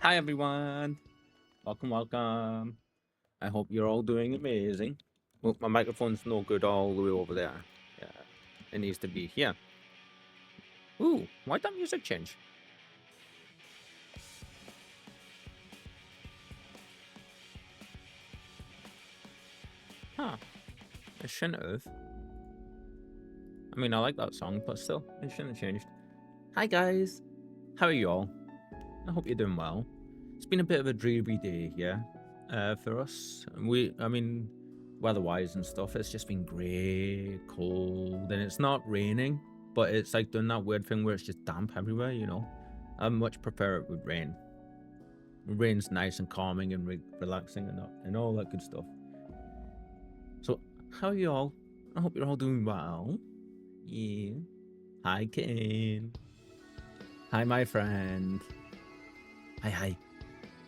Hi everyone, welcome. I hope you're all doing amazing. Well, my microphone's no good all the way over there. Yeah, it needs to be here. Ooh, why'd that music change? Huh, it shouldn't have. I mean, I like that song, but still, it shouldn't have changed. Hi guys, how are you all? I hope you're doing well. It's been a bit of a dreary day here for us. I mean, weather-wise and stuff, it's just been grey, cold, and it's not raining, but it's like doing that weird thing where it's just damp everywhere, you know? I much prefer it with rain. Rain's nice and calming and relaxing and all that good stuff. So, how are you all? I hope you're all doing well. Yeah. Hi, Kane. Hi, my friend. Hi.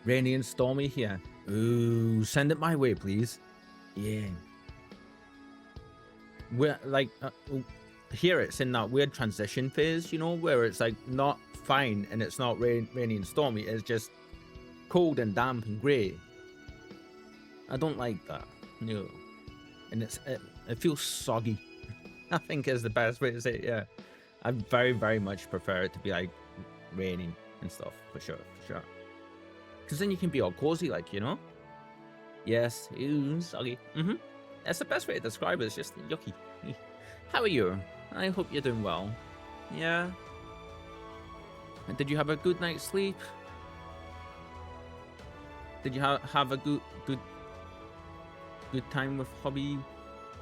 Rainy and stormy here. Ooh, send it my way, please. Yeah. We're like, here it's in that weird transition phase, you know, where it's like not fine and it's not rainy and stormy. It's just cold and damp and grey. I don't like that. No. And it feels soggy. I think is the best way to say it, yeah. I very much prefer it to be like raining and stuff, for sure. Because then you can be all cozy, like, you know? Yes, ew, soggy. That's the best way to describe it, it's just yucky. How are you? I hope you're doing well. Yeah? And did you have a good night's sleep? Did you have a good time with hobby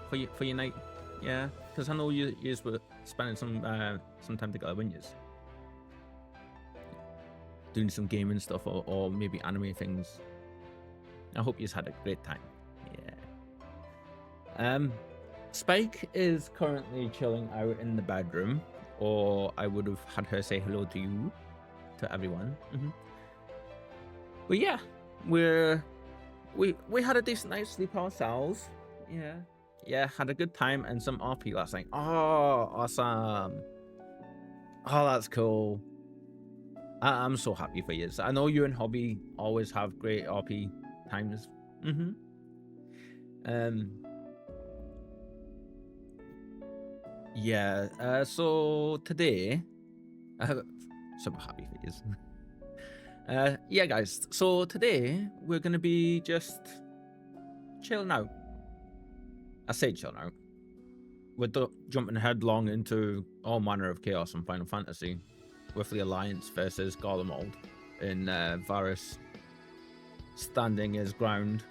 for your night? Yeah? Because I know you were spending some time together, weren't you? Doing some gaming stuff or maybe anime things. I hope you've had a great time. Yeah. Spike is currently chilling out in the bedroom, or I would have had her say hello to you, to everyone. But yeah, we had a decent night's sleep ourselves. Yeah, had a good time and some RP last night. Oh, awesome. Oh, that's cool. I'm so happy for you. I know you and Hobby always have great RP times. Yeah. So today, super happy for you. Yeah, guys. So today we're gonna be just chilling out. I say chilling out. We're jumping headlong into all manner of chaos in Final Fantasy, with the Alliance versus Garlemald, and Varus standing his ground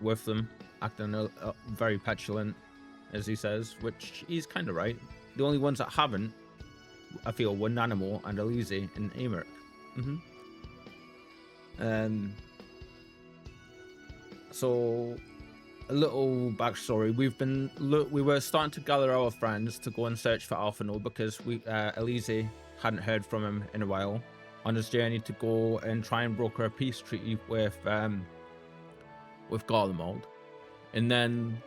with them, acting very petulant, as he says, which he's kind of right. The only ones that haven't, I feel, were Nanamo and Eorzea and Amiric. So a little backstory: we were starting to gather our friends to go and search for Alpha Node because Eorzea hadn't heard from him in a while, on his journey to go and try and broker a peace treaty with Garlemald. And then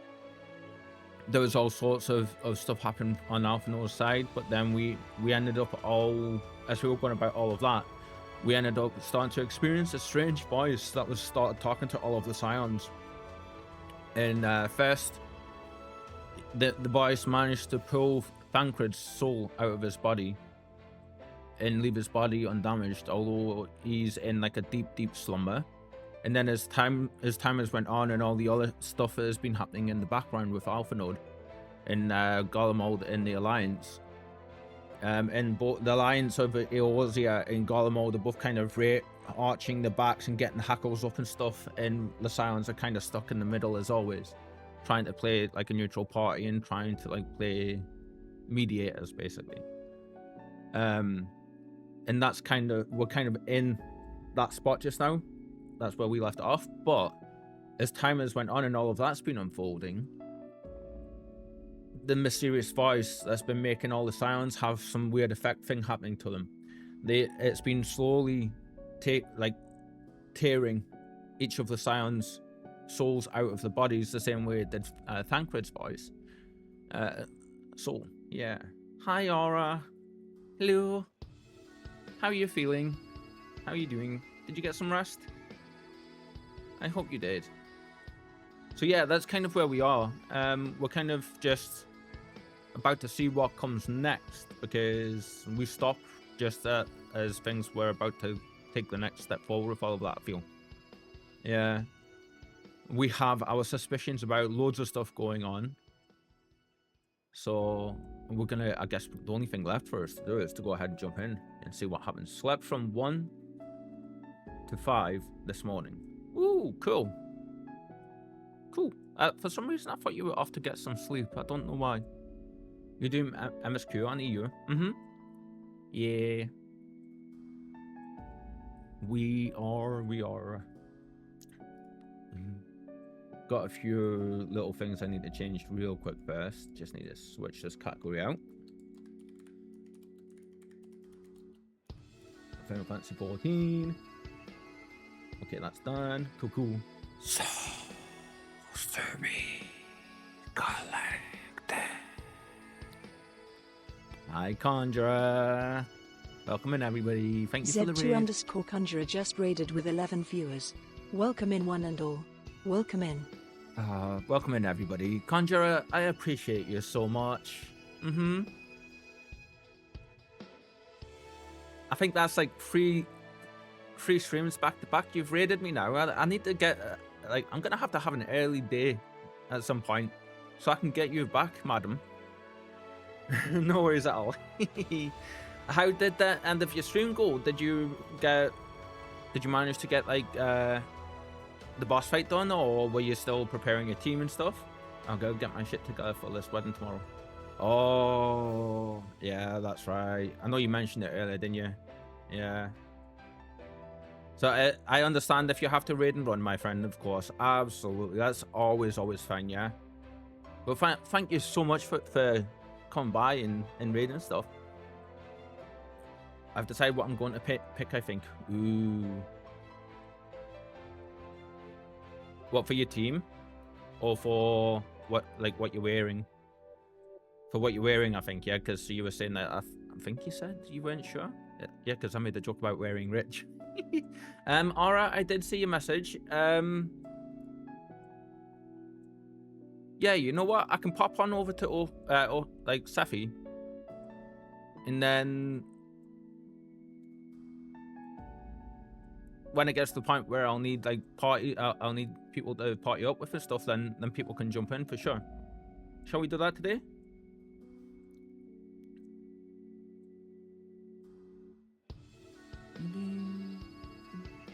there was all sorts of stuff happened on Alpha Node's side, but then we ended up as we were going about all of that, we ended up starting to experience a strange voice that was started talking to all of the Scions. And first, the voice managed to pull Thancred's soul out of his body and leave his body undamaged, although he's in like a deep slumber. And then as time has went on, and all the other stuff that has been happening in the background with Alpha Node and Garlemald and the Alliance, and both the Alliance of Eorzea and Garlemald are both kind of arching the backs and getting the hackles up and stuff, and the Scions are kind of stuck in the middle as always, trying to play like a neutral party and trying to like play mediators basically. And that's we're kind of in that spot just now. That's where we left off. But as time has went on and all of that's been unfolding, the mysterious voice that's been making all the Scions have some weird effect thing happening to them. It's been slowly tearing each of the Scions' souls out of the bodies the same way it did Thancred's voice. So yeah. Hi Aura. Hello. How are you feeling? How are you doing? Did you get some rest? I hope you did. So yeah, that's kind of where we are. We're kind of just about to see what comes next, because we stopped just as things were about to take the next step forward with all of that, I feel. Yeah. We have our suspicions about loads of stuff going on. So we're gonna, I guess the only thing left for us to do is to go ahead and jump in and see what happens. Slept from 1 to 5 this morning. Ooh, cool. Cool. For some reason, I thought you were off to get some sleep. I don't know why. You're doing MSQ on EU? Mm-hmm. Yeah. We are. Got a few little things I need to change real quick first. Just need to switch this category out. Final Fantasy 14. Okay, that's done. Cool. So, Stormy Collected. Hi, Conjurer. Welcome in, everybody. Thank you for the raid. Z2_Conjurer just raided with 11 viewers. Welcome in, one and all. Welcome in. Welcome in, everybody. Conjurer, I appreciate you so much. I think that's like three streams back to back. You've raided me now. I need to get, I'm going to have an early day at some point so I can get you back, madam. No worries at all. How did the end of your stream go? Did you manage to get, the boss fight done, or were you still preparing your team and stuff? I'll go get my shit together for this wedding tomorrow. Oh, yeah, that's right. I know you mentioned it earlier, didn't you? Yeah. So I understand if you have to raid and run, my friend, of course. Absolutely. That's always fine, yeah? But thank you so much for coming by and raiding and stuff. I've decided what I'm going to pick, I think. Ooh. What, for your team? Or for what you're wearing? For what you're wearing, I think, yeah, because you were saying that, I think you said you weren't sure? Yeah, because I made a joke about wearing rich. Aura, I did see your message. Yeah, you know what? I can pop on over to, Safi. And then when it gets to the point where I'll need I'll need people to party up with and stuff, then people can jump in for sure. Shall we do that today?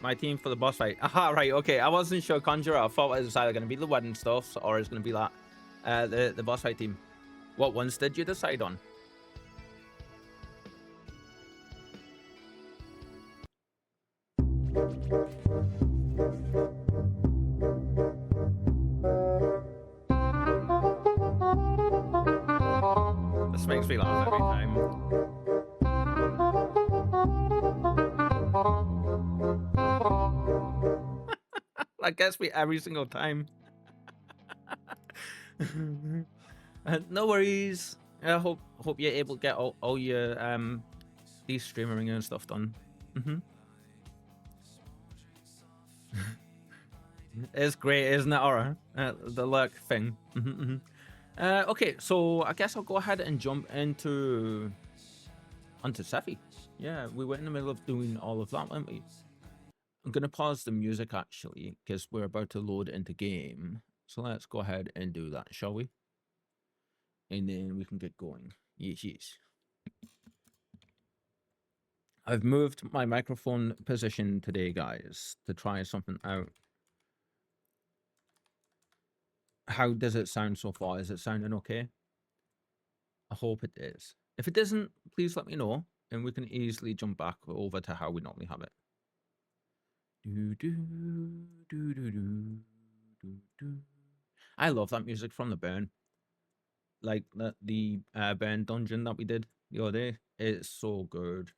My team for the boss fight. Aha, right, okay. I wasn't sure, Conjurer. I thought it was either going to be the wedding stuff or it's going to be that the boss fight team. What ones did you decide on? This makes me laugh every time. That gets me every single time. No worries. I hope you're able to get all your these streaming and stuff done. It's great, isn't it, Aura? The lurk thing. Okay, so I guess I'll go ahead and jump onto Safi. Yeah, we were in the middle of doing all of that, weren't we? I'm gonna pause the music actually, because we're about to load into game. So let's go ahead and do that, shall we? And then we can get going. Yes. I've moved my microphone position today, guys, to try something out. How does it sound so far? Is it sounding okay? I hope it is. If it doesn't, please let me know, and we can easily jump back over to how we normally have it. I love that music from the Burn. Like the Burn dungeon that we did the other day. It's so good.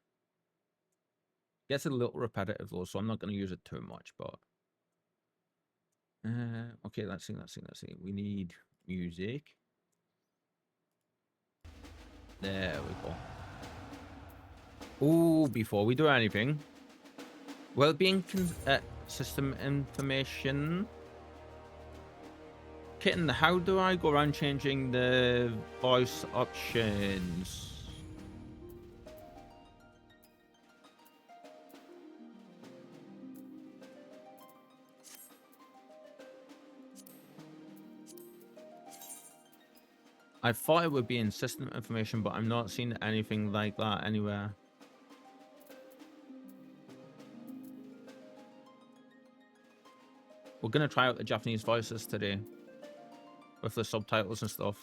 Gets a little repetitive though, so I'm not going to use it too much, but okay, let's see. We need music. There we go. Ooh, before we do anything, Well-being system information. Kitten, how do I go around changing the voice options? I thought it would be in system information, but I'm not seeing anything like that anywhere. We're gonna try out the Japanese voices today with the subtitles and stuff.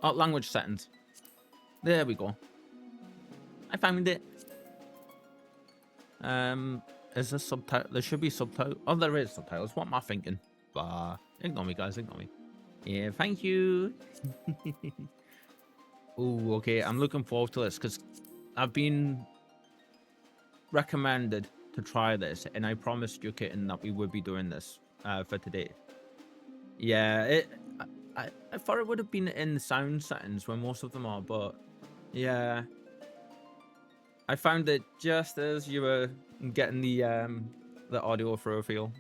Oh, language settings. There we go. I found it. Is there subtitle? There should be subtitle. Oh, there is subtitles. What am I thinking? Bah. Ignore me, guys. Ignore me. Yeah, thank you. Oh, okay. I'm looking forward to this because I've been recommended to try this, and I promised you, Kitten, that we would be doing this for today. Yeah, I thought it would have been in the sound settings where most of them are, but yeah, I found it just as you were getting the audio for a feel.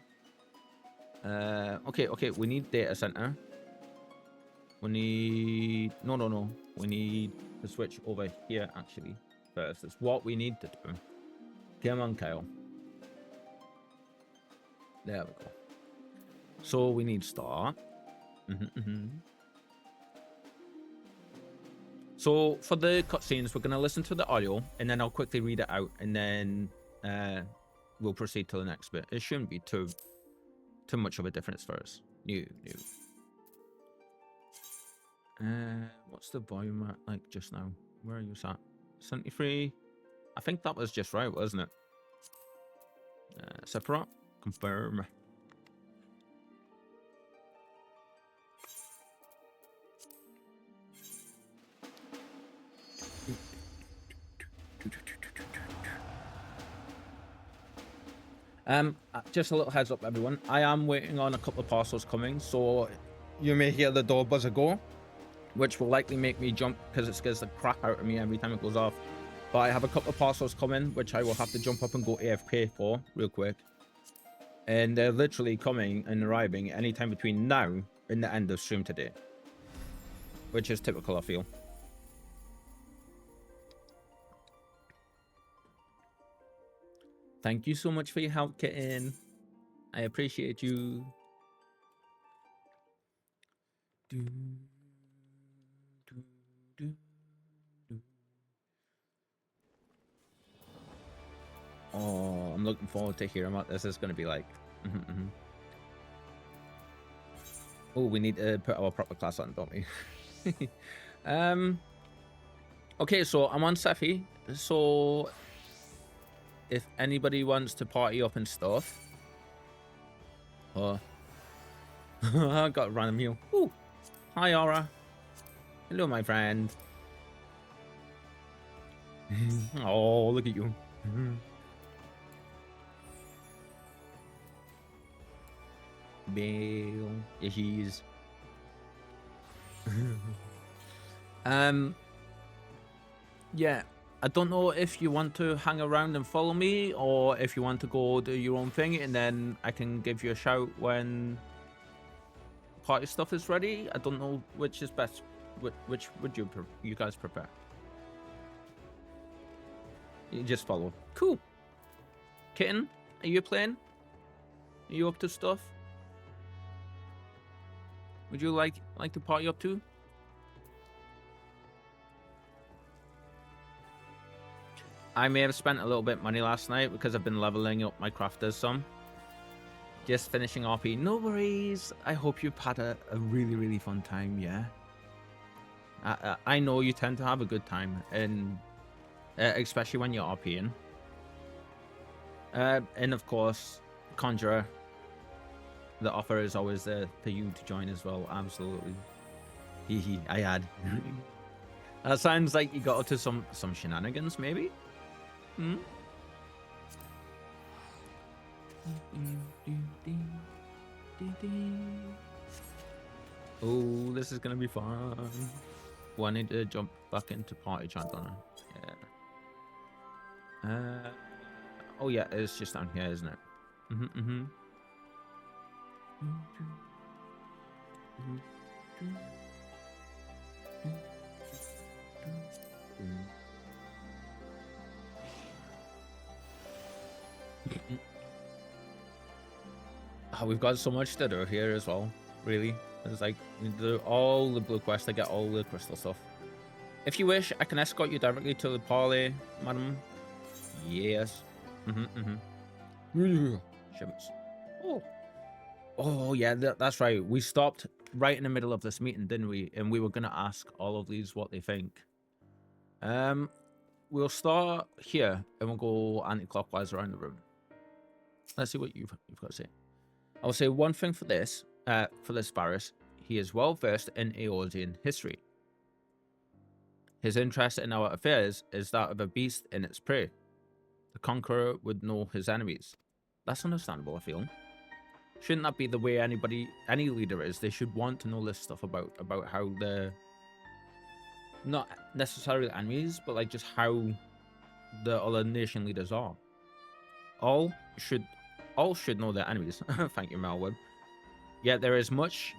Okay, we need data center. We need no. We need to switch over here actually first. It's what we need to do. Come on, Kyle. There we go. So we need start. So for the cutscenes, we're going to listen to the audio, and then I'll quickly read it out, and then we'll proceed to the next bit. It shouldn't be too much of a difference for us. New. What's the volume at, like just now? Where are you at? 73. I think that was just right, wasn't it? Separate. Confirm. Just a little heads up, everyone. I am waiting on a couple of parcels coming, so you may hear the door buzzer go, which will likely make me jump because it scares the crap out of me every time it goes off. But I have a couple of parcels coming, which I will have to jump up and go AFK for real quick. And they're literally coming and arriving anytime between now and the end of stream today, which is typical, I feel. Thank you so much for your help, Kitten. I appreciate you. Oh, I'm looking forward to hearing what this is going to be like. Oh, we need to put our proper class on, don't we? Okay, so I'm on Sephi. So if anybody wants to party up and stuff. Oh. I got a random meal. Ooh. Hi, Aura. Hello, my friend. Oh, look at you. Bill. Yeah, he's. Yeah. I don't know if you want to hang around and follow me, or if you want to go do your own thing, and then I can give you a shout when party stuff is ready. I don't know which is best. Which would you guys prefer? You just follow. Cool. Kitten, are you playing? Are you up to stuff? Would you like to party up too? I may have spent a little bit of money last night because I've been leveling up my crafters some. Just finishing RP. No worries. I hope you've had a really, really fun time, yeah? I know you tend to have a good time, and especially when you're RPing. And of course, Conjurer. The offer is always there for you to join as well. Absolutely. Hee, I had. That sounds like you got up to some shenanigans, maybe? Hmm? Oh, this is gonna be fun. Oh, I need to jump back into party chat, don't I? Oh yeah, it's just down here, isn't it? Oh, we've got so much to do here as well. Really, it's like all the blue quests. I get all the crystal stuff. If you wish, I can escort you directly to the parley, madam. Yes. Shivers. Oh yeah, that's right. We stopped right in the middle of this meeting, didn't we? And we were gonna ask all of these what they think. We'll start here and we'll go anti-clockwise around the room. Let's see what you've got to say. I'll say one thing for this Varus. He is well versed in Eorzean history. His interest in our affairs is that of a beast in its prey. The conqueror would know his enemies. That's understandable, I feel. Shouldn't that be the way any leader is? They should want to know this stuff about how the, not necessarily enemies, but like just how the other nation leaders are. All should know their enemies. Thank you, Melwood. Yet there is much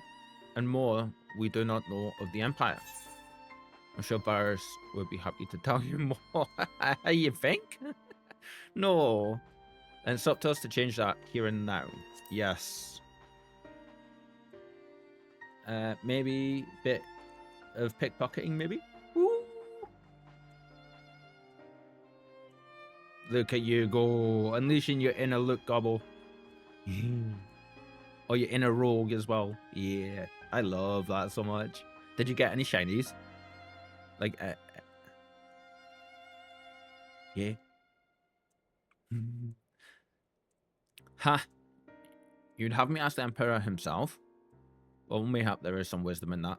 and more we do not know of the Empire. I'm sure Varus would be happy to tell you more. You think? No. And it's up to us to change that here and now. Yes. Maybe a bit of pickpocketing, maybe? Ooh. Look at you go, unleashing your inner look, Gobble. Or your inner rogue as well. Yeah, I love that so much. Did you get any shinies? Like, yeah. Ha! You'd have me ask the Emperor himself? Well, mayhap there is some wisdom in that.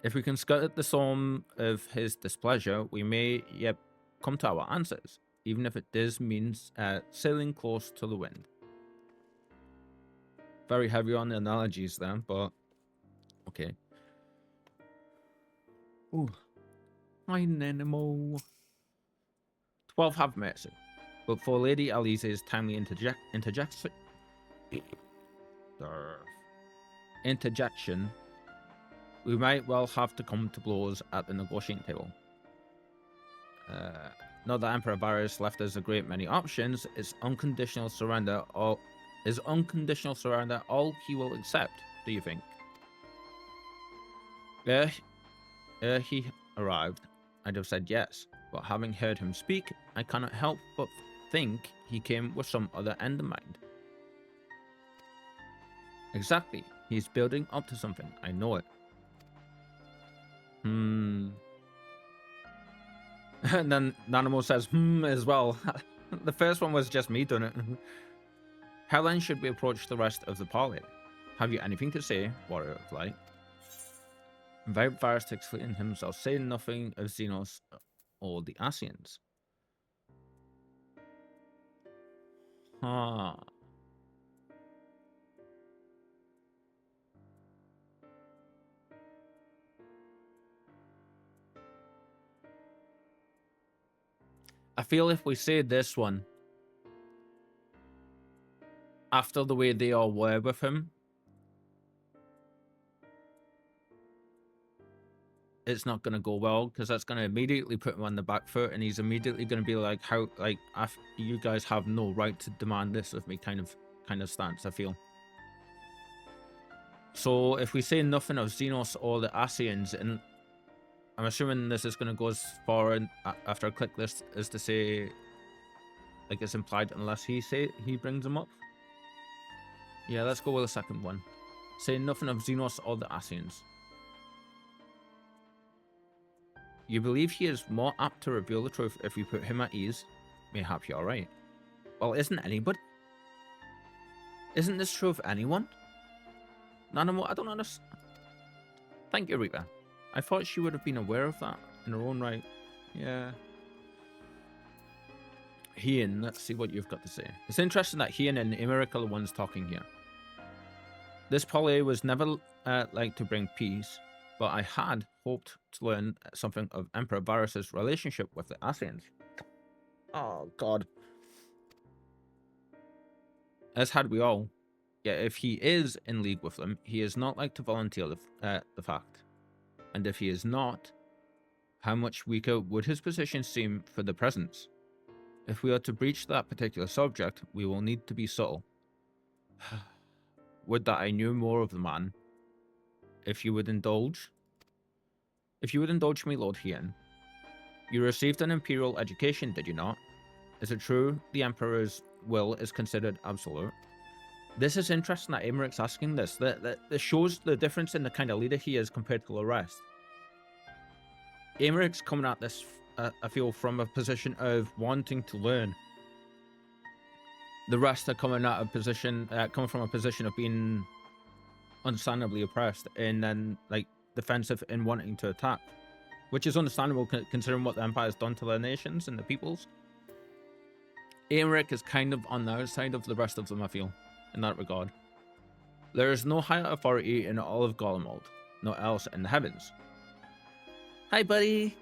If we can skirt the storm of his displeasure, we may yet come to our answers, even if it does mean sailing close to the wind. Very heavy on the analogies there, but okay. Ooh. Fine animal. 12 have mercy. But for Lady Alize's timely interjection, we might well have to come to blows at the negotiating table. Not that Emperor Varus left us a great many options. It's unconditional surrender, all he will accept, do you think? Ere he arrived, I'd have said yes, but having heard him speak, I cannot help but think he came with some other end in mind. Exactly. He's building up to something. I know it. And then Nanimo says, as well. The first one was just me doing it. How then should we approach the rest of the parley? Have you anything to say, Warrior of Light? Invite Varus to explain himself, saying nothing of Xenos or the Asians. I feel if we say this one, after the way they all were with him, it's not going to go well, because that's going to immediately put him on the back foot, and he's immediately going to be like, how, like, you guys have no right to demand this of me kind of stance, I feel. So if we say nothing of Xenos or the Asians, and I'm assuming this is going to go as far after I click this as to say, like, it's implied unless he brings them up. Yeah, let's go with the second one. Say nothing of Xenos or the Asians. You believe he is more apt to reveal the truth if we put him at ease? Mayhap you're right. Well, isn't anybody? Isn't this true of anyone? Nanamo, I don't understand. Thank you, Reeper. I thought she would have been aware of that in her own right. Yeah. Hien, let's see what you've got to say. It's interesting that Hien and Imeric are the ones talking here. This parley was never like to bring peace, but I had hoped to learn something of Emperor Varus's relationship with the Ascians. Oh, God. As had we all. Yet if he is in league with them, he is not like to volunteer the fact. And if he is not, how much weaker would his position seem for the presence? If we are to breach that particular subject, we will need to be subtle. Would that I knew more of the man. If you would indulge me, Lord Hien. You received an imperial education, did you not? Is it true the Emperor's will is considered absolute? This is interesting that Amaric's asking this. That shows the difference in the kind of leader he is compared to the rest. Amaric's coming at this, I feel, from a position of wanting to learn. The rest are coming at a position, coming from a position of being understandably oppressed and then like defensive and wanting to attack, which is understandable considering what the Empire has done to their nations and the peoples. Amaric is kind of on the outside of the rest of them, I feel, in that regard. There is no higher authority in all of Golemold, no else in the heavens. Hi, buddy.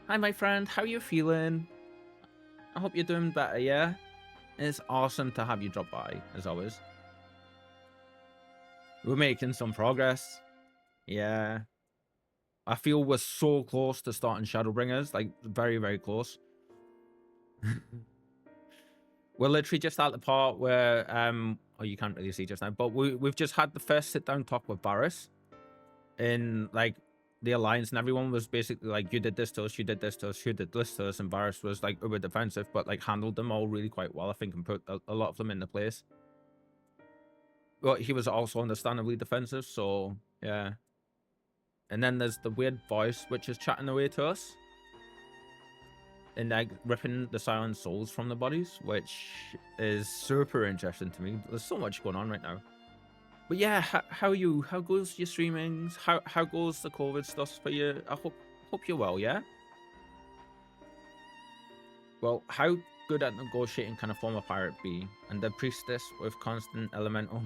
Hi, my friend. How you feeling? I hope you're doing better, yeah? It's awesome to have you drop by, as always. We're making some progress. Yeah. I feel we're so close to starting Shadowbringers, like very, very close. We're literally just at the part where, oh, you can't really see just now, but we've just had the first sit-down talk with Varus. In, like, the Alliance, and everyone was basically like, you did this to us, you did this to us, you did this to us, and Varus was, like, uber defensive, but, like, handled them all really quite well, I think, and put a lot of them into place. But he was also understandably defensive, so, yeah. And then there's the weird voice, which is chatting away to us. And, like, ripping the silent souls from the bodies, which is super interesting to me. There's so much going on right now. But yeah, how are you? How goes your streamings? How goes the COVID stuff for you? I hope you're well, yeah? Well, how good at negotiating can a former pirate be? And the priestess with constant elemental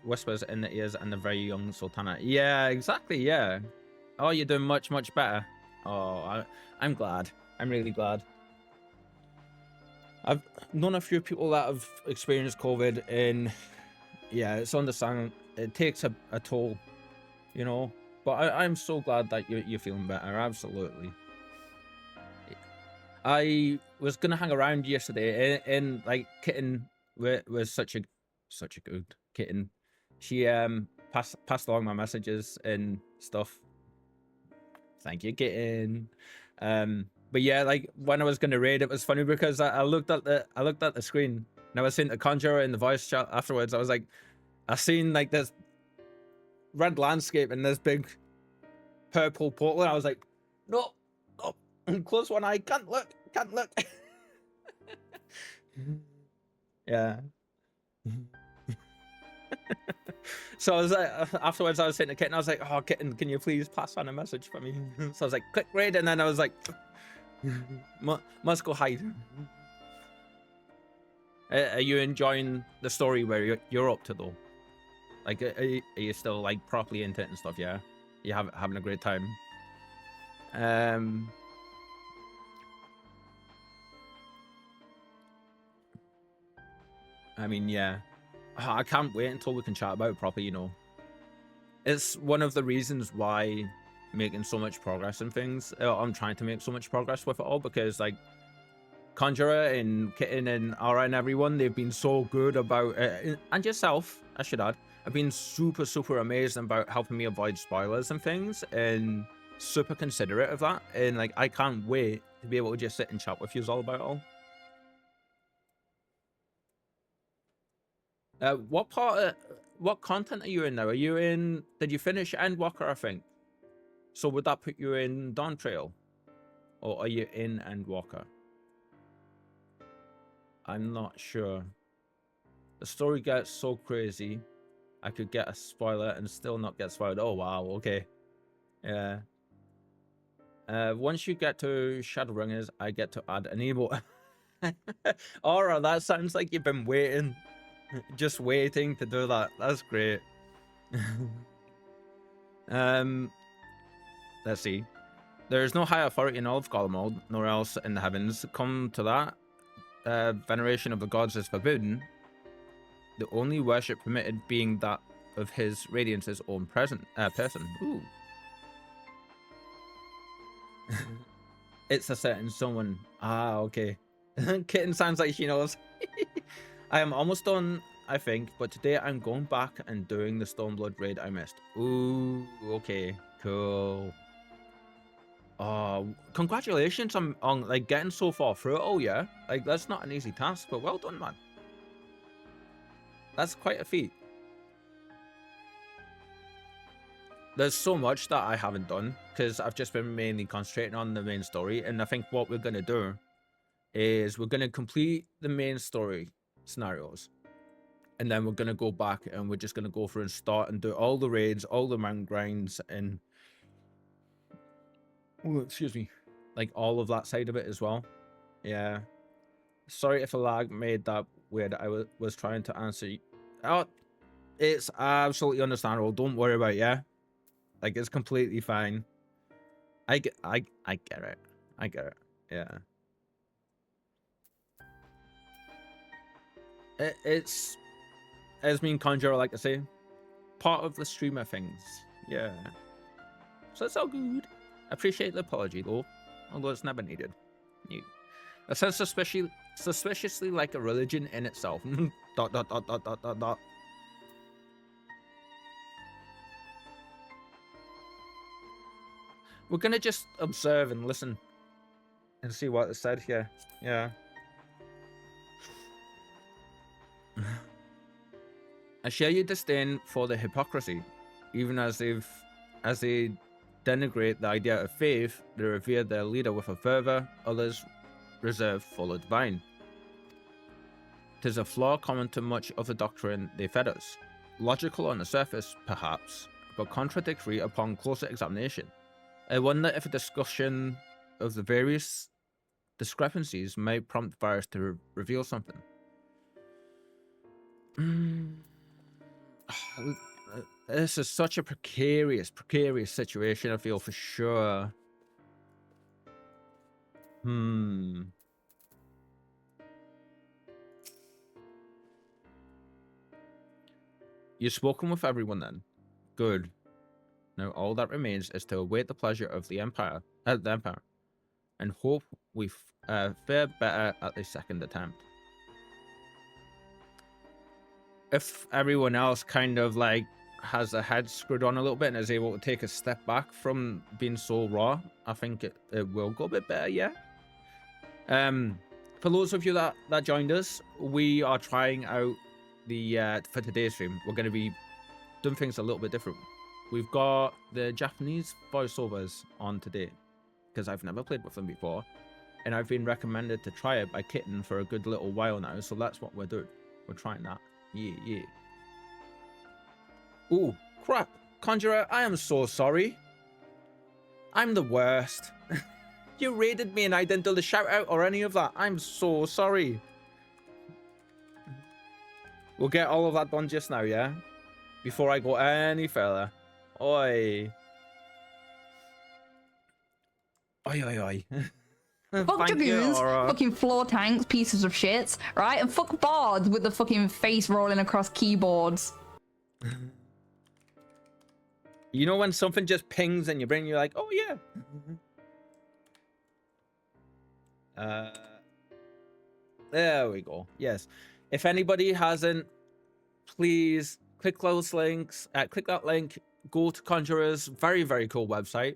whispers in the ears and the very young Sultana. Yeah, exactly, yeah. Oh, you're doing much, much better. Oh, I'm glad. I'm really glad. I've known a few people that have experienced COVID, and yeah, it's understandable. It takes a toll, you know. But I'm so glad that you're feeling better. Absolutely. I was gonna hang around yesterday, and like Kitten was such a good kitten. She passed along my messages and stuff. Thank you, Kitten. But yeah, like when I was gonna raid, it was funny because I looked at the screen and I was seeing the Conjurer in the voice chat afterwards. I was like, I seen like this red landscape and this big purple portal, and I was like, no, close one eye, can't look. Yeah. So I was like, afterwards I was saying to Kitten, I was like, oh, Kitten, can you please pass on a message for me? So I was like, click raid, and then I was like, must go hide. Are you enjoying the story where you're up to though? Like, are you still like properly into it and stuff? Yeah, you having a great time. I mean, yeah, I can't wait until we can chat about it properly. You know, it's one of the reasons why making so much progress in things. I'm trying to make so much progress with it all because like Conjurer and Kitten and Ara and everyone, they've been so good about and yourself, I should add. I've been super amazed about helping me avoid spoilers and things, and super considerate of that. And like, I can't wait to be able to just sit and chat with you all about it all. What content are you in now? Are you in? Did you finish Endwalker? I think. So would that put you in Dawn Trail, or are you in Endwalker? I'm not sure. The story gets so crazy. I could get a spoiler and still not get spoiled. Oh wow, okay. Yeah. Once you get to Shadowbringers, I get to add an emote. Alright, that sounds like you've been waiting. Just waiting to do that. That's great. Let's see. There is no high authority in all of Garlemald, nor else in the heavens. Come to that. Veneration of the gods is forbidden. The only worship permitted being that of his radiance's own person. Ooh. It's a certain someone. Ah, okay. Kitten sounds like she knows. I am almost done, I think, but today I'm going back and doing the Stormblood raid I missed. Ooh, okay, cool. Oh, congratulations on like getting so far through it. Oh yeah, like that's not an easy task, but well done, man. That's quite a feat. There's so much that I haven't done because I've just been mainly concentrating on the main story, and I think what we're gonna do is we're gonna complete the main story scenarios, and then we're gonna go back and we're just gonna go through and start and do all the raids, all the mount grinds, and oh, excuse me, like all of that side of it as well. Yeah, sorry if a lag made that weird. I was trying to answer you. Oh, it's absolutely understandable. Don't worry about it. Yeah, like it's completely fine. I get it. I get it. Yeah. It's, as me and Conjurer like to say, part of the streamer things. Yeah. So it's all good. Appreciate the apology though, although it's never needed. That sounds suspiciously like a religion in itself. ... We're gonna just observe and listen and see what is said here. Yeah. I share your disdain for the hypocrisy, even as they denigrate the idea of faith. They revere their leader with a fervor others reserve for the divine. 'Tis a flaw common to much of the doctrine they fed us, logical on the surface, perhaps, but contradictory upon closer examination. I wonder if a discussion of the various discrepancies may prompt Virus to reveal something. This is such a precarious situation, I feel, for sure. You've spoken with everyone then? Good. Now all that remains is to await the pleasure of the Empire, and hope we fare better at the second attempt. If everyone else kind of like has their head screwed on a little bit and is able to take a step back from being so raw, I think it will go a bit better, yeah. For those of you that joined us, we are trying out the for today's stream, we're going to be doing things a little bit different. We've got the Japanese voiceovers on today because I've never played with them before, and I've been recommended to try it by Kitten for a good little while now, so that's what we're doing. We're trying that. Yeah. Ooh, crap. Conjurer, I am so sorry. I'm the worst. You raided me and I didn't do the shout out or any of that. I'm so sorry. We'll get all of that done just now, yeah? Before I go any further. Oi. Oi. Fuck dragoons, fucking floor tanks, pieces of shit, right? And fuck bards with the fucking face rolling across keyboards. You know when something just pings in your brain, you're like, oh yeah. There we go. Yes. If anybody hasn't, please click those links. Click that link. Go to Conjurer's very cool website,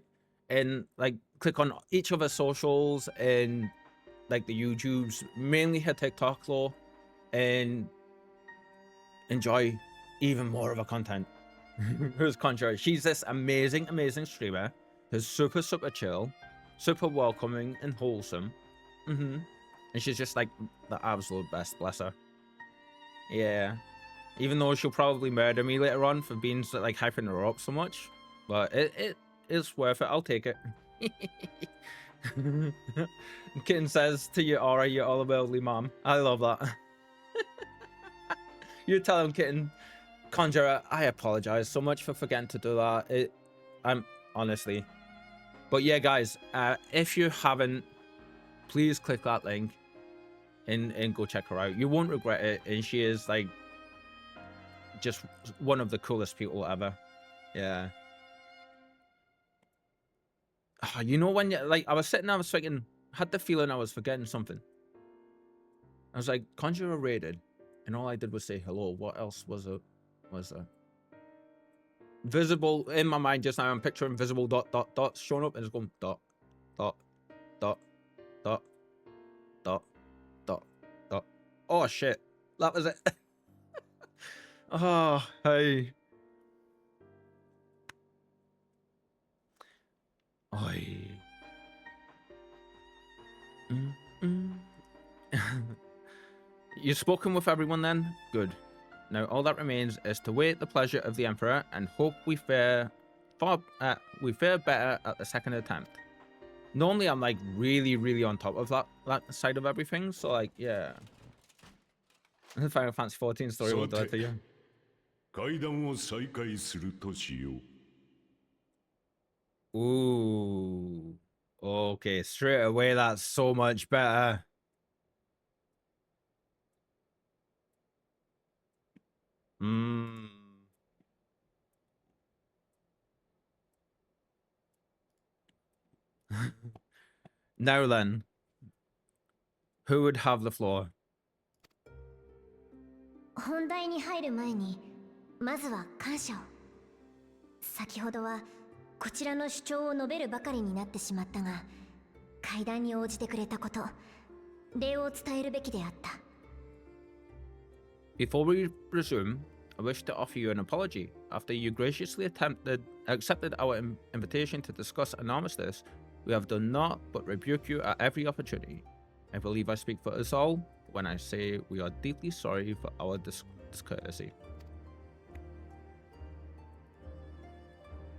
and like click on each of our socials and like the YouTubes, mainly her TikTok though, and enjoy even more of her content. Who's Conjurer? She's this amazing streamer who's super chill, super welcoming and wholesome. And she's just like the absolute best, bless her. Yeah. Even though she'll probably murder me later on for being like hyping her up so much, but it is worth it. I'll take it. Kitten says to you, Aura, you're all worldly mom. I love that. You tell him, Kitten. Conjurer, I apologize so much for forgetting to do that. I'm honestly. But yeah, guys, if you haven't, please click that link and go check her out. You won't regret it. And she is like just one of the coolest people ever. Yeah. Oh, you know, when you like, I was sitting there, I was thinking, had the feeling I was forgetting something. I was like, Conjurer rated, and all I did was say hello. What else was it? Was there? Visible in my mind just now. I'm picturing visible dots showing up, and it's going dot, dot, dot, dot, dot, dot, dot. Oh shit, that was it. Oh, hey. Oi. You've spoken with everyone then? Good. Now all that remains is to wait the pleasure of the Emperor and hope we fare better at the second attempt. Normally I'm like really on top of that side of everything, so like yeah. The Final Fantasy 14 story will do it to you. Ooh. Okay, straight away that's so much better. Now then, who would have the floor? 本題に入る前にまずは感謝を。先ほどはこちらの主張を述べるばかりになってしまったが、会談に応じてくれたこと、礼を伝えるべきであった。Before we resume, I wish to offer you an apology. After you graciously accepted our invitation to discuss an armistice, we have done naught but rebuke you at every opportunity. I believe I speak for us all when I say we are deeply sorry for our discourtesy.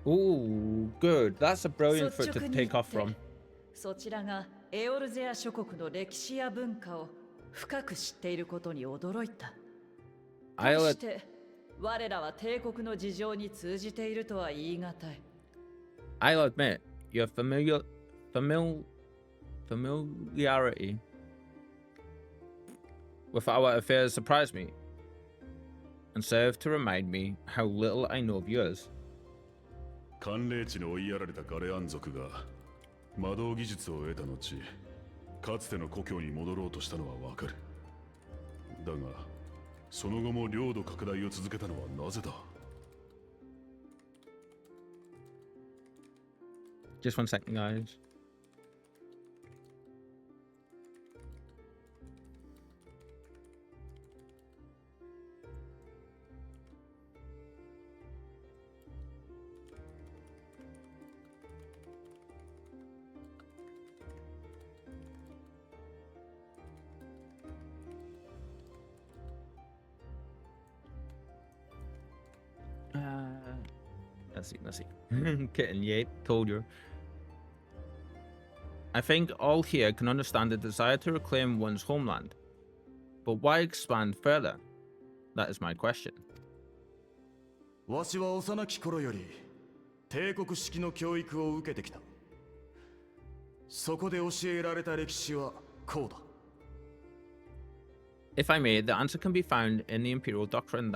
Ooh, good. That's a brilliant foot to take off from. そちらがエオルゼア諸国の歴史や文化を深く知っていることに驚いた。そして我らは帝国の事情に通じているとは言い難い。I'll admit, your familiarity with our affairs surprised me and served to remind me how little I know of yours. 寒冷地に追いやられたガレアン族が魔導技術を得た後、かつての故郷に戻ろうとしたのはわかる。だが、その後も領土拡大を続けたのはなぜだ? Just 1 second, guys. Let's see. Kitten, yeah, told you. I think all here can understand the desire to reclaim one's homeland. But why expand further? That is my question. わしは幼き頃より帝国式の教育を受けてきた。そこで教えられた歴史はこうだ。If I may, the answer can be found in the Imperial Doctrine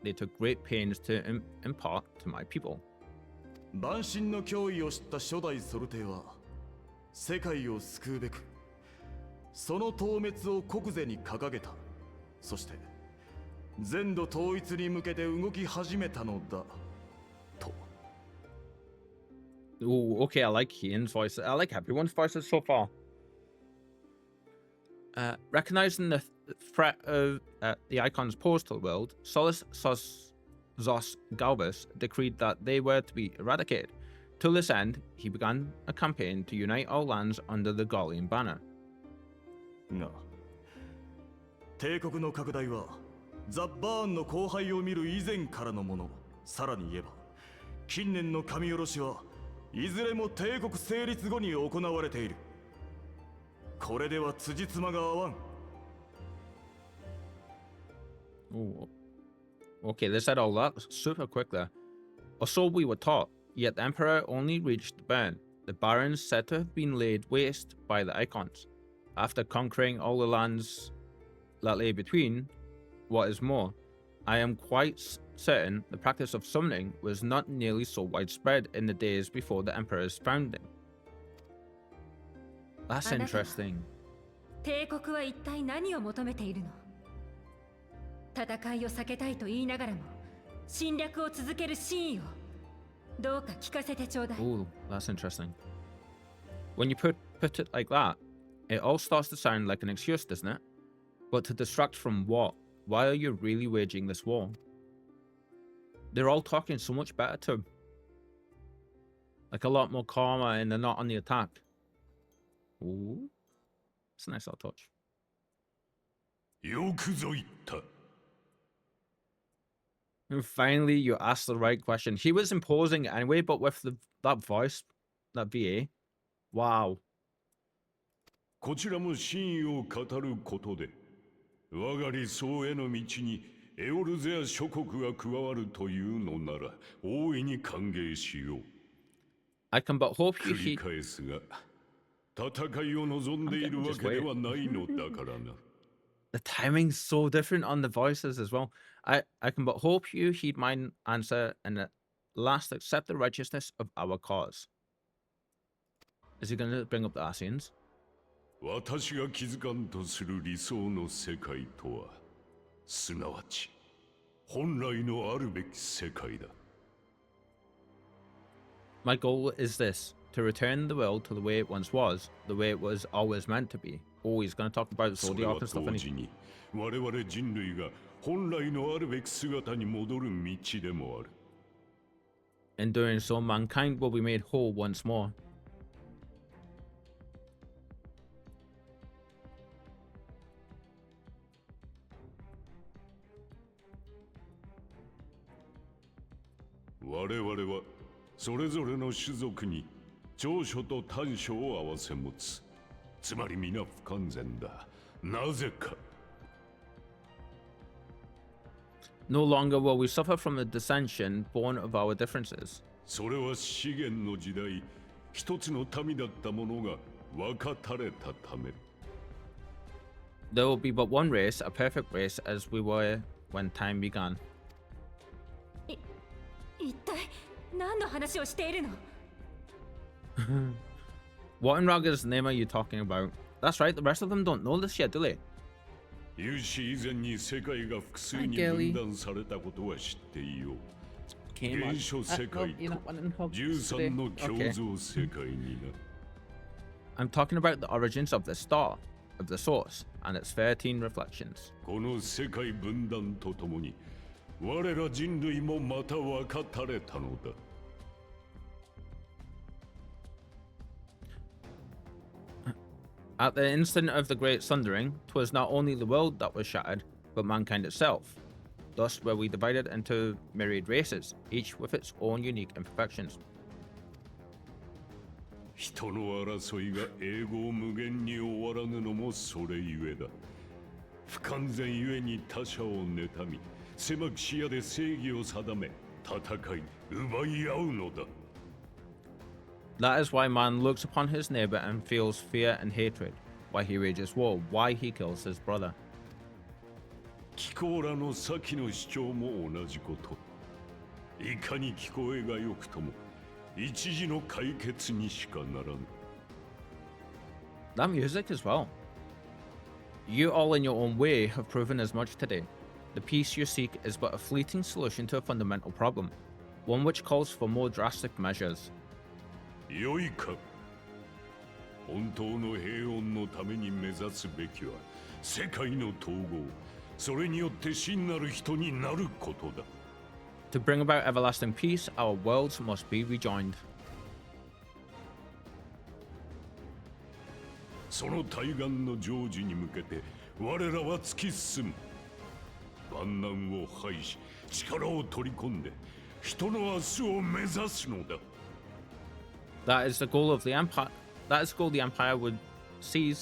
they took great pains to impart to my people. 万神の脅威を知った初代ソルテは世界を救うべくその討滅を国是に掲げた。そして全土統一に向けて動き始めたのだと。 Oh, okay, I like Ian's voice. I like everyone's voices so far. Recognizing the threat of the icons posed to the world, Solus Zos Galbus decreed that they were to be eradicated. To this end, he began a campaign to unite all lands under the Gaulian banner. が、帝国の拡大はザ・バーンの荒廃を見る以前からのもの。さらに言えば、近年の神下ろしはいずれも帝国成立後に行われている。これでは辻褄が合わん。Oh, okay, they said all that super quick there. Or so we were taught, yet the Emperor only reached the burn. The barons said to have been laid waste by the Icons. After conquering all the lands that lay between, what is more, I am quite certain the practice of summoning was not nearly so widespread in the days before the Emperor's founding. That's interesting. 帝国は一体何を求めているの？戦いを避けたいと言いながらも侵略を続ける真意をどうか聞かせてちょうだい。 Oh, that's interesting. When you put it like that, it all starts to sound like an excuse, doesn't it? But to distract from what? Why are you really waging this war? They're all talking so much better too. Like a lot more calmer and they're not on the attack. Ooh. It's a nice little touch. And finally, you asked the right question. He was imposing anyway, but with that voice, that VA. Wow. こちらも真意を語ることで、我が理想への道にエオルゼア諸国が加わるというのなら、大いに歓迎しよう。I can but hope you 繰り返すが、戦いを望んでいるわけではないのだからな。The timing's so different on the voices as well. I can but hope you heed my answer and at last accept the righteousness of our cause. Is he going to bring up the Asians? 私が築かんとする理想の世界とは、すなわち本来のあるべき世界だ。My goal is this, to return the world to the way it once was, the way it was always meant to be. Oh, he's going to talk about Zodiac and stuff. 同時に我々人類が本来のあるべき姿に戻る道でもある。In doing so, mankind will be made whole once more.「我々はそれぞれの種族に長所と短所を合わせ持つ。つまり皆不完全だ。なぜか。No longer will we suffer from the dissension born of our differences. それは資源の時代、一つの民だったものが分かたれたため。There will be but one race, a perfect race, as we were when time began. 一体何の話をしているの？ What in Raga's name are you talking about? That's right, the rest of them don't know this yet, do they? 有史以前に世界が複数に分断されたことは知っていよう。原初世界と13の共造世界にな。I'm talking about the origins of the star, of the source, and its 13 reflections. この世界分断とともに、我ら人類もまた分かたれたのだ。At the instant of the great sundering, 'twas not only the world that was shattered, but mankind itself. Thus were we divided into myriad races, each with its own unique imperfections. 人の争いが永劫無限に終わらぬのもそれゆえだ。不完全ゆえに他者を妬み、狭き視野で正義を定め、戦い、奪い合うのだ。That is why man looks upon his neighbor and feels fear and hatred, why he wages war, why he kills his brother. 貴公らの先の主張も同じこと。いかに聞こえがよくとも、一時の解決にしかならぬ。That music as well. You all in your own way have proven as much today. The peace you seek is but a fleeting solution to a fundamental problem, one which calls for more drastic measures. 良いか。本当の平穏のために目指すべきは世界の統合、それによって真なる人になることだ。To bring about everlasting peace, our worlds must be rejoined. その対岸の成就に向けて我らは突き進む。万難を排し、力を取り込んで人の明日を目指すのだ。That is the goal of the empire. That is the goal the empire would see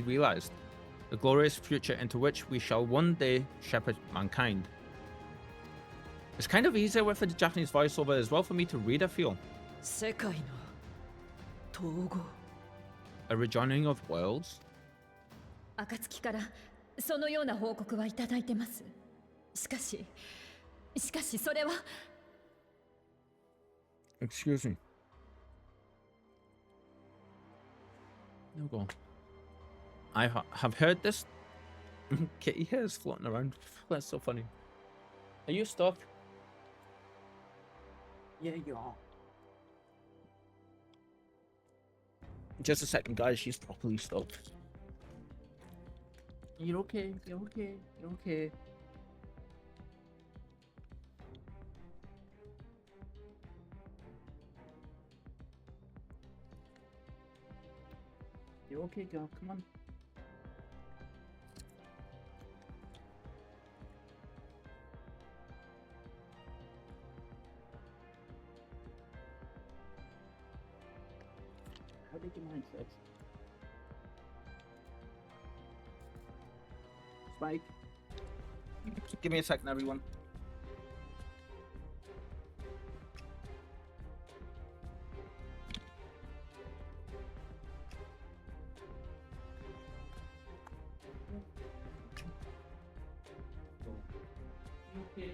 realized. the glorious future into which we shall one day shepherd mankind. It's kind of easier with the Japanese voiceover as well for me to read, I feel. 世界の統合 A rejoining of worlds? 暁からそのような報告はいただいてます。しかしそれは Excuse me. No go. I have heard this. Kitty hairs floating around. That's so funny. Are you stuck? Yeah, you are. Just a second, guys. She's properly stuck. You're okay. You're okay. You're okay. You're okay, girl. Come on. How did your mind fix? Spike. Give me a second, everyone. Okay.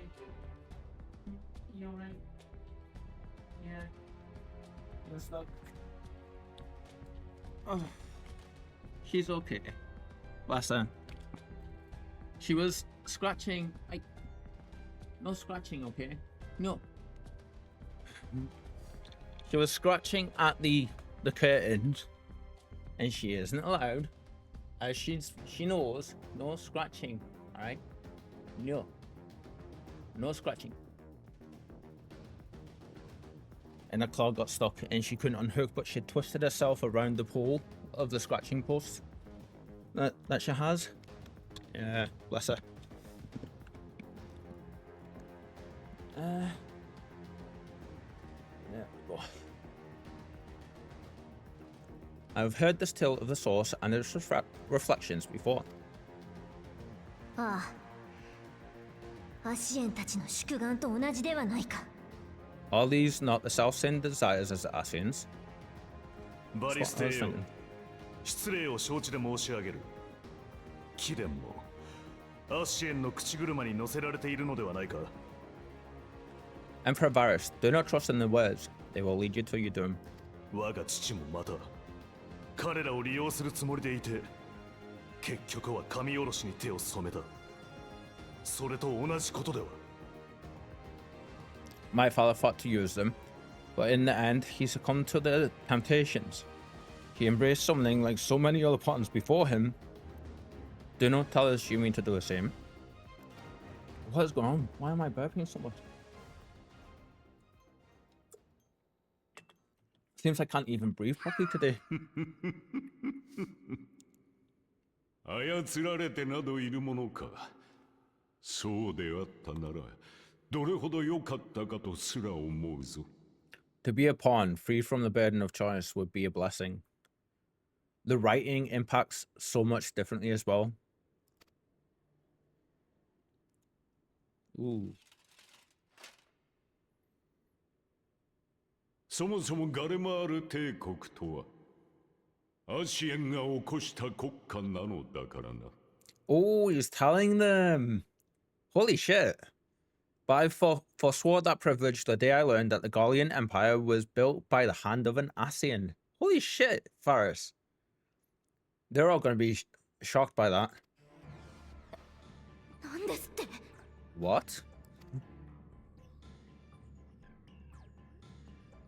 You alright? Yeah. Let's look. Oh, she's okay. Bless her. She was scratching. No scratching, okay? No. She was scratching at the curtains, and she isn't allowed. As she knows, no scratching. All right? No scratching. And the claw got stuck and she couldn't unhook, but she twisted herself around the pole of the scratching post that she has. Yeah, bless her. There we go. I've heard this tale of the source and its reflections before. ああ、アシエンたちの宿願と同じではないか。 Are these not the self-same desires as the Asians? バリステよ、失礼を承知で申し上げる。貴殿もアシエンの口車に乗せられているのではないか。 Emperor Varus, do not trust in the words. They will lead you to your doom. 我が父もまた彼らを利用するつもりでいて、結局は神殺しに手を染めた。それと同じことでは。 My father fought to use them, but in the end, he succumbed to the temptations. He embraced something like so many other pawns before him. Do not tell us you mean to do the same. What is going on? Why am I burping so much? Seems I can't even breathe properly today. 操られてなどいるものか。そうであったなら。 どれほど良かったかとすら思うぞ。 To be a pawn, free from the burden of choice, would be a blessing. The writing impacts so much differently as well. Ooh. そもそもガレマール帝国とは、アシエンが起こした国家なのだからな。 Oh, he's telling them. Holy shit. But I forswore that privilege the day I learned that the Gallian Empire was built by the hand of an Asian. Holy shit, Varus. They're all going to be shocked by that. What?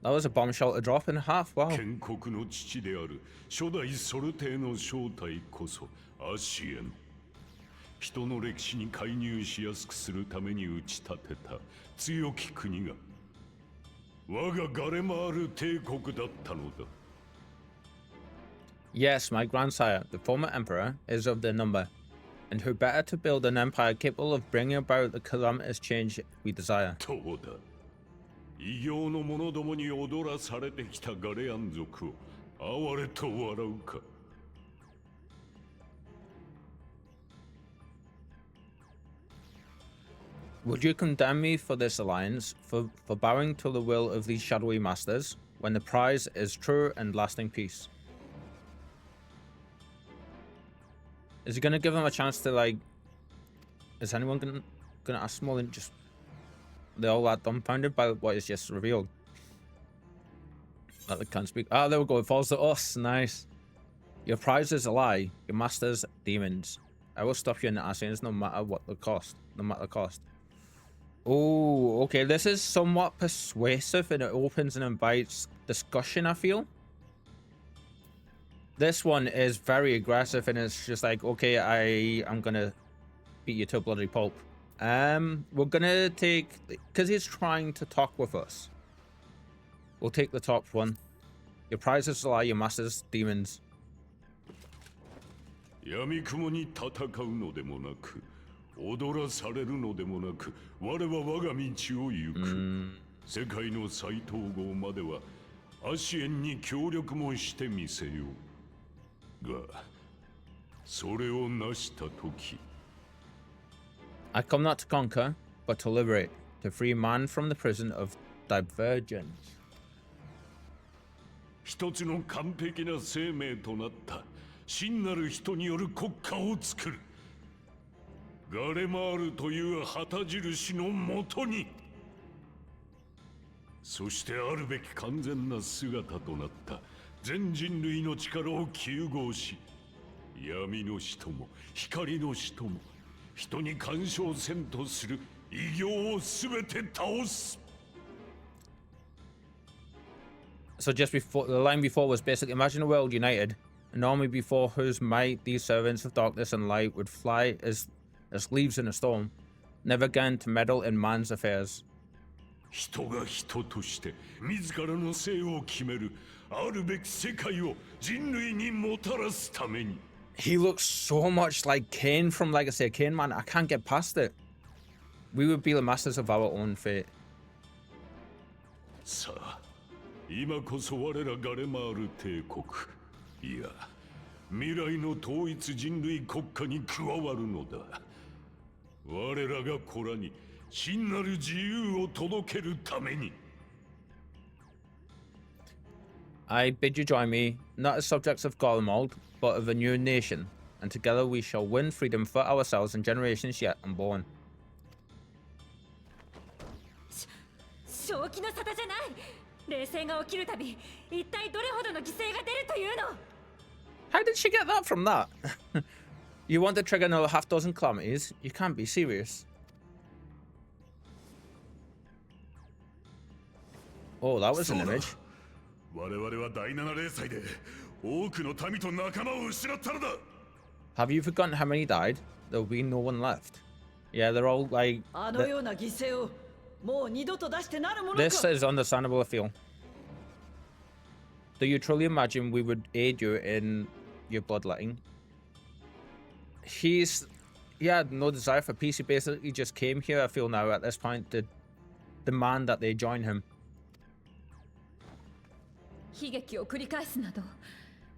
That was a bombshell to drop in half, wow. 建国の父である初代ソルテイの正体こそアシエン。 人の歴史に介入しやすくするために打ち立てた強き国が我がガレマール帝国だったのだ。 Yes, my grandsire, the former emperor, is of their number, and who better to build an empire capable of bringing about the calamitous change we desire. そうだ。異形の者どもに踊らされてきたガレアン族を哀れと笑うか。Would you condemn me for this alliance, for bowing to the will of these shadowy masters, when the prize is true and lasting peace? Is he gonna give them a chance to, like... Is anyone gonna ask more than just... They're all that dumbfounded by what is just revealed? That they can't speak. Ah, there we go. It falls to us. Nice. Your prize is a lie. Your master's demons. I will stop you in the assassins no matter what the cost. No matter the cost. Oh, okay. This is somewhat persuasive and it opens and invites discussion, I feel. This one is very aggressive and it's just like, okay, I'm gonna beat you to a bloody pulp. We're gonna take, because he's trying to talk with us. We'll take the top one. Your prize is a lie, your master's demons. 闇雲に戦うのでもなく、踊らされるのでもなく、我は我が道を行く。世界の再統合までは、アシエンに協力もしてみせよう。が、それを成したとき。I come not to conquer, but to liberate, to free man from the prison of divergence. 一つの完璧な生命となった真なる人による国家を作る。ガレマールという旗印のもとに。そしてあるべき完全な姿となった全人類の力を糾合し、闇の使徒も光の使徒も人に干渉せんとする異形をすべて倒す。So just before, the line before was basically, imagine a world united, an army before whose might these servants of darkness and light would fly as leaves in a storm, never again to meddle in man's affairs. 人が人として自らの生を決めるあるべき世界を人類にもたらすために。He looks so much like Cain from Legacy of Cain, man. I can't get past it. We would be the masters of our own fate. さあ、今こそ我らガレマール帝国、いや、未来の統一人類国家に加わるのだ。我らが子らに真なる自由を届けるために。I bid you join me, not as subjects of Gormold, but of a new nation, and together we shall win freedom for ourselves and generations yet unborn. 正気の沙汰じゃない。冷戦が起きるたび、一体どれほどの犠牲が出るというの。How did she get that from that? You want to trigger another half dozen calamities? You can't be serious. Oh, that was an image. 我々は第7零祭で多くの民と仲間を失ったのだ。Have you forgotten how many died? There'll be no one left. Yeah, they're all like... あのような犠牲をもう二度と出してなるものか。 This is understandable, I feel. Do you truly imagine we would aid you in your bloodletting? He had no desire for peace. He basically just came here, I feel now, at this point, to demand that they join him. 悲劇を繰り返すなど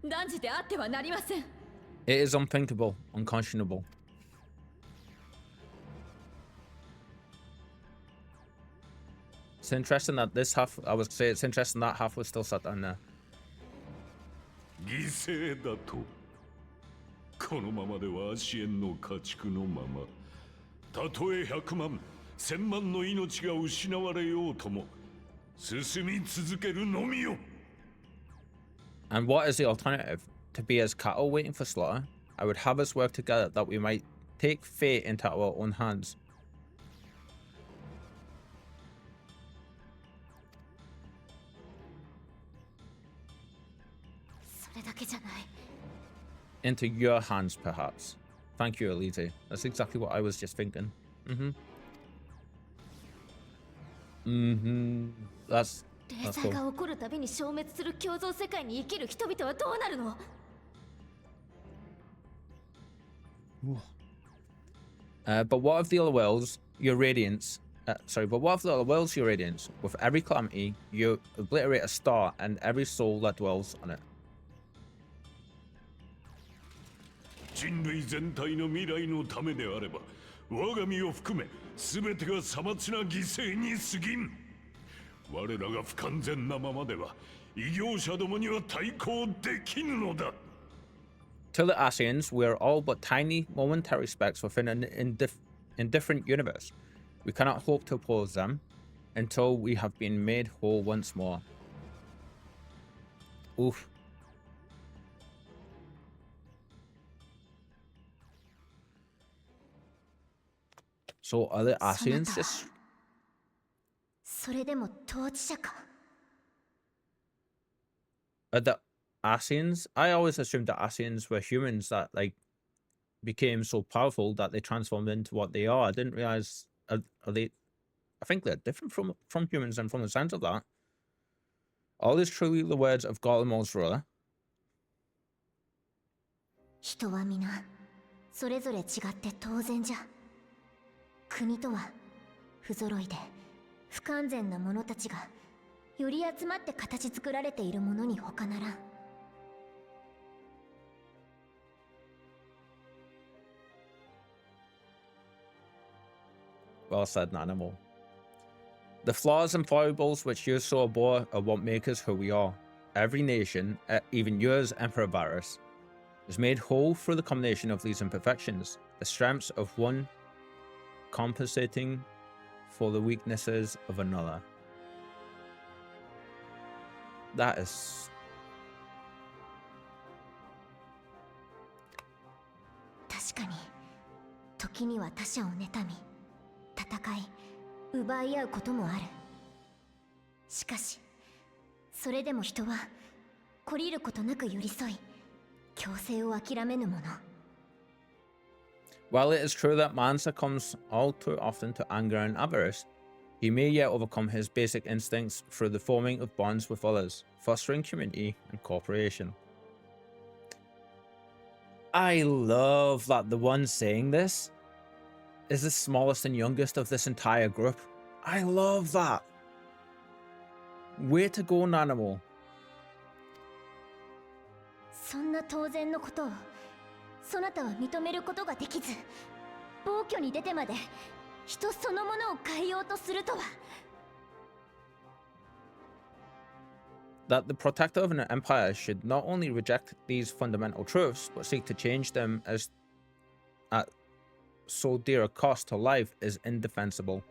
断じてあってはなりません。 It is unthinkable, unconscionable. It's interesting that this half, I would say it's interesting that half was still sat down there. 犠牲だと。このままではアシエンの家畜のまま。たとえ100万、1000万の命が失われようとも、進み続けるのみよ。 And what is the alternative? To be as cattle waiting for slaughter? I would have us work together that we might take fate into our own hands. Into your hands, perhaps. Thank you, Elite. That's exactly what I was just thinking. That's cool. But what of the other worlds, your radiance? But what of the other worlds, your radiance? With every calamity, you obliterate a star and every soul that dwells on it. 人類全体の未来のためであれば、我が身を含め全てがさまつな犠牲に過ぎん。我らが不完全なままでは異業者どもには対抗できぬのだ。 To the Asians, we are all but tiny, momentary specks within an indifferent universe. We cannot hope to oppose them until we have been made whole once more. Oof. So are the Asians just... それでも統治者か。 Are the Asians? I always assumed that Asians were humans that like became so powerful that they transformed into what they are. I didn't realize are they... I think they're different from humans, and from the sense of that. All is truly the words of Garlemald's ruler. 人は皆それぞれ違って当然じゃ。国とは不揃いで不完全な者たちがより集まって形作られているものに他ならん。 Well said, Nanimal. The flaws and foibles which you so abhor are what make us who we are. Every nation, even yours, Emperor Varus, is made whole through the combination of these imperfections, the strengths of one compensating for the weaknesses of another. That is... 確かに時には他者を妬み戦い奪い合うこともある。しかしそれでも人は懲りることなく寄り添い強制を諦めぬもの。 While it is true that man succumbs all too often to anger and avarice, he may yet overcome his basic instincts through the forming of bonds with others, fostering community and cooperation. I love that the one saying this is the smallest and youngest of this entire group. I love that. Way to go, Nanimal. そんな当然のことをそなたは認めることができず、暴挙に出てまで人そのものを変えようとするとは。 That the protector of an empire should not only reject these fundamental truths, but seek to change them as at so dear a cost to life is indefensible.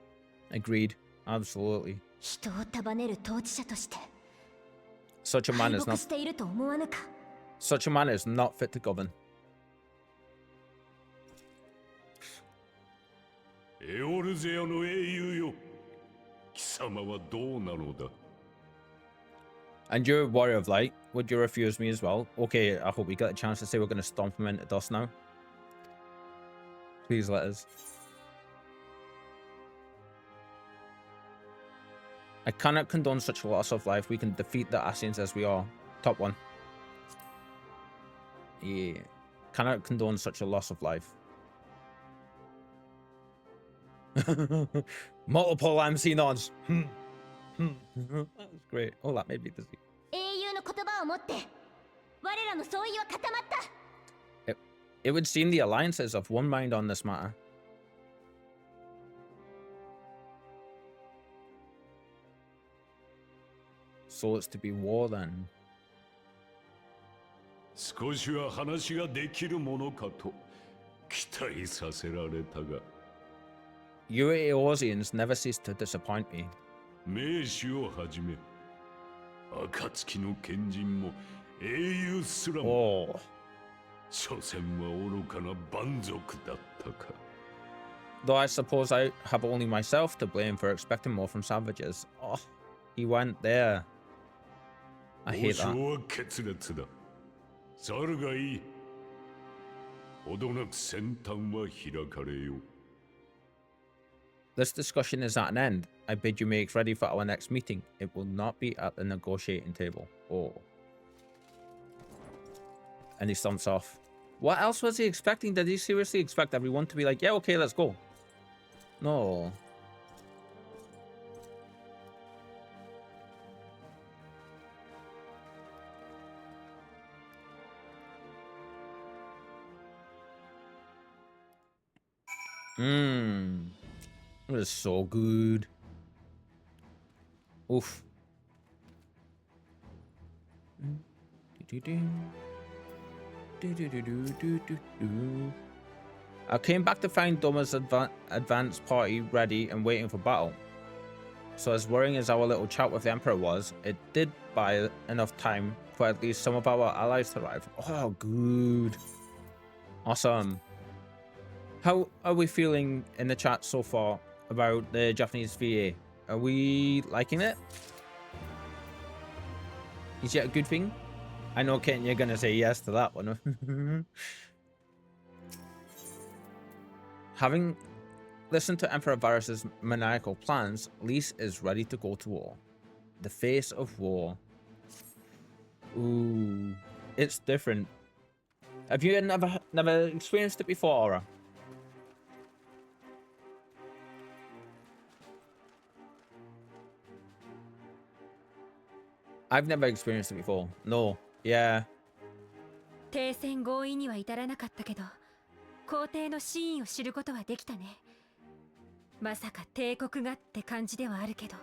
Agreed. Absolutely. 人を束ねる統治者として Such a man 敗 is 北 not していると思わぬか。 such a man is not fit to govern. エオルゼアの英雄よ、貴様はどうなのだ。 And you're a warrior of light. Would you refuse me as well? Okay, I hope we get a chance to say we're going to stomp him into dust now. Please let us. I cannot condone such a loss of life. We can defeat the Asians as we are. Top one. Yeah. Cannot condone such a loss of life. Multiple MC nods. That was great. Oh, that made me dizzy. 英雄の言葉をもって我らの相違は固まった。 It would seem the alliances of one mind on this matter. So it's to be war then. 少しは話ができるものかと期待させられたが。 You Eorzeans never cease to disappoint me. 名士をはじめ、暁の賢人も英雄すらも、 Oh. 所詮は愚かな蛮族だったか。 Though I suppose I have only myself to blame for expecting more from savages. Oh, he went there. I hate 交 that. 渉は決裂だ。去るがいい。ほどなく先端は開かれよう。 This discussion is at an end. I bid you make ready for our next meeting. It will not be at the negotiating table. Oh. And he stomps off. What else was he expecting? Did he seriously expect everyone to be like, yeah, okay, let's go? No. It was so good. Oof. I came back to find Doma's advance party ready and waiting for battle. So as worrying as our little chat with the Emperor was, it did buy enough time for at least some of our allies to arrive. Oh, good. Awesome. How are we feeling in the chat so far about the Japanese VA? Are we liking it? Is it a good thing? I know, Kitten, you're going to say yes to that one. Having listened to Emperor Varus's maniacal plans, Lise is ready to go to war. The face of war. Ooh, it's different. Have you never experienced it before, Aura? I've never experienced it before. No. Yeah. 停戦合意には至らなかったけど、皇帝の真意を知ることはできたね。まさか帝国がって感じではあるけど。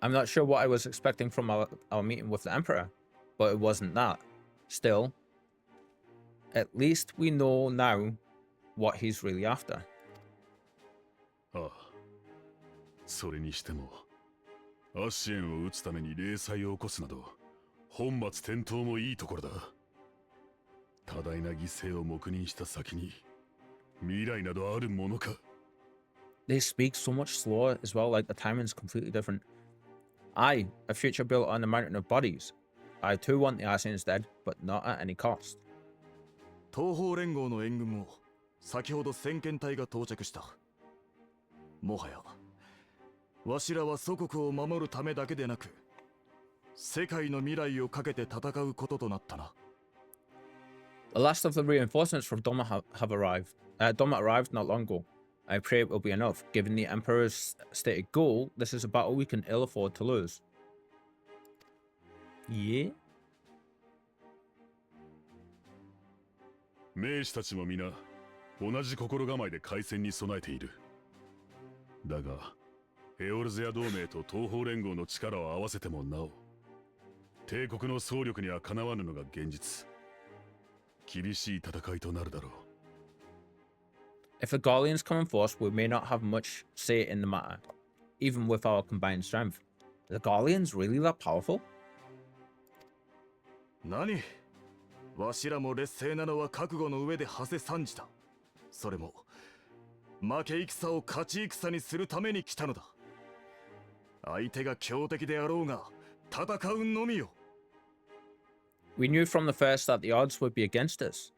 I'm not sure what I was expecting from our meeting with the Emperor, but it wasn't that. Still, at least we know now what he's really after. ああ、それにしても、アッシエンを撃つために霊祭を起こすなど、本末転倒もいいところだ。多大な犠牲を黙認した先に、未来などあるものか。They speak so much slower as well, like the timing's completely different. I, a future built on a mountain of bodies. I too want the Assassins dead, but not at any cost. 東方連合の援軍も先ほど先遣隊が到着した。もはやわしらは祖国を守るためだけでなく、世界の未来をかけて戦うこととなったな。The last of the reinforcements from Doma have arrived. Doma arrived not long ago. I pray it will be enough. Given the Emperor's stated goal, this is a battle we can ill afford to lose. Yeah? 兵士たちも皆同じ心構えで開戦に備えている。だが、エオルゼア同盟と東方連合の力を合わせてもなお、帝国の総力にはかなわぬのが現実。厳しい戦いとなるだろう。If the Garleans come in force, we may not have much say in the matter, even with our combined strength. Are the Garleans really that powerful? 何？わしらも劣勢なのは覚悟の上で馳せ参じた。それも負け戦を勝ち戦にするために来たのだ。相手が強敵であろうが戦うのみよ。We knew from the first that the odds would be against us.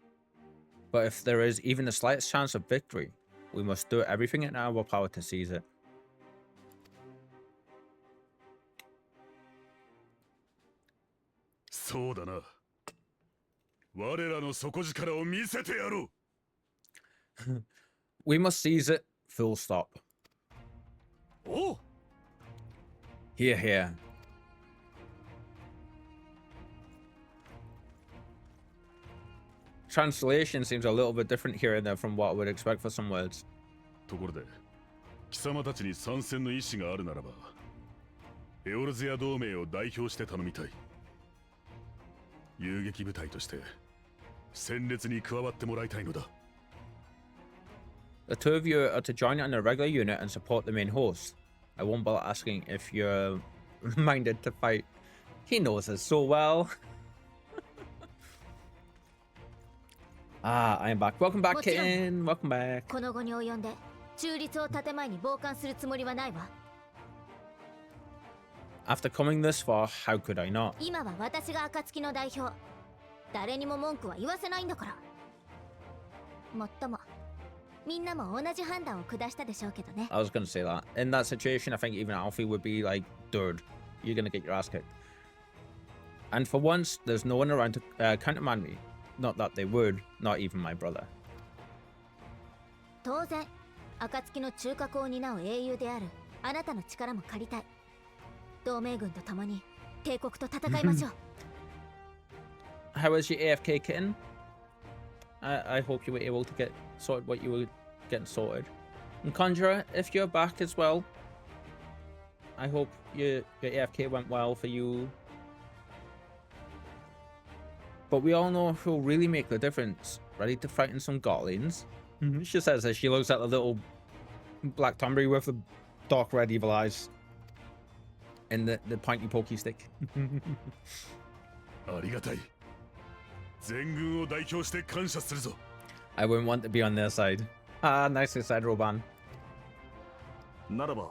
But if there is even the slightest chance of victory, we must do everything in our power to seize it. そうだな。我らの底力を見せてやろう。We must seize it, full stop. おう。Here, here. Translation seems a little bit different here and there from what I would expect for some words. ところで、貴様たちに参戦の意思があるならば、エオルゼア同盟を代表して頼みたい。遊撃部隊として戦列に加わってもらいたいのだ。The two of you are to join in a regular unit and support the main host. I won't bother asking if you're minded to fight. He knows us so well. I am back. Welcome back, Kitten. Welcome back. この後に及んで中立を建前に傍観するつもりはないわ。After coming this far, how could I not? 今は私が暁の代表。誰にも文句は言わせないんだから。もっとも、みんなも同じ判断を下したでしょうけどね。I was going to say that. In that situation, I think even Alfie would be like, dude, you're going to get your ass kicked. And for once, there's no one around to countermand me. Not that they would, not even my brother. 当然、暁の中核を担う英雄であるあなたの力も借りたい。同盟軍と共に帝国と戦いましょう。How was your AFK, Kitten? I hope you were able to get sorted what you were getting sorted. And Conjurer, if you're back as well, I hope your AFK went well for you. But we all know who'll really make the difference. Ready to frighten some goblins? She says as she looks at the little black Tomberry with the dark red evil eyes and the pointy pokey stick. I wouldn't want to be on their side. Ah, nicely said, Roban. ならば、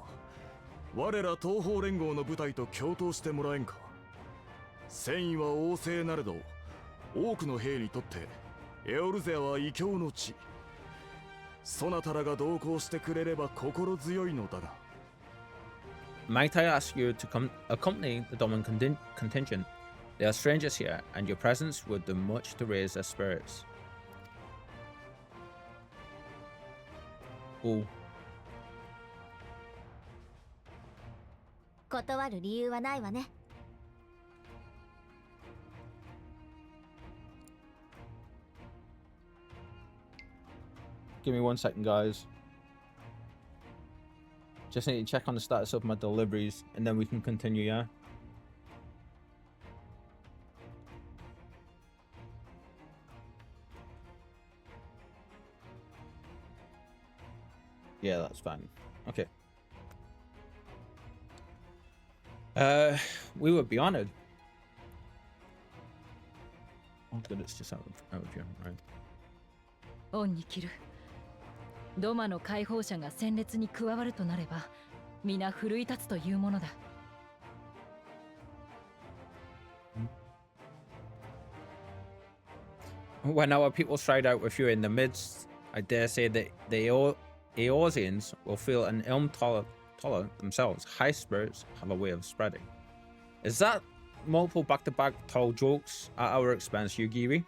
我ら東方連合の部隊と共闘してもらえんか。戦意は旺盛なれど、多くの兵にとってエオルゼアは異教の地。そなたらが同行してくれれば心強いのだが。Might I ask you to accompany the Domin contingent? They are strangers here, and your presence would do much to raise their spirits. Oh. 断る理由はないわね。Give me 1 second, guys. Just need to check on the status of my deliveries, and then we can continue, yeah? Yeah, that's fine. Okay. We would be honored. Oh, good, it's just out of here, right? オンに切る。ドマの解放者が戦列に加わるとなれば、皆奮い立つというものだ。When our people stride out with you in the midst, I dare say that the Eorzeans will feel an ilm tolerant themselves. High spirits have a way of spreading. Is that multiple back-to-back tall jokes at our expense, Yugiri?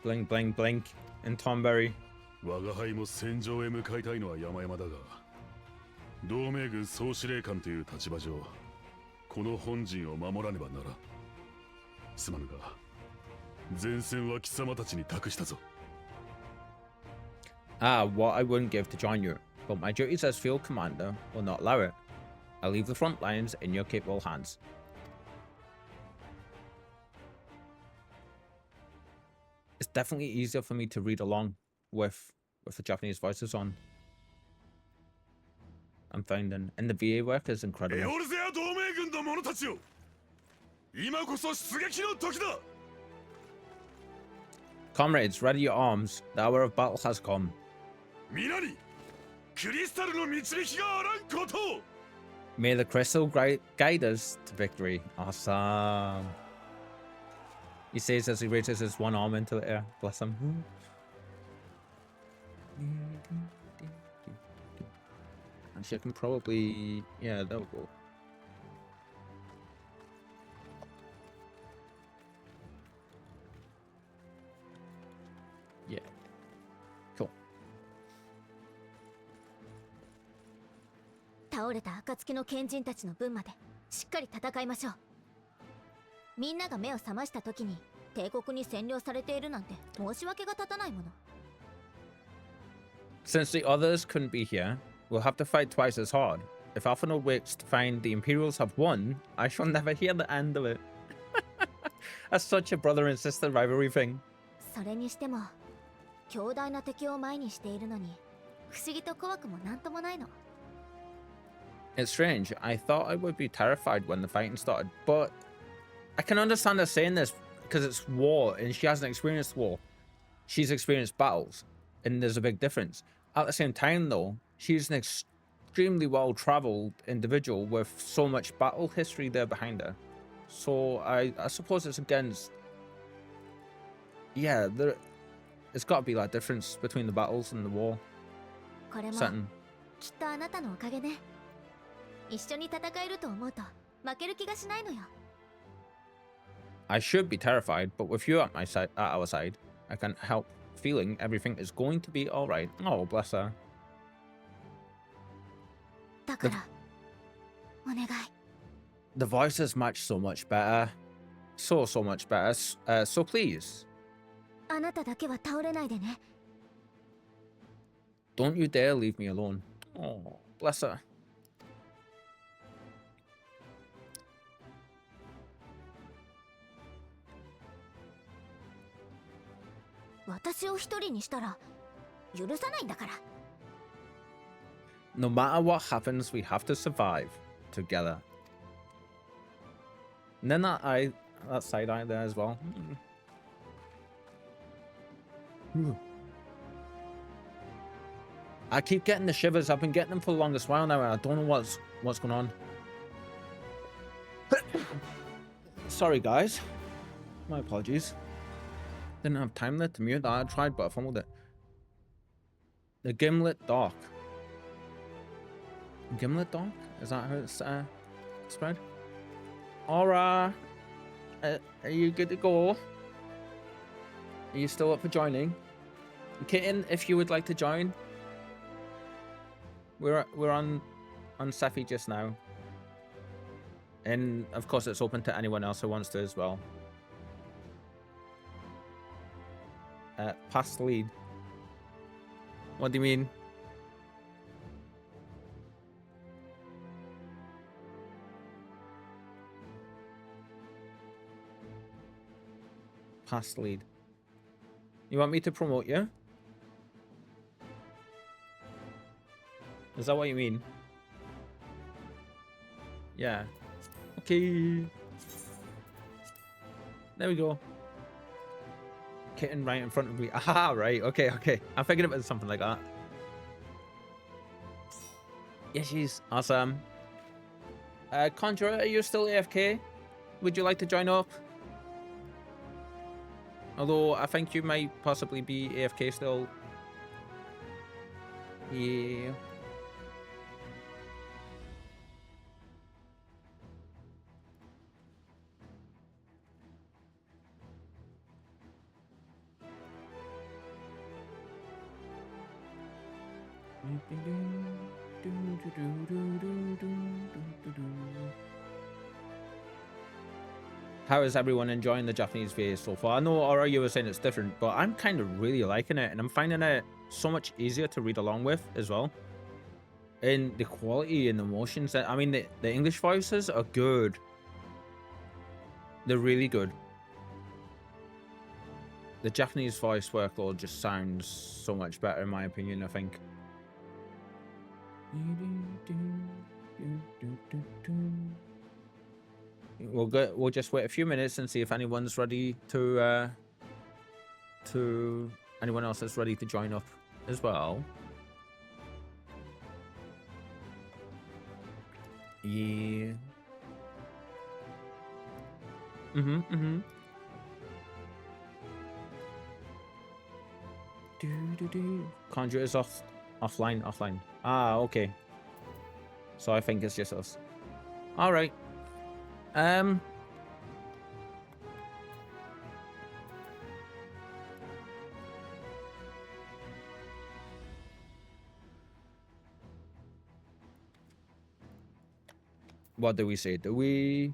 Blink, blink, blink, and Tomberry. 我が輩も戦場へ向かいたいのは山々だが、同盟軍総司令官という立場上、この本陣を守らねばならん。すまぬが、前線は貴様たちに託したぞ。Ah, what I wouldn't give to join you, but my duties as field commander will not allow it. I'll leave the front lines in your capable hands. It's definitely easier for me to read along with the Japanese voices on. I'm finding, and the VA work is incredible. Eorzea 同盟軍の者たちよ、今こそ出撃の時だ。Comrades, ready your arms. The hour of battle has come. 皆にクリスタルの導きがあらんことを。 May the crystal guide us to victory. Awesome. He says as he raises his one arm into the air. Bless him. Actually, I can probably... Yeah, that'll go. Yeah. Cool. 倒れた暁の賢人たちの分までしっかり戦いましょう。みんなが目を覚ました時に帝国に占領されているなんて申し訳が立たないもの。Since the others couldn't be here, we'll have to fight twice as hard. If Alphanode wakes to find the Imperials have won, I shall never hear the end of it. That's such a brother and sister rivalry thing. それにしても強大な敵を前にしているのに不思議と怖くもなんともないの。It's strange. I thought I would be terrified when the fighting started, but I can understand her saying this because it's war and she hasn't experienced war. She's experienced battles and there's a big difference. At the same time though, she's an extremely well-traveled individual with so much battle history there behind her. So I suppose it's against... Yeah, it's got to be like difference between the battles and the war これも setting. きっとあなたのおかげね。一緒に戦えると思うと負ける気がしないのよ。I should be terrified, but with you at our side, I can't help feeling everything is going to be all right. Oh, bless her. だからお願い。The voices match so much better. So much better. So please, あなただけは倒れないでね。 don't you dare leave me alone. Oh, bless her. No matter what happens, we have to survive together. And then that side eye there as well. I keep getting the shivers. I've been getting them for the longest while now, and I don't know what's going on. Sorry, guys. My apologies. Didn't have time there to mute that. I tried, but I fumbled it. The Gimlet Dock. Gimlet Dock? Is that how it's spread? Aura, are you good to go? Are you still up for joining? Kitten, if you would like to join. We're on Sephi just now. And of course it's open to anyone else who wants to as well. Pass lead. What do you mean? Pass lead. You want me to promote you? Is that what you mean? Yeah. Okay. There we go. Kitten right in front of me. Aha, right. Okay. I figured it was something like that. Yes, she's awesome. Conjurer, are you still AFK? Would you like to join up? Although I think you might possibly be AFK still. Yeah. How is everyone enjoying the Japanese VA so far? I know, Aura, you were saying it's different, but I'm kind of really liking it, and I'm finding it so much easier to read along with as well. And the quality and the emotions, I mean, the English voices are good. They're really good. The Japanese voice workload just sounds so much better, in my opinion, I think. We'll just wait a few minutes and see if anyone's ready to anyone else is ready to join up as well. Yeah. Conjure is offline. Ah, okay. So I think it's just us. All right. What do we say? Do we?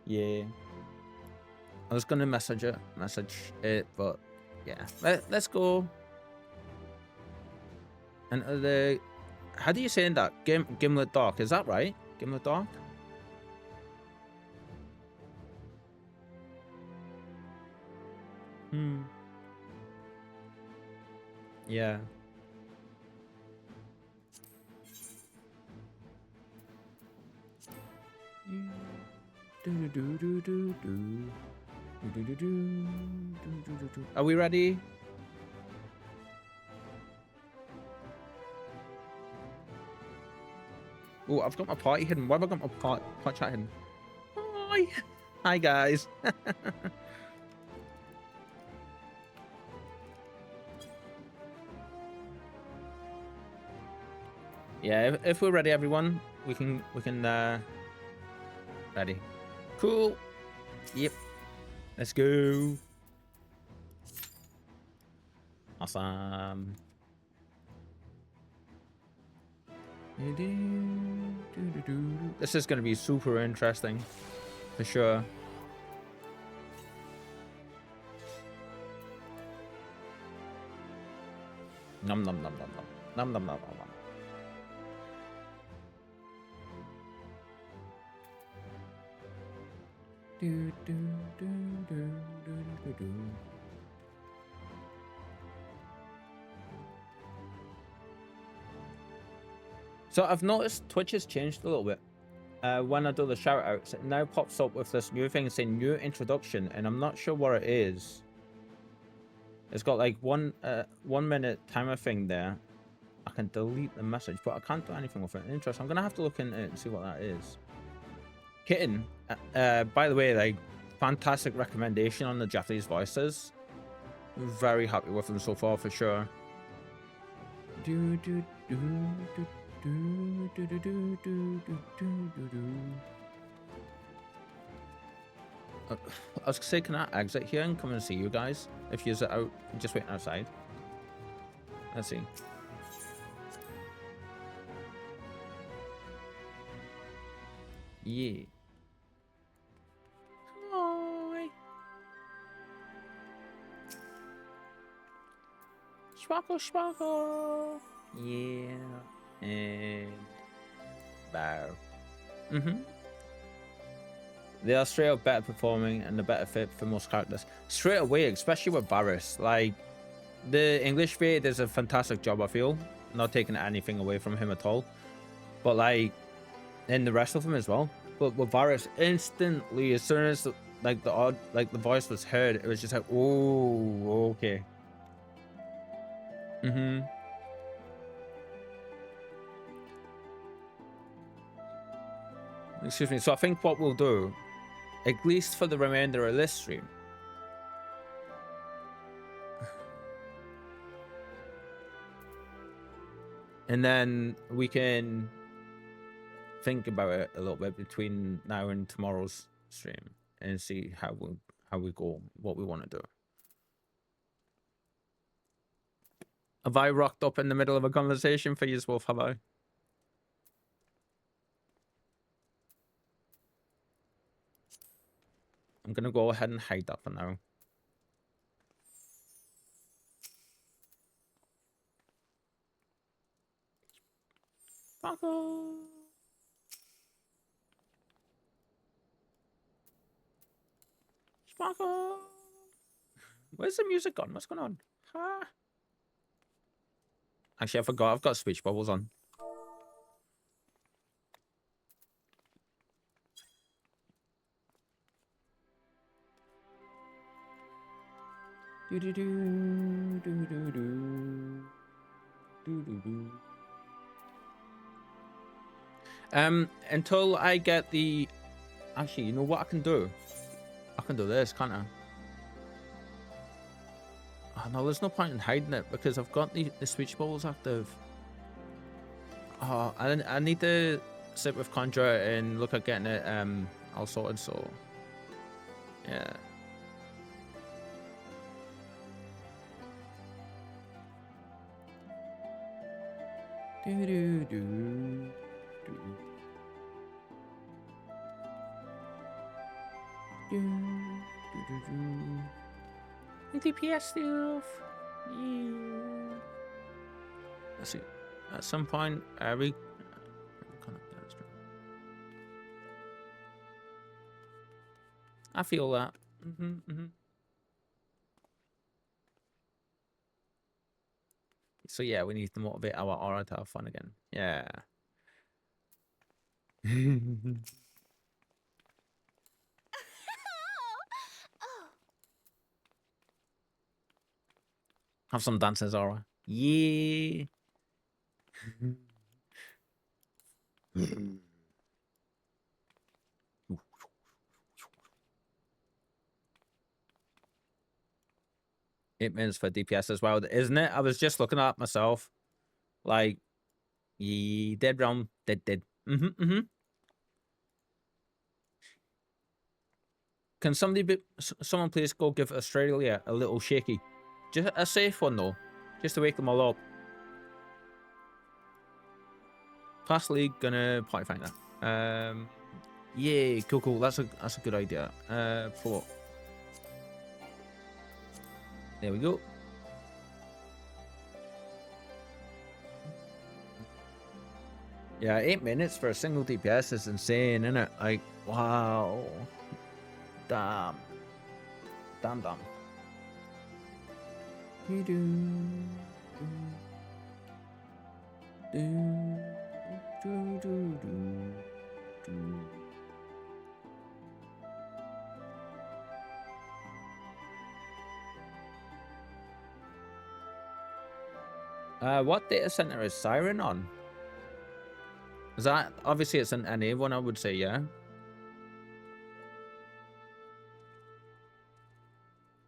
Yeah. I was gonna message it, but yeah. Let's go. And the how do you say that? Gimlet Dock, is that right? Gimlet Dock? Yeah. Are we ready? Oh, I've got my party hidden. Why have I got my part chat hidden? Hi. Hi, guys. Yeah, if we're ready, everyone, we can ready. Cool. Yep. Let's go. Awesome. This is going to be super interesting, for sure. Nom nom nom nom nom nom nom nom nom nom. Do, do, do, do, do, do, do. So I've noticed Twitch has changed a little bit. When I do the shout outs, it now pops up with this new thing saying new introduction, and I'm not sure what it is. It's got like 1 minute timer thing there. I can delete the message, but I can't do anything with it. Interesting. I'm gonna have to look into it and see what that is. Kitten, by the way, like, fantastic recommendation on the Japanese voices. Very happy with them so far, for sure. Do do do do do do do do do do do do. I was gonna say, can I exit here and come and see you guys? If you're out, just waiting outside. Let's see. Yeah. Hi. Sparkle, sparkle. Yeah. And bow. They are straight up better performing and a better fit for most characters. Straight away, especially with Varys. Like, the English V does a fantastic job, I feel. Not taking anything away from him at all. But, like, and the rest of them as well. But with Varys, instantly, as soon as the voice was heard, it was just like, oh, okay. Excuse me. So I think what we'll do, at least for the remainder of this stream, and then we can think about it a little bit between now and tomorrow's stream and see how we go, what we want to do. Have I rocked up in the middle of a conversation for you, Wolf? Have I? I'm gonna go ahead and hide that for now. Sparkle. Sparkle. Where's the music gone? What's going on? Huh? Actually, I forgot. I've got speech bubbles on. Do do do do do do do do do. Until I get the. Actually, you know what I can do? I can do this, can't I? Oh, no, there's no point in hiding it because I've got the speech bubbles active. Oh, I need to sit with Conjure and look at getting it all sorted. So, yeah. Do do do do do do do do. DPS stuff. Yeah. Let's see. At some point, we. I feel that. So yeah, we need to motivate our aura to have fun again. Yeah. Have some dances, aura. Yeah. 8 minutes for DPS as well, isn't it? I was just looking at myself. Like, yeah, dead round, dead. Can someone please go give Australia a little shaky? Just a safe one though, just to wake them all up. Class League, gonna party finder. Yeah, cool. That's a good idea. For there we go. Yeah, 8 minutes for a single DPS is insane, isn't it? Like, wow. Damn. What data center is Siren on? Is that obviously it's an NA one? I would say, yeah.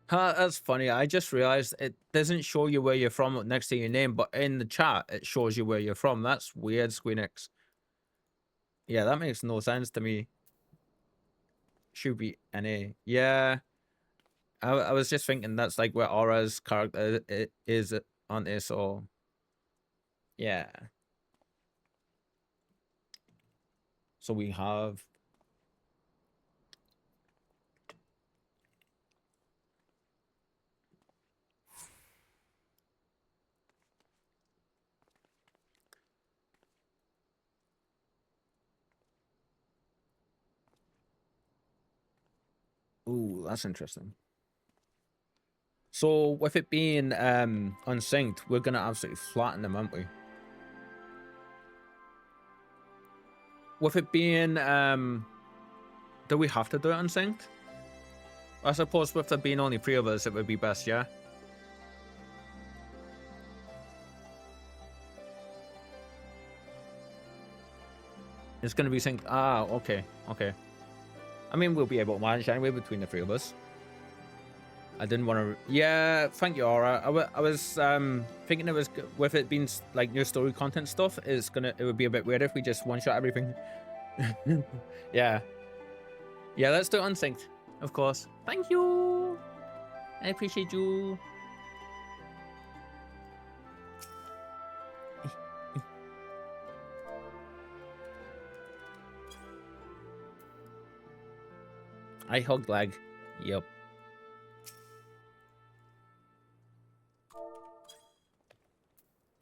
That's funny. I just realized it doesn't show you where you're from next to your name, but in the chat it shows you where you're from. That's weird, Squeenix. Yeah, that makes no sense to me. Should be NA. Yeah. I was just thinking that's like where Aura's character is on this, so yeah. So we have ooh, that's interesting. So with it being unsynced, we're gonna absolutely flatten them, aren't we? With it being do we have to do it unsynced? I suppose with there being only 3 of us, it would be best, yeah? It's gonna be synced. Ah, okay. I mean, we'll be able to manage anyway between the 3 of us. I didn't want to. Yeah, thank you, Aura. I was thinking it was with it being like new story content stuff. It would be a bit weird if we just one shot everything. Yeah. Let's do it unsynced, of course. Thank you. I appreciate you. I hugged leg. Yep.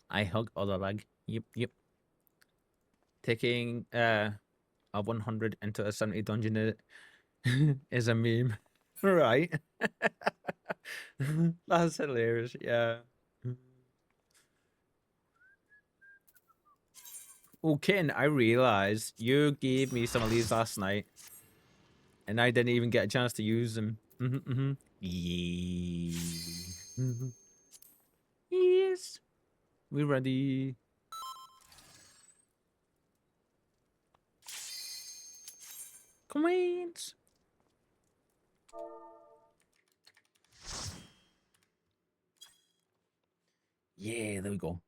I hug other leg. Yep. Taking a 100 into a 70 dungeon is a meme. Right. That's hilarious. Yeah. Oh, Ken, I realized you gave me some of these last night and I didn't even get a chance to use them. Yeah. Yes. We ready. Queens. Yeah, there we go.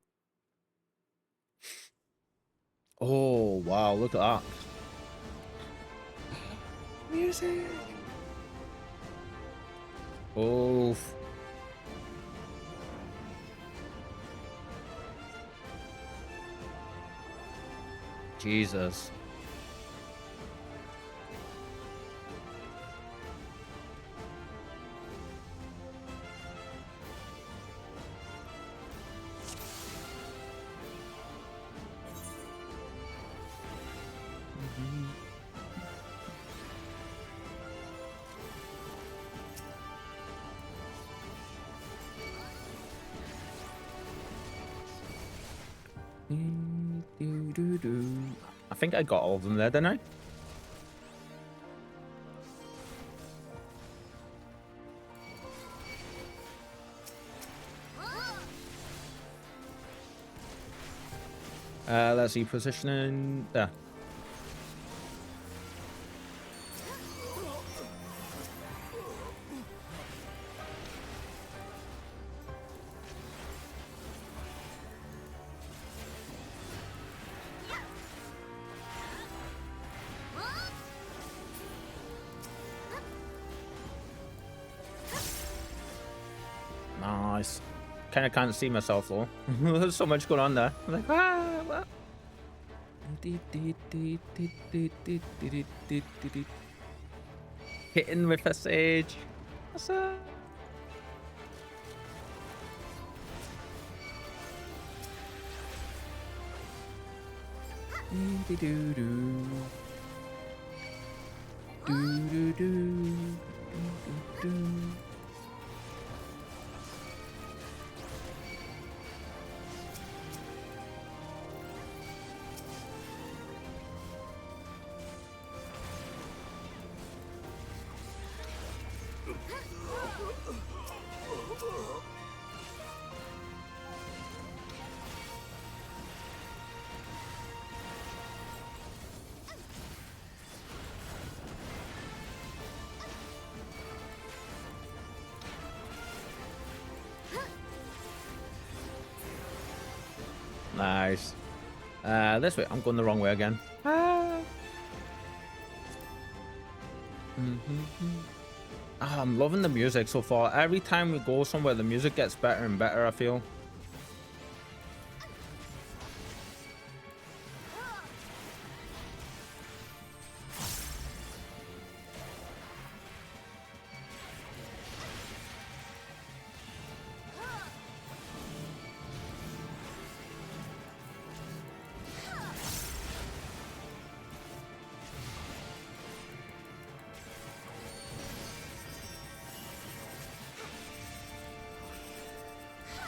Oh, wow, look at that. Music. Oh. Jesus. I think I got all of them there, didn't I? Let's see, positioning there. Nice. Kind of can't see myself though. There's so much going on there. I'm like, what? Hitting with a sage. What's up? Nice. This way. I'm going the wrong way again. Oh, I'm loving the music so far. Every time we go somewhere, the music gets better and better, I feel.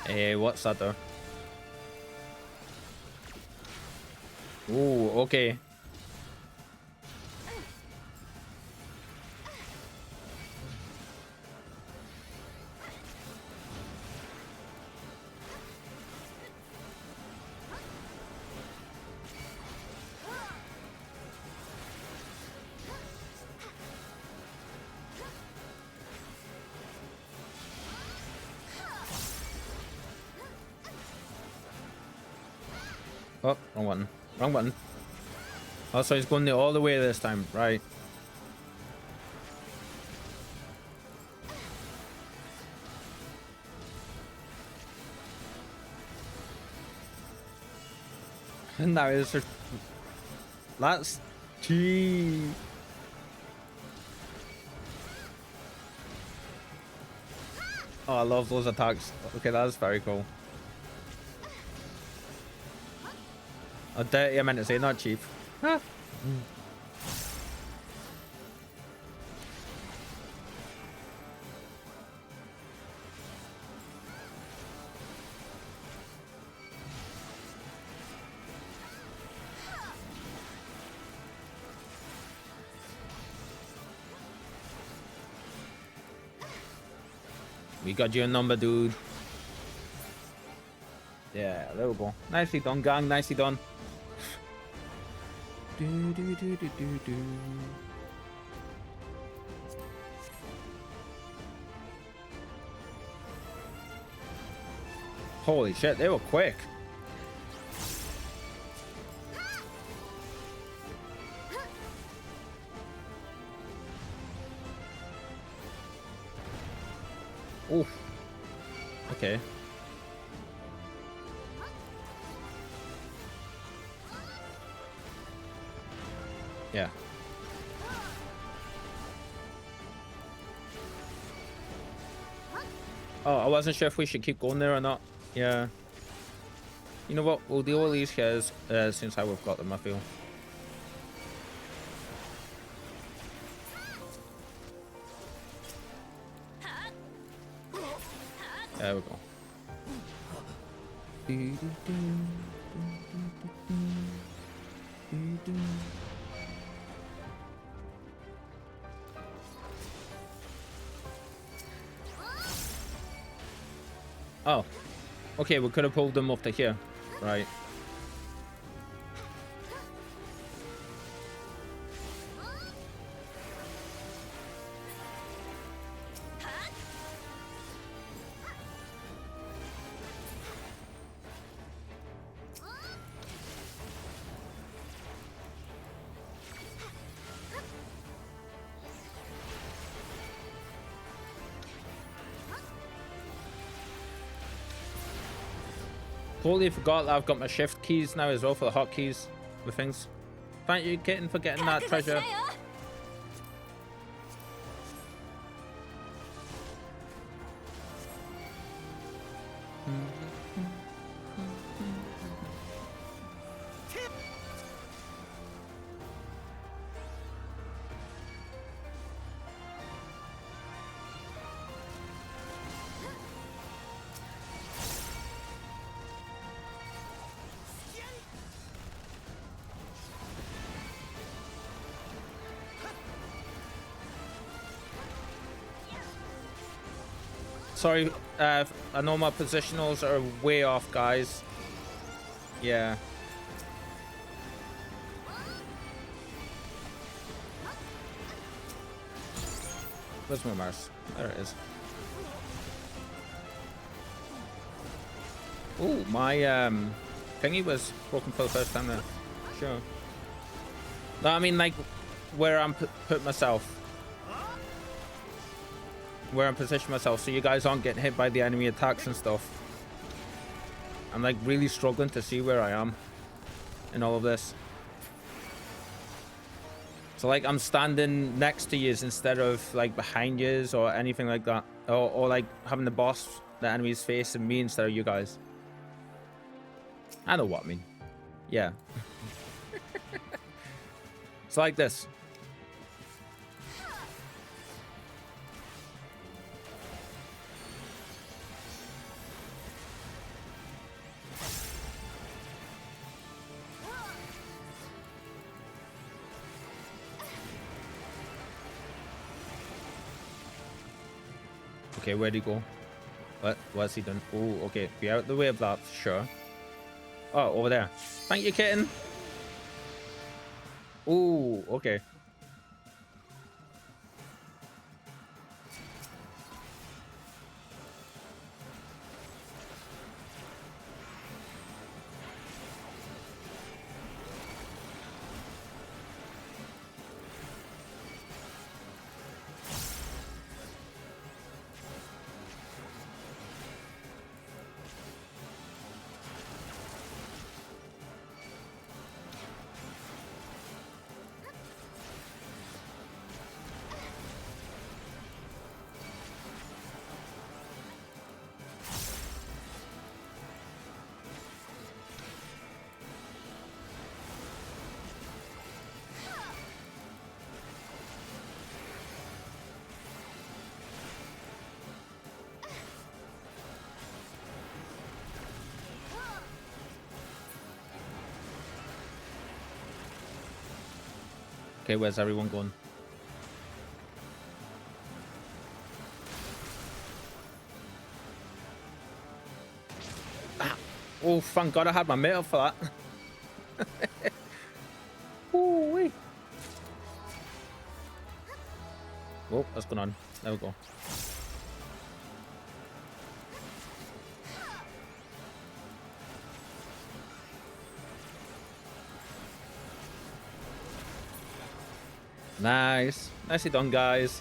Hey, what's that though? Ooh, okay. Oh, wrong button. Wrong button. Oh, so he's going all the way this time. Right. And now is her... That's... Gee. Oh, I love those attacks. Okay, that's very cool. Oh, dirty, I meant to say, not cheap. Huh. We got your number, dude. Yeah, there we go. Nicely done, gang. Nicely done. Holy shit, they were quick. Oof. Okay. Yeah. Oh, I wasn't sure if we should keep going there or not. Yeah. You know what? We'll deal with these guys since how we've got them, I feel. There we go. Oh, okay, we could have pulled them up to here, right? Totally forgot that I've got my shift keys now as well for the hotkeys. the things. Thank you, Kitten, for getting that treasure. Sorry, I know my positionals are way off, guys. Yeah. Where's my mouse? There it is. Oh, my thingy was broken for the first time there. Sure. No, I mean like where I'm put myself. Where I'm positioning myself so you guys aren't getting hit by the enemy attacks and stuff. I'm like really struggling to see where I am in all of this. So like I'm standing next to yous instead of like behind yous or anything like that. Or like having the boss, the enemy's facing me instead of you guys. I know what I mean. Yeah. It's like this. Okay, where'd he go? What's he done? Oh, okay. Be out the way of that, sure. Oh, over there. Thank you, Kitten. Oh, okay. Okay, where's everyone going? Ah. Oh, thank God I had my mate up for that. Ooh-wee. Oh, what's going on? There we go. Nice. Nicely done, guys.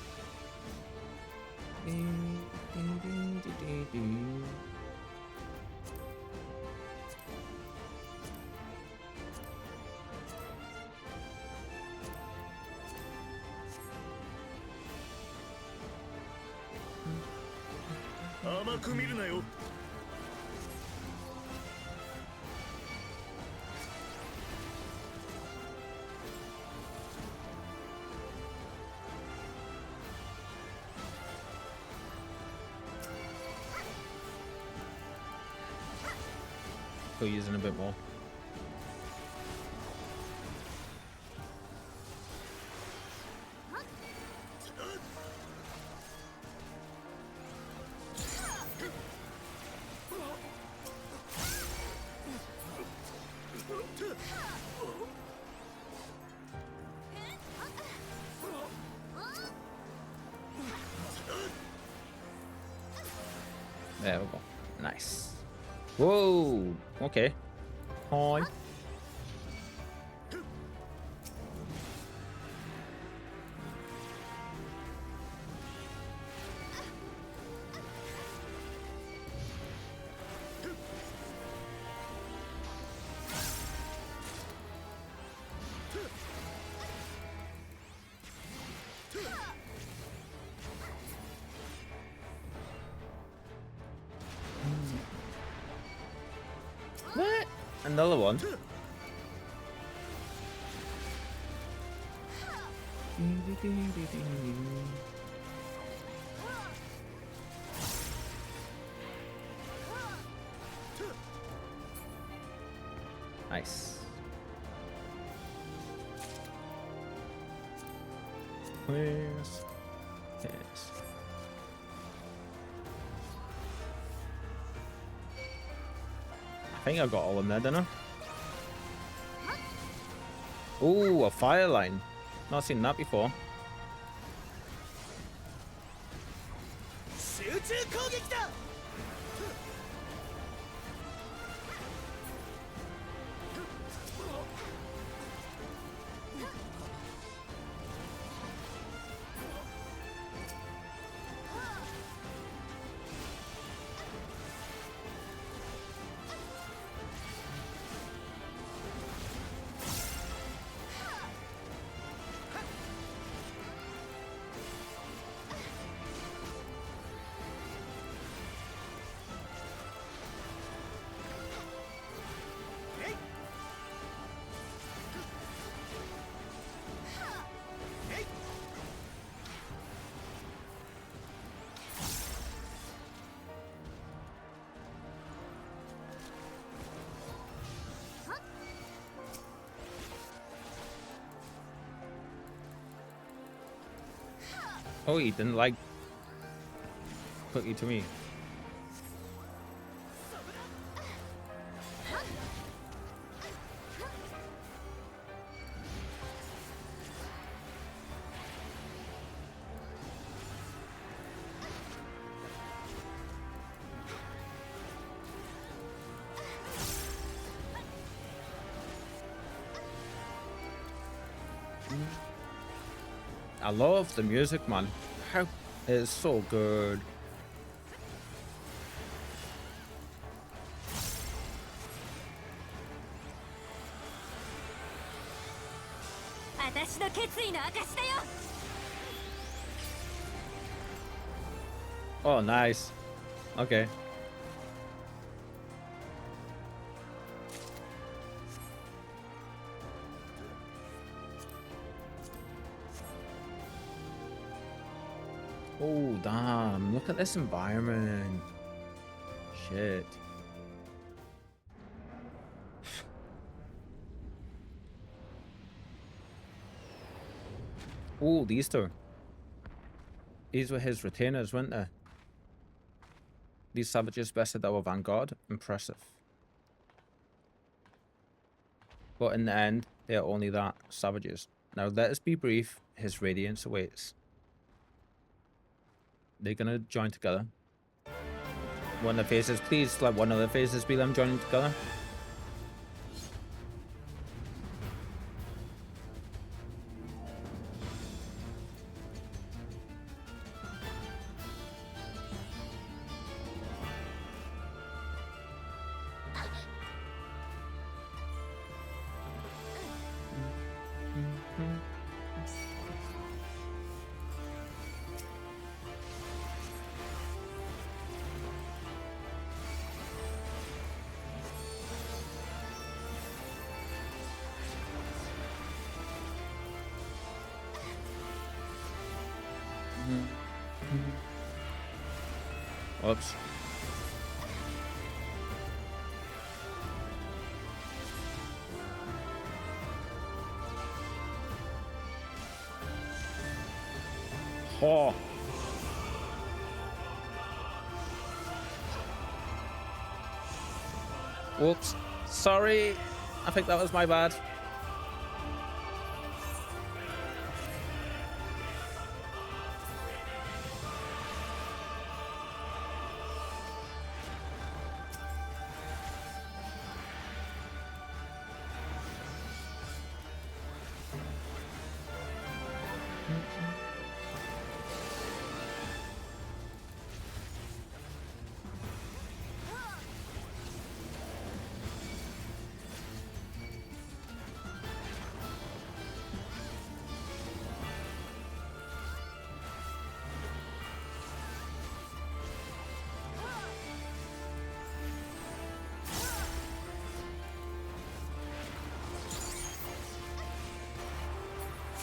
Still using a bit more. There we go. Nice. Whoa. Okay. Hi. Another one. Nice. Yes. Yes. I think I got all of them there, didn't I? Ooh, a fire line. Not seen that before. Oh, he didn't like quickly to me. I love the music, man. How it is so good. Oh, nice. Okay. Oh, damn. Look at this environment. Shit. Oh, these two. These were his retainers, weren't they? These savages bested our vanguard. Impressive. But in the end, they are only that, savages. Now let us be brief. His radiance awaits. They're gonna join together. One of the faces, please let one of the faces be them joining together. Whoops. Oh. Whoops. Sorry. I think that was my bad.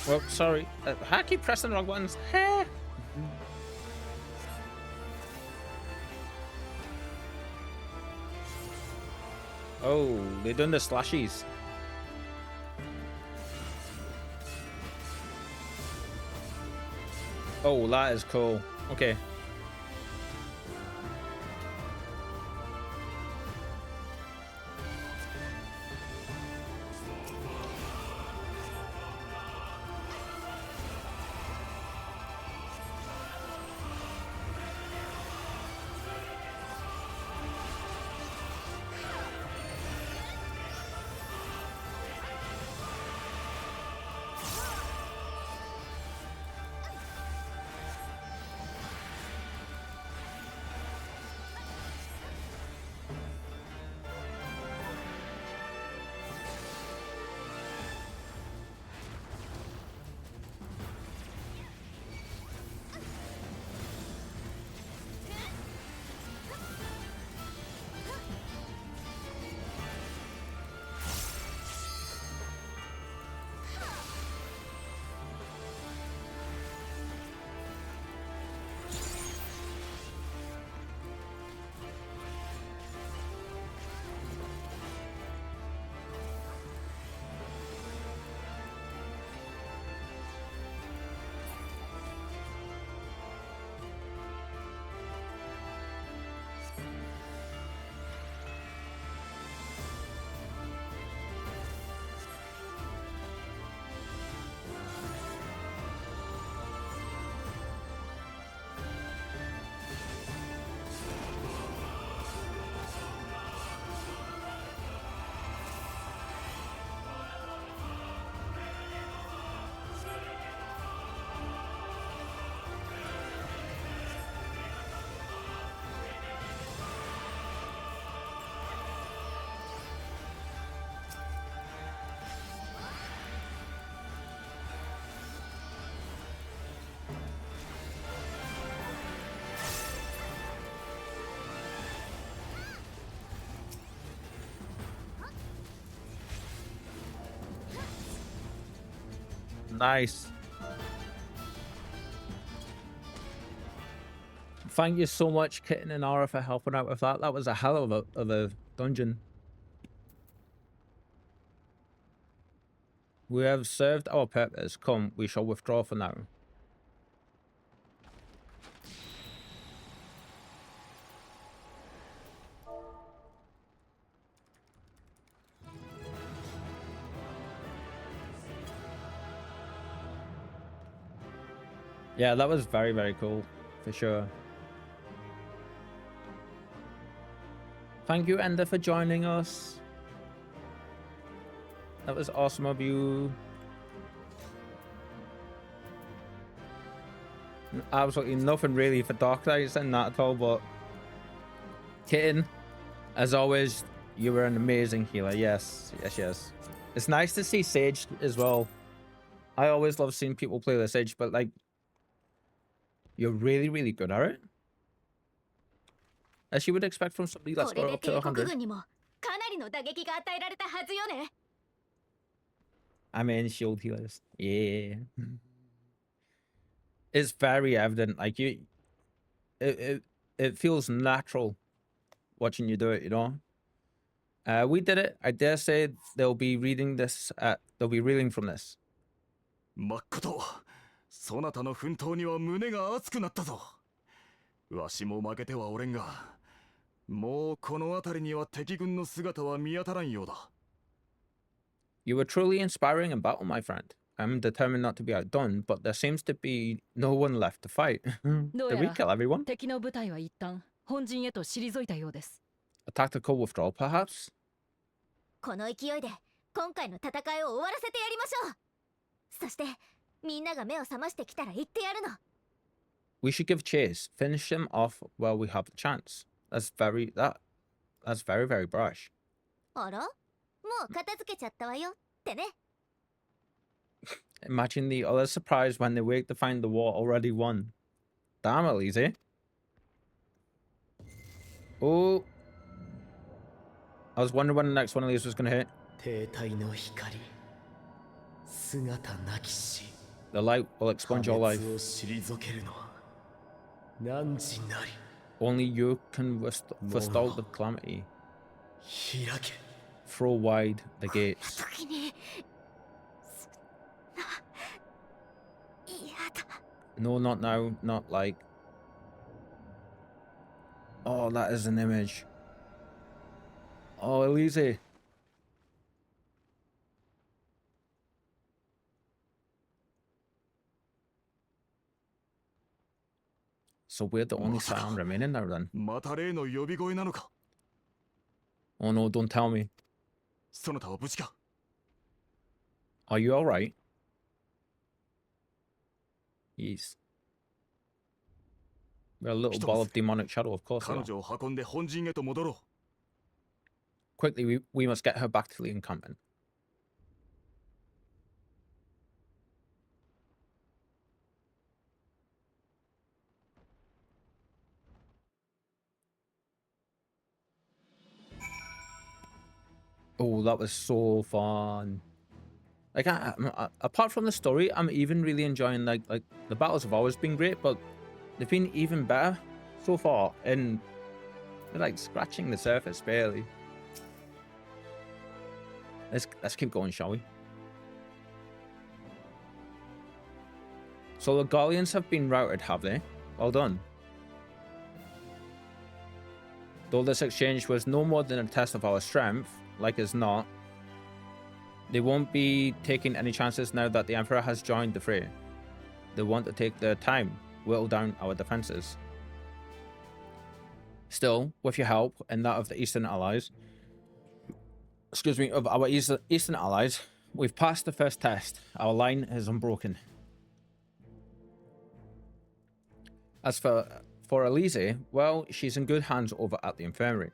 Well, sorry. I keep pressing the wrong buttons. Oh, they're doing the slashies. Oh, that is cool. Okay. Nice. Thank you so much, Kitten and Aura, for helping out with that. That was a hell of a dungeon. We have served our purpose. Come, we shall withdraw for now. Yeah, that was very, very cool, for sure. Thank you, Ender, for joining us. That was awesome of you. Absolutely nothing really for Dark Knights and that at all, but Kitten, as always, you were an amazing healer. Yes, yes, yes. It's nice to see Sage as well. I always love seeing people play the Sage, but like, you're really, really good at it. As you would expect from somebody that's got up to 100. I mean, shield healers. Yeah. It's very evident. Like, it feels natural watching you do it, you know? We did it. I dare say they'll be reading this. They'll be reeling from this. まっこと、そなたの奮闘には胸が熱くなったぞ。わしも負けてはおれんが、もうこの辺りには敵軍の姿は見当たらんようだ。You were truly inspiring in battle, my friend. I'm determined not to be outdone, but there seems to be no one left to fight. Did we kill everyone? 敵の部隊は一旦本陣へと退いたようです。A tactical withdrawal, perhaps? この勢いで今回の戦いを終わらせてやりましょう。そしてみんなが目を覚ましてきたら言ってやるの。We should give chase. Finish him off while we have the chance. That's very very brash. あら？もう片付けちゃったわよってね。Imagine the other surprise when they wake to find the war already won. Damn, Elise. Oh. I was wondering when the next one of these was going to hit. 停滞の光 The light will expunge your life. Only you can forestall the calamity. Throw wide the gates. No, not now. Not like... Oh, that is an image. Oh, Eorzea. So we're the only scion remaining now then. Oh no, don't tell me. Are you alright? Yes. We're a little ball of demonic shadow, of course. Quickly, we must get her back to the encampment. Oh, that was so fun. Like, apart from the story, I'm even really enjoying, like the battles have always been great, but they've been even better so far, and they're like scratching the surface barely. Let's keep going, shall we? So the Gallians have been routed, have they? Well done. Though this exchange was no more than a test of our strength, like as not, they won't be taking any chances now that the Emperor has joined the fray. They want to take their time, whittle down our defenses. Still, with your help and that of the Eastern allies, of our Eastern allies, we've passed the first test. Our line is unbroken. As for Eorzea, well, she's in good hands over at the infirmary.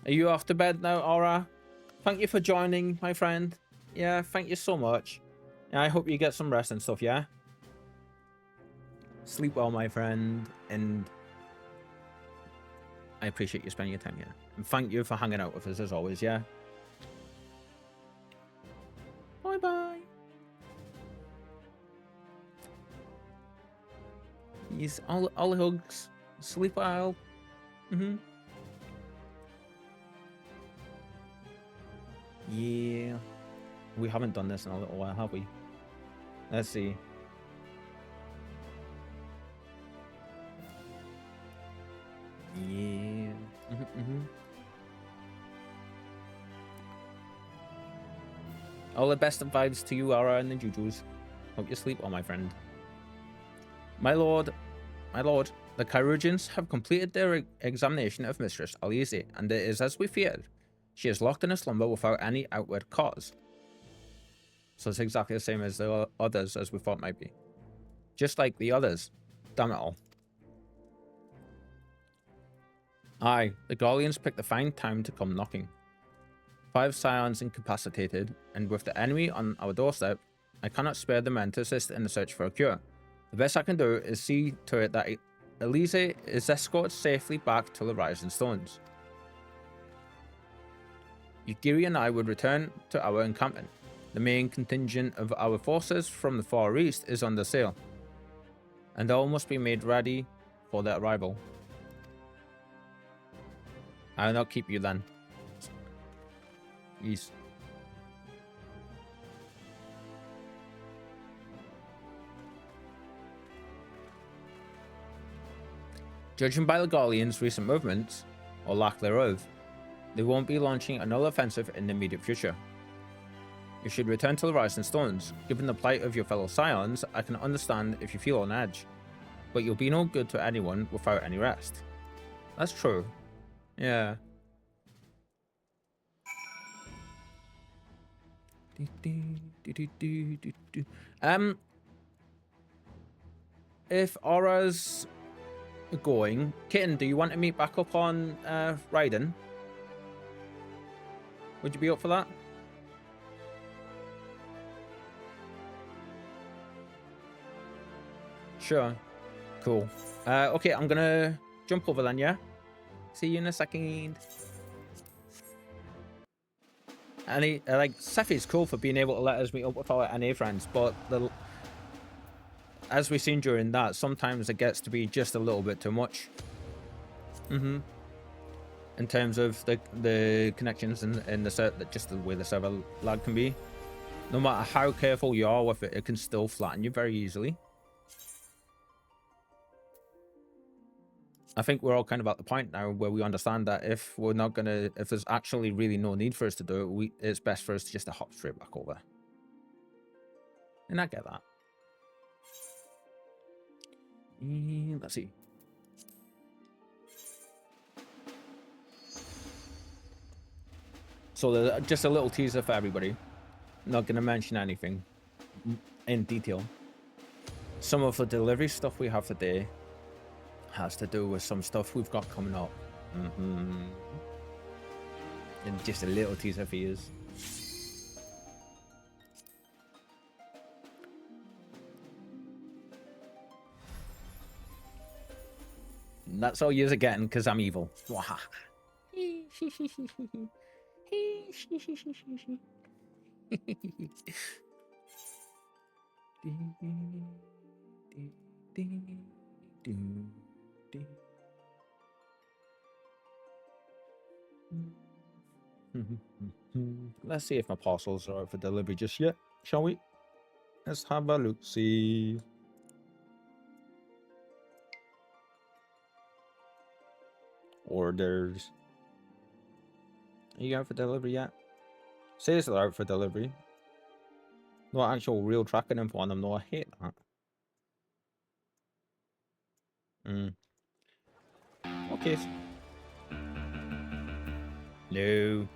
Are you off to bed now, Aura? Thank you for joining, my friend. Yeah, thank you so much. Yeah, I hope you get some rest and stuff, yeah? Sleep well, my friend, and I appreciate you spending your time here. And thank you for hanging out with us as always, yeah? Bye-bye. Yes, all hugs. Sleep well. Yeah. We haven't done this in a little while, have we? Let's see. Yeah. All the best of vibes to you, Ara and the Jujus. Hope you sleep well, my friend. My lord, the Chirurgeons have completed their examination of Mistress Eorzea, and it is as we feared. She is locked in a slumber without any outward cause. So it's exactly the same as the others as we thought might be. Just like the others. Damn it all. Aye, the Gallians picked a fine time to come knocking. 5 scions incapacitated, and with the enemy on our doorstep, I cannot spare the men to assist in the search for a cure. The best I can do is see to it that Eorzea is escorted safely back to the Rising Stones. Yugiri and I would return to our encampment. The main contingent of our forces from the Far East is under sail, and all must be made ready for their arrival. I will not keep you then. Yes. Judging by the Gallians' recent movements, or lack thereof, they won't be launching another offensive in the immediate future. You should return to the Rising Stones. Given the plight of your fellow scions, I can understand if you feel on edge. But you'll be no good to anyone without any rest. That's true. Yeah. If Aura's going, Kitten, do you want to meet back up on Raiden? Would you be up for that? Sure. Cool. Okay, I'm gonna jump over then, yeah? See you in a second. any like Seffi's cool for being able to let us meet up with our NA friends, but as we've seen during that, sometimes it gets to be just a little bit too much. In terms of the connections and just the way the server lag can be. No matter how careful you are with it, it can still flatten you very easily. I think we're all kind of at the point now where we understand that if there's actually really no need for us to do it, it's best for us to just hop straight back over. And I get that. Let's see. So just a little teaser for everybody. Not going to mention anything in detail. Some of the delivery stuff we have today has to do with some stuff we've got coming up. And just a little teaser for you. That's all you're getting because I'm evil. Let's see if my parcels are out for delivery just yet, shall we? Let's have a look. See. Orders. Are you out for delivery yet? Says they're out for delivery. No actual real tracking info on them though. I hate that. Okay. No.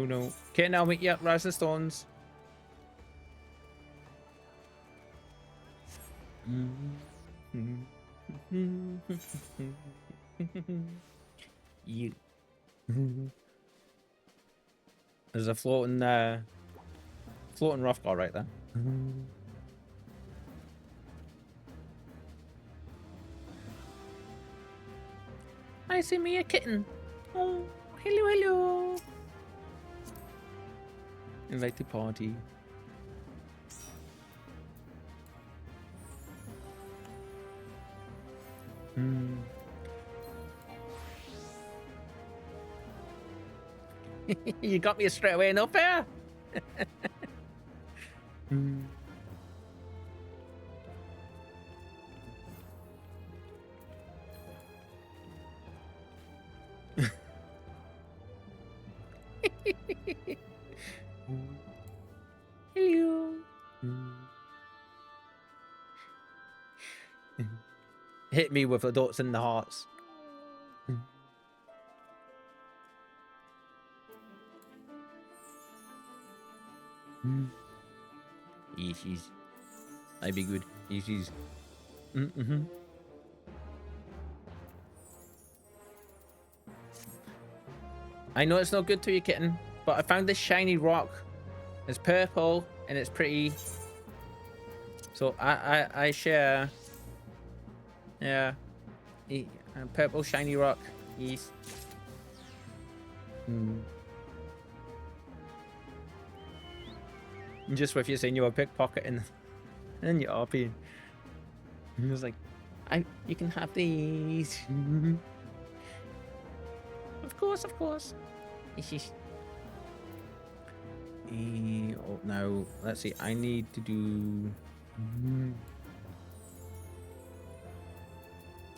No. Okay, now meet yet, Rising Stones. You. There's a floating rough guy right there. I see me a kitten. Oh, hello. Invite to party. You got me straight away, no fair. Hello. Hit me with the dots and the hearts. Easy. I'd be good. Easy. I know it's not good to you, kitten, but I found this shiny rock. It's purple and it's pretty. So I share. Yeah. A purple shiny rock. Yes. Just with you saying you're a pickpocket and your RP. He was like, you can have these. Of course. Oh, now, let's see. I need to do.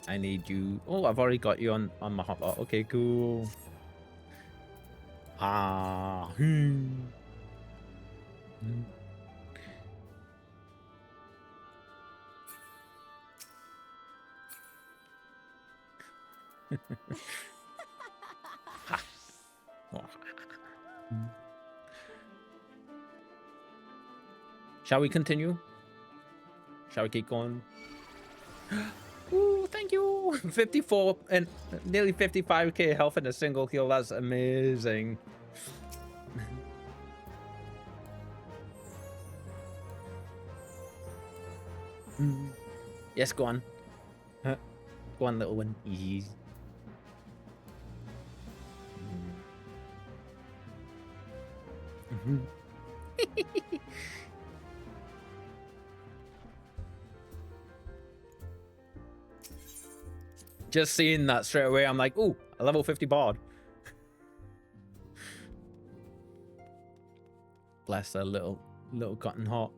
I need you. Oh, I've already got you on my hotbar. Okay, cool. Shall we continue? Shall we keep going? Ooh, thank you. 54 and nearly 55k health in a single heal. That's amazing. Yes, go on. Go on, little one. Easy. Just seeing that straight away, I'm like, ooh, a level 50 bard. Bless her little cotton heart.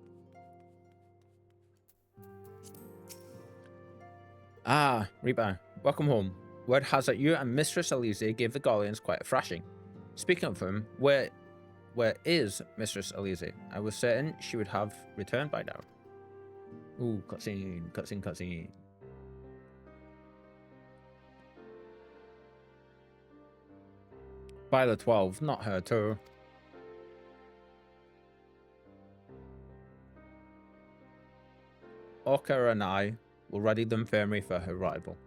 Ah, Reeper, welcome home. Word has it you and Mistress Eorzea gave the Guardians quite a thrashing. Speaking of whom, where is Mistress Eorzea? I was certain she would have returned by now. Ooh, cutscene, cutscene, cutscene. By the 12, not her too. Orca and I will ready the infirmary for her arrival.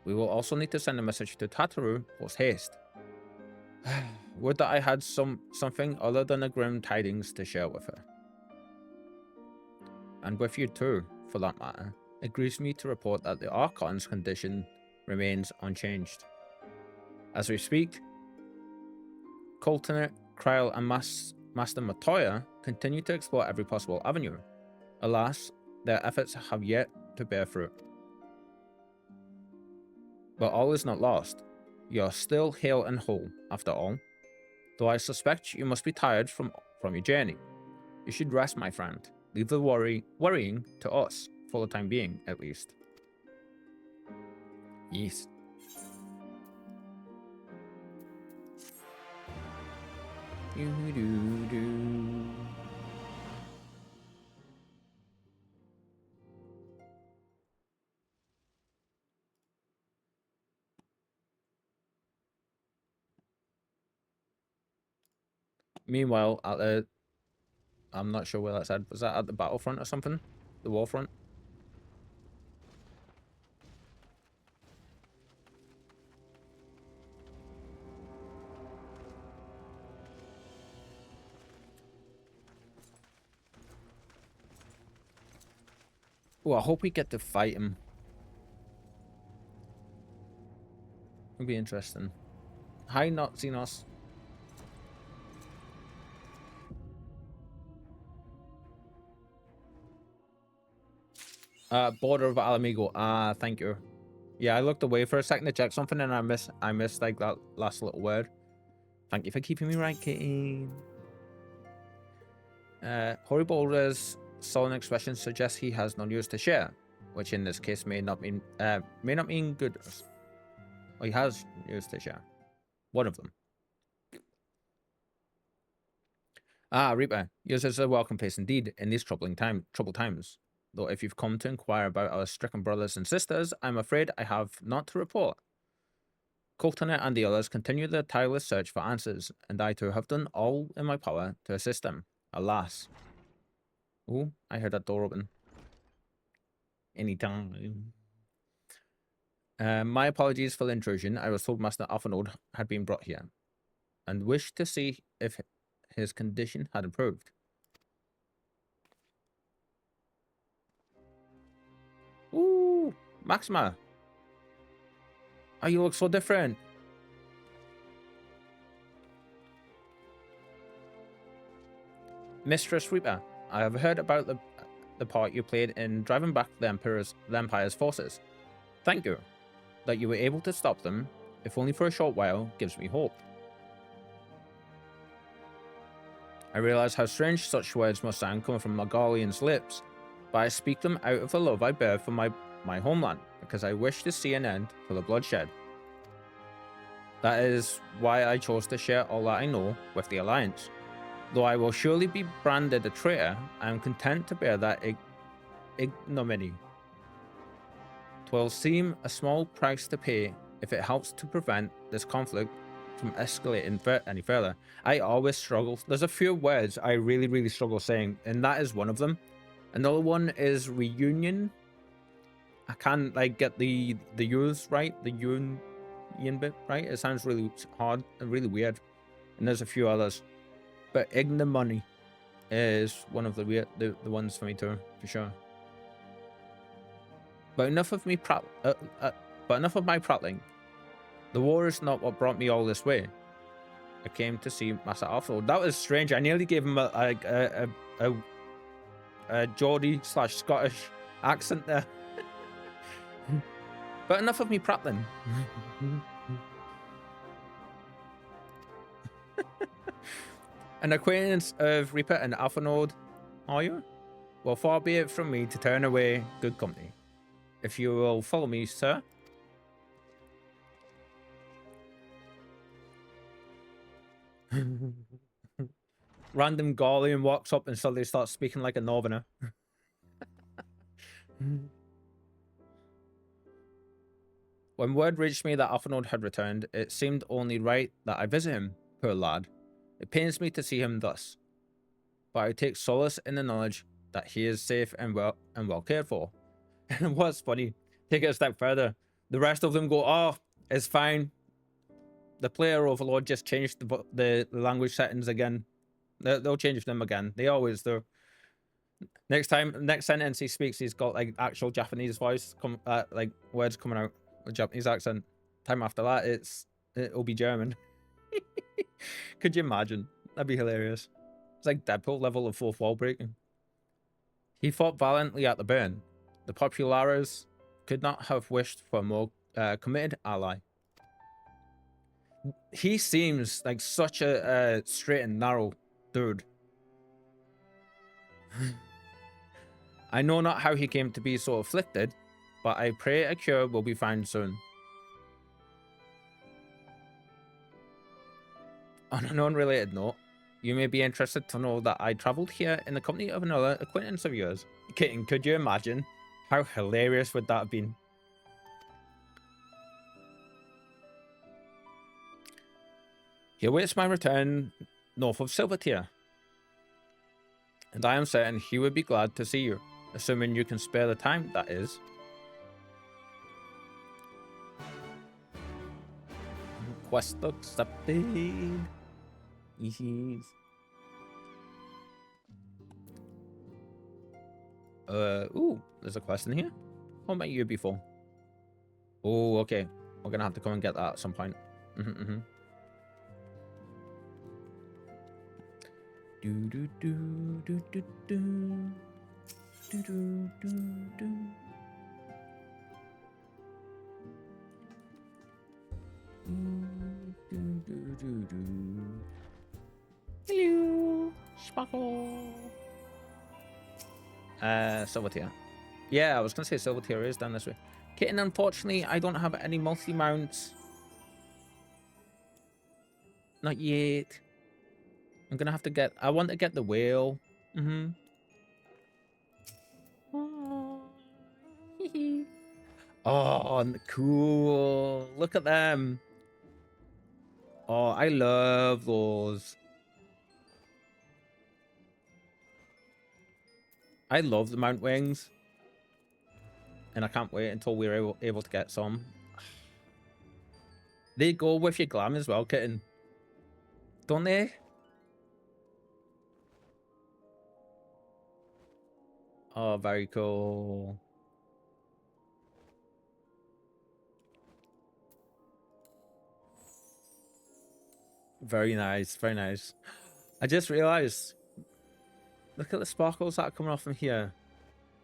We will also need to send a message to Tataru post haste. Would that I had something other than the grim tidings to share with her. And with you too, for that matter. It grieves me to report that the Archon's condition remains unchanged. As we speak, Colton, Kryl, and Master Matoya continue to explore every possible avenue. Alas, their efforts have yet to bear fruit. But all is not lost. You are still hale and whole, after all. Though I suspect you must be tired from your journey. You should rest, my friend. Leave the worrying to us, for the time being, at least. Yes. Meanwhile, at the... I'm not sure where that's at. Was that at the battlefront or something? The war front? Oh, I hope we get to fight him. It'll be interesting. Hi, not Xenos. Border of Alamigo. Ah, thank you. Yeah, I looked away for a second to check something and I missed like that last little word. Thank you for keeping me right, Kitty. Horribold's sullen expression suggests he has no news to share, which in this case may not mean good. Well, he has news to share. One of them. Ah, Reaper, yours is a welcome place indeed in these troubled times. Though if you've come to inquire about our stricken brothers and sisters, I'm afraid I have not to report. Colton and the others continue their tireless search for answers, and I too have done all in my power to assist them. Alas. Oh, I heard that door open. Anytime. My apologies for the intrusion. I was told Master Alphanode had been brought here, and wished to see if his condition had improved. Ooh, Maxima. Oh, you look so different. Mistress Reeper, I have heard about the part you played in driving back the Empire's forces. Thank you. That you were able to stop them, if only for a short while, gives me hope. I realize how strange such words must sound coming from Magalian's lips, but I speak them out of the love I bear for my homeland, because I wish to see an end to the bloodshed. That is why I chose to share all that I know with the Alliance. Though I will surely be branded a traitor, I am content to bear that ignominy. 'Twill seem a small price to pay if it helps to prevent this conflict from escalating any further. I always struggle. There's a few words I really struggle saying, and that is one of them. Another one is reunion. I can't like get the U's right, the union bit right. It sounds really hard and really weird. And there's a few others, but ignominy is one of the ones for me too, for sure. But enough of me but enough of my prattling. The war is not what brought me all this way. I came to see Master Offload. That was strange. I nearly gave him a Geordie / Scottish accent there. But enough of me prattling. An acquaintance of Reeper and Alpha Node, are you? Well, far be it from me to turn away good company. If you will follow me, sir. Random Gaulian walks up and suddenly starts speaking like a northerner. When word reached me that Alphanode had returned, it seemed only right that I visit him, poor lad. It pains me to see him thus, but I take solace in the knowledge that he is safe and well cared for. And what's funny, take it a step further, the rest of them go, oh, it's fine. The player overlord just changed the language settings again. They'll change them again. They always do. Next sentence he speaks, he's got like actual Japanese voice, like words coming out with Japanese accent. Time after that, it'll be German. Could you imagine? That'd be hilarious. It's like Deadpool level of fourth wall breaking. He fought valiantly at the burn. The Populares could not have wished for a more committed ally. He seems like such a straight and narrow dude. I know not how he came to be so afflicted, but I pray a cure will be found soon. On an unrelated note, you may be interested to know that I travelled here in the company of another acquaintance of yours. Kitten, could you imagine? How hilarious would that have been? He awaits my return north of Silvertier, and I am certain he would be glad to see you, assuming you can spare the time, that is. Quest accepted. Yes. Ooh, there's a quest in here. What met you before? Oh, okay. We're gonna have to come and get that at some point. Do do do do do do do do do do. Hello, Sparkle. Silvertier. Yeah, I was gonna say Silvertier is down this way. Kitten, unfortunately, I don't have any multi-mounts. Not yet. I'm gonna have to get. I want to get the whale. Oh, cool. Look at them. Oh, I love those. I love the mount wings. And I can't wait until we're able to get some. They go with your glam as well, Kitten. Don't they? Oh, very cool. Very nice, very nice. I just realized, look at the sparkles that are coming off from here,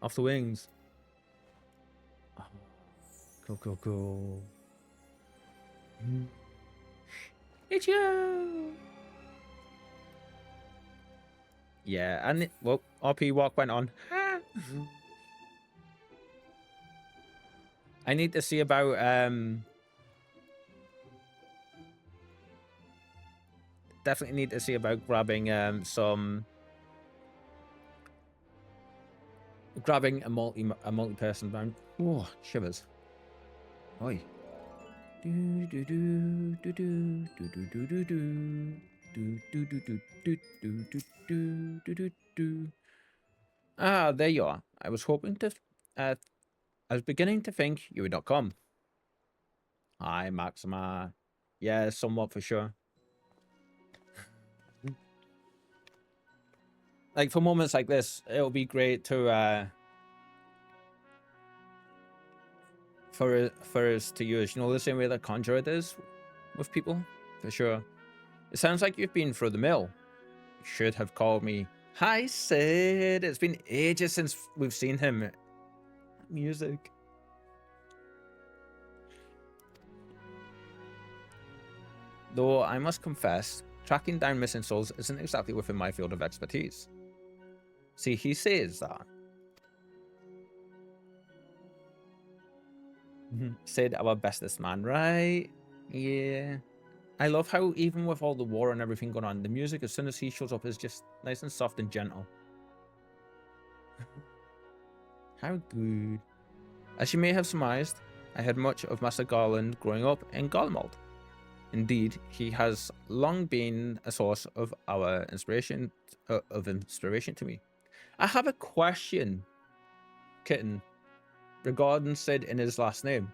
off the wings. Oh, cool, cool, cool. It's you. Yeah, and well, RP walk went on. I need to see about definitely need to see about grabbing a multi-person mount. Oh, shivers. Oi. Do do do do do do do do do do do do do do do do do do do. Ah, there you are. I was hoping to I was beginning to think you would not come. Hi, Maxima. Yeah, somewhat for sure. Like, for moments like this, it'll be great to for us to use, you know, the same way that Conjurer does with people, for sure. It sounds like you've been through the mill. You should have called me. Hi, Sid. It's been ages since we've seen him. Music. Though I must confess, tracking down missing souls isn't exactly within my field of expertise. See, he says that. Sid, our bestest man, right? Yeah. I love how even with all the war and everything going on, the music as soon as he shows up is just nice and soft and gentle. How good. As you may have surmised, I had much of Master Garland growing up in Garlemald. Indeed, he has long been a source of our inspiration to me. I have a question, Kitten, regarding Sid in his last name.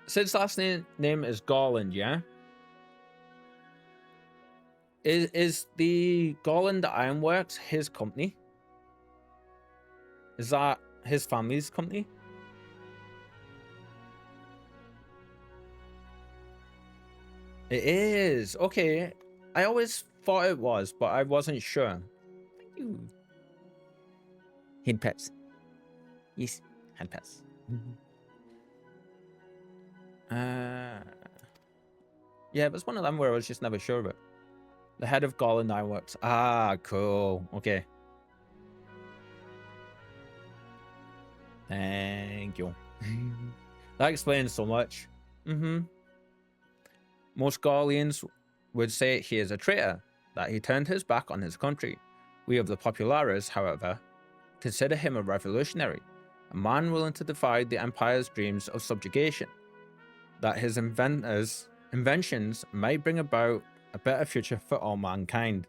Sid's last name is Garland, yeah? Is the Garland Ironworks his company? Is that his family's company? It is. Okay. I always thought it was, but I wasn't sure. Thank you. Hand pets. Yes, hand pets. Yeah, it was one of them where I was just never sure of it. The head of Garland Ironworks. Ah, cool. Okay. Thank you. That explains so much. Most Garleans would say he is a traitor, that he turned his back on his country. We of the Populares, however, consider him a revolutionary, a man willing to defy the Empire's dreams of subjugation, that his inventions may bring about a better future for all mankind.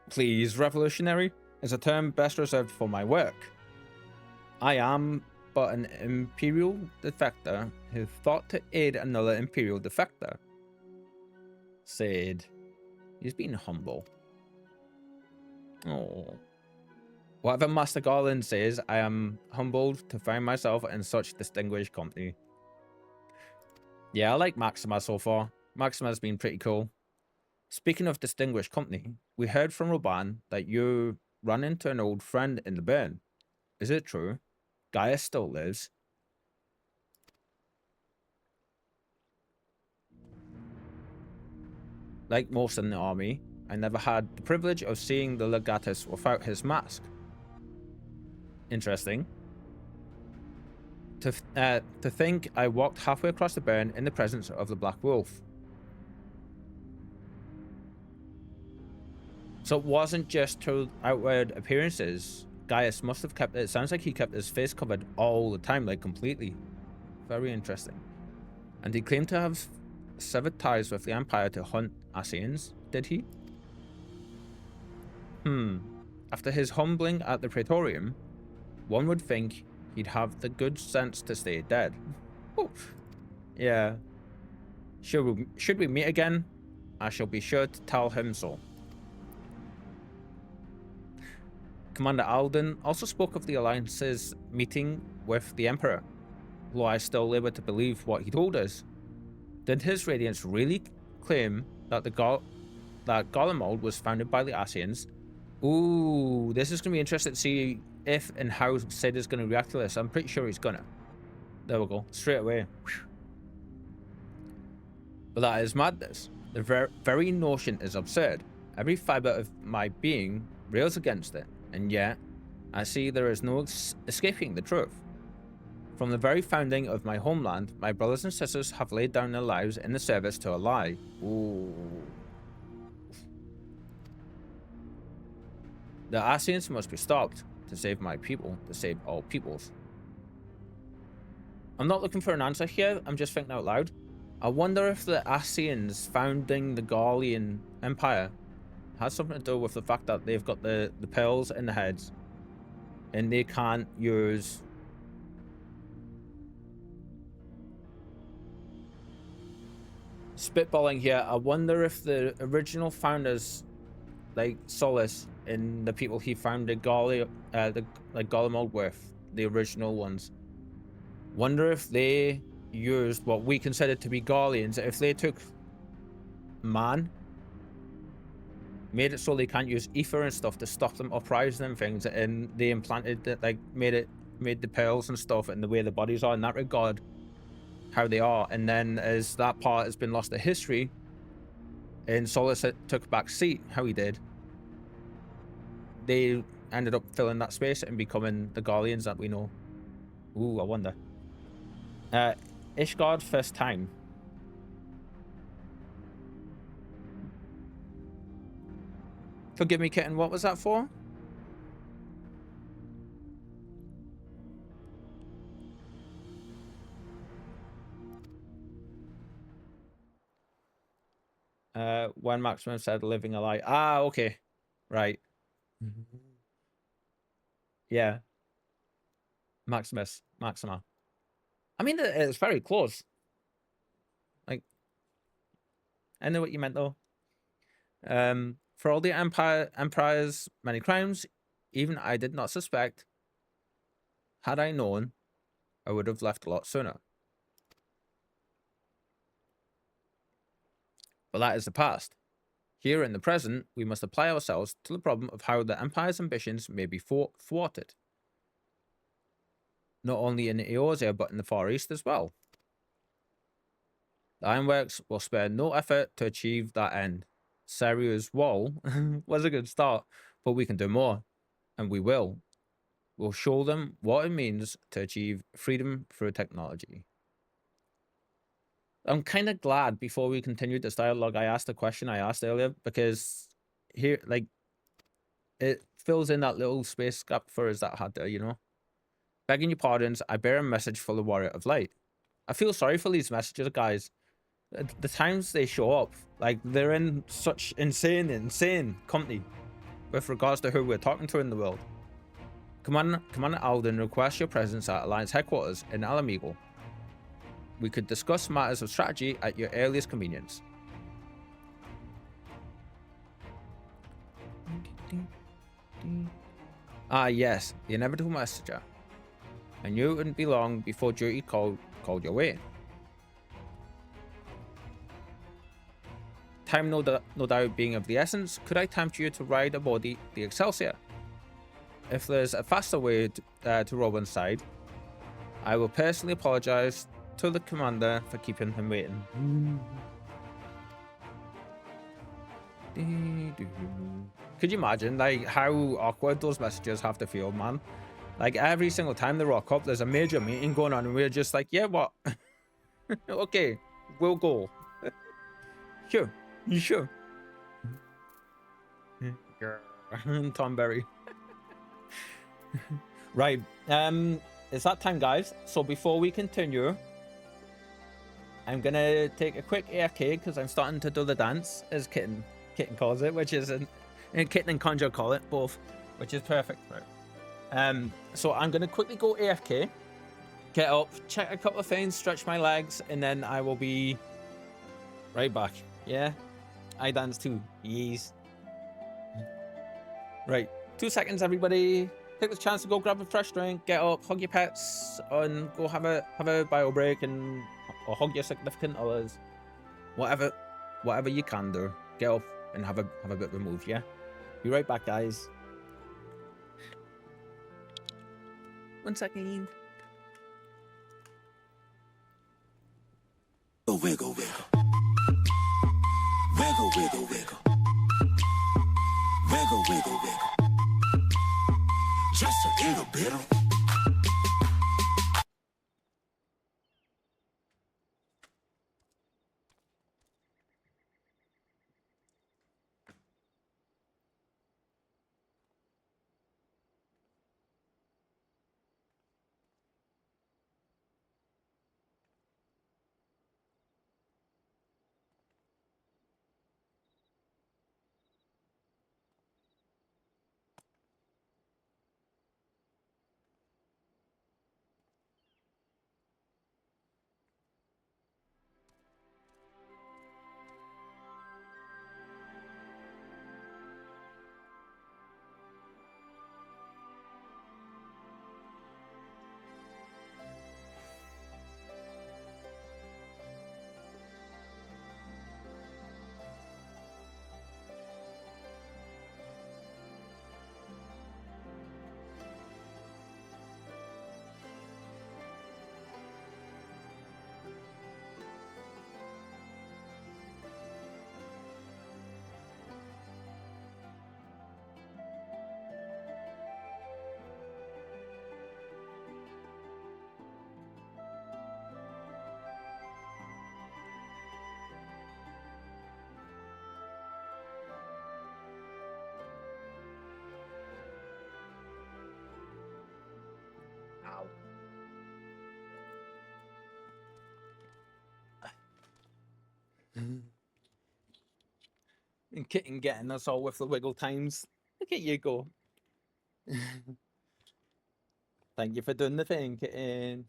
Please, revolutionary is a term best reserved for my work. I am but an Imperial defector who thought to aid another Imperial defector. Said, he's being humble. Oh. Whatever Master Garland says, I am humbled to find myself in such distinguished company. Yeah, I like Maxima so far. Maxima's been pretty cool. Speaking of distinguished company, we heard from Roban that you ran into an old friend in the burn. Is it true? Gaius still lives. Like most in the army, I never had the privilege of seeing the Legatus without his mask. Interesting. To think I walked halfway across the burn in the presence of the Black Wolf. So it wasn't just to outward appearances. Gaius must have kept it. Sounds like he kept his face covered all the time, like completely. Very interesting. And he claimed to have severed ties with the Empire to hunt Ascians, did he? After his humbling at the Praetorium, one would think he'd have the good sense to stay dead. Oof. Yeah. Should we meet again? I shall be sure to tell him so. Commander Alden also spoke of the Alliance's meeting with the Emperor, though I still labor to believe what he told us. Did His Radiance really claim that that Garlemald was founded by the Ascians? Ooh, this is going to be interesting to see if and how Sid is going to react to this. I'm pretty sure he's gonna. There we go, straight away. But that is madness. The very notion is absurd. Every fiber of my being rails against it. And yet, I see there is no escaping the truth. From the very founding of my homeland, my brothers and sisters have laid down their lives in the service to a lie. Ooh. The Ascians must be stopped to save my people, to save all peoples. I'm not looking for an answer here, I'm just thinking out loud. I wonder if the Ascians founding the Garlean Empire has something to do with the fact that they've got the pearls in the heads and they can't use spitballing here. I wonder if the original founders, like Solus and the people he founded Garlemald with, the original ones, Wonder if they used what we consider to be Guardians. If they took man, made it so they can't use ether and stuff to stop them uprising and things, and they implanted that, like made the pearls and stuff and the way the bodies are in that regard, how they are. And then as that part has been lost to history and Solus took a back seat, how he did, they ended up filling that space and becoming the Guardians that we know. Ooh, I wonder. Ishgard's first time. Forgive me, kitten, what was that for? When Maximum said living a lie. Ah, okay. Right. Yeah. Maxima. I mean, it's very close. Like, I know what you meant though. For all the Empire's many crimes, even I did not suspect. Had I known, I would have left a lot sooner. But that is the past. Here in the present, we must apply ourselves to the problem of how the Empire's ambitions may be thwarted. Not only in Eorzea, but in the Far East as well. The Ironworks will spare no effort to achieve that end. Seria's wall was a good start, but we can do more. And we will. We'll show them what it means to achieve freedom through technology. I'm kind of glad before we continued this dialogue, I asked the question I asked earlier, because here, like, it fills in that little space gap for us that had there, you know? Begging your pardons, I bear a message for the Warrior of Light. I feel sorry for these messages, guys. The times they show up, like, they're in such insane company with regards to who we're talking to in the world. Commander Alden requests your presence at Alliance headquarters in Alamigo. We could discuss matters of strategy at your earliest convenience. Ah, yes, the inevitable messenger. I knew it wouldn't be long before duty called your way. Time no doubt being of the essence, could I tempt you to ride aboard the Excelsior? If there's a faster way to Robin's side, I will personally apologize to the commander for keeping him waiting. Could you imagine, like, how awkward those messages have to feel, man? Like, every single time they rock up, there's a major meeting going on, and we're just like, yeah, what? Okay, we'll go. Sure, you sure? Tom Berry. Right, it's that time, guys. So before we continue, I'm gonna take a quick AFK because I'm starting to do the dance, as Kitten calls it, which is and Kitten and Conjure call it both, which is perfect for it. So I'm gonna quickly go AFK, get up, check a couple of things, stretch my legs, and then I will be right back. Yeah, I dance too. Yes. Right, 2 seconds, everybody. Take the chance to go grab a fresh drink, get up, hug your pets, and go have a bio break or hug your significant others. Whatever you can do. Get up and have a bit of a move, yeah? Be right back, guys. 1 second. Wiggle, wiggle. Wiggle, wiggle, wiggle. Wiggle, wiggle, wiggle. Just a little bit of... Kitten getting us all with the wiggle times. Look at you go. Thank you for doing the thing, Kitten.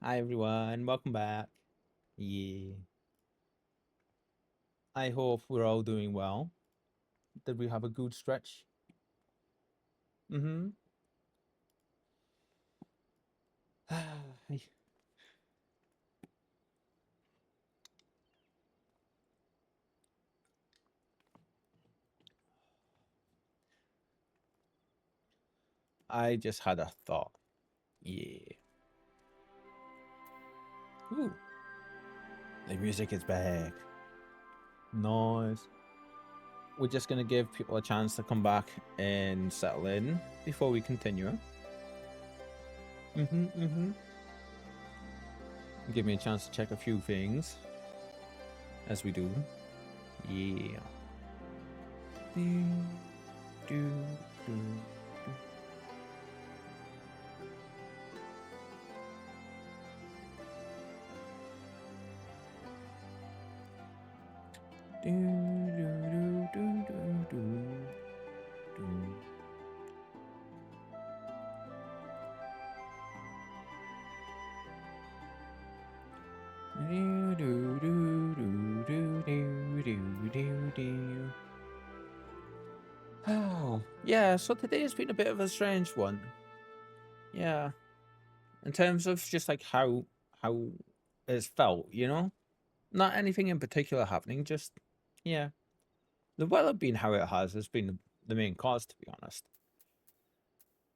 Hi everyone, welcome back. Yeah. I hope we're all doing well. Did we have a good stretch? I just had a thought. Yeah. Ooh. The music is back. Nice. We're just gonna give people a chance to come back and settle in before we continue. Give me a chance to check a few things as we do. Yeah. Oh, yeah, so today's been a bit of a strange one. Yeah. In terms of just like how it's felt, you know? Not anything in particular happening, just yeah. The weather being how it has been the main cause, to be honest.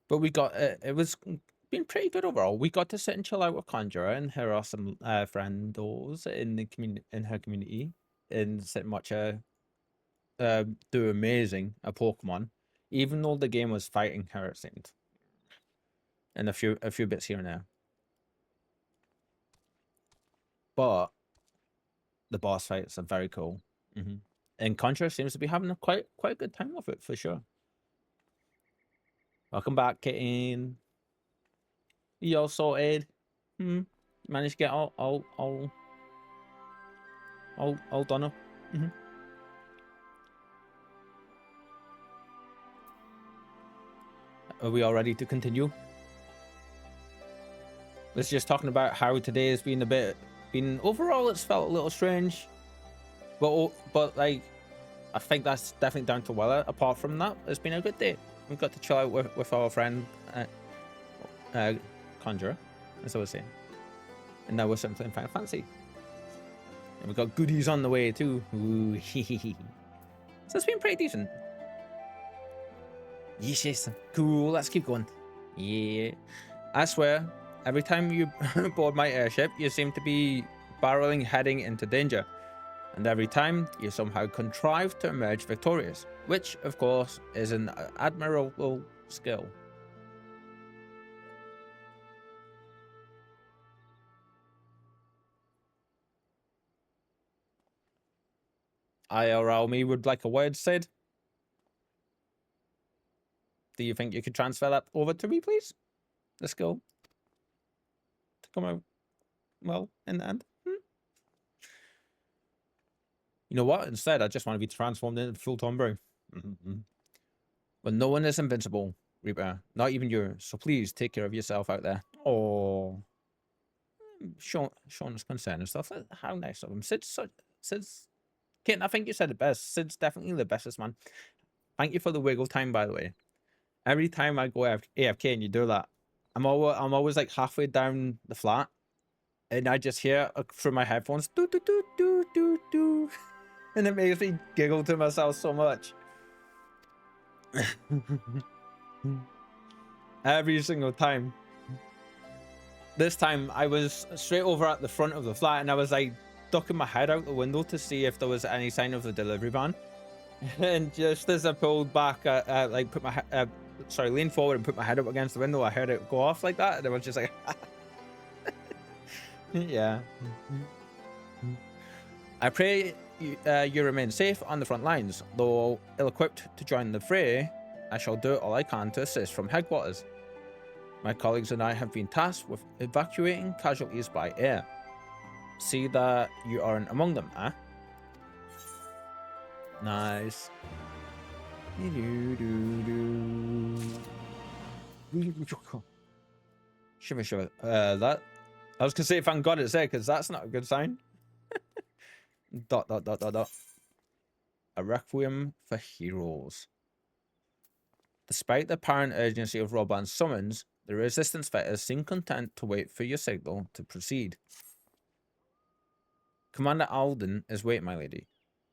But we got it was been pretty good overall. We got to sit and chill out with Conjurer and her awesome friendos in the her community, and sit and watch her do amazing at Pokemon, even though the game was fighting her, it seemed, and a few bits here and there. But the boss fights are very cool, and Conjurer seems to be having a quite a good time with it for sure. Welcome back, Kitten. You all sorted? Managed to get all done up. Are we all ready to continue? Let's just talking about how today has been overall it's felt a little strange, but like I think that's definitely down to weather. Apart from that, it's been a good day. We've got to chill out with our friend Conjurer, as I was saying, and now we're sitting playing Final Fantasy, and we've got goodies on the way too. Ooh, so it's been pretty decent. Yes, cool. Let's keep going. Yeah, I swear, every time you board my airship, you seem to be barreling heading into danger, and every time you somehow contrive to emerge victorious, which of course is an admirable skill. IRL me would like a word, Sid. Do you think you could transfer that over to me, please? The skill to come out well in the end. You know what? Instead, I just want to be transformed into full Tom Brown. But no one is invincible, Reaper. Not even you. So please take care of yourself out there. Oh, Sean is concerned and stuff. How nice of him. Sid's. Kit, I think you said it best. Sid's definitely the bestest man. Thank you for the wiggle time, by the way. Every time I go AFK and you do that, I'm always like halfway down the flat, and I just hear through my headphones do do do do do do, and it makes me giggle to myself so much. Every single time. This time I was straight over at the front of the flat, and I was like ducking my head out the window to see if there was any sign of the delivery van. And just as I pulled back, like put my leaned forward and put my head up against the window, I heard it go off like that, and I was just like, yeah. I pray you remain safe on the front lines. Though ill-equipped to join the fray, I shall do all I can to assist from headquarters. My colleagues and I have been tasked with evacuating casualties by air. see that you aren't among them, huh? Nice. Shiver, shiver. That. I was gonna say thank God it's there, because that's not a good sign. Dot, dot, dot, dot, dot. A requiem for heroes. Despite the apparent urgency of Roban's summons, the resistance fighters seem content to wait for your signal to proceed. Commander Alden is waiting, my lady.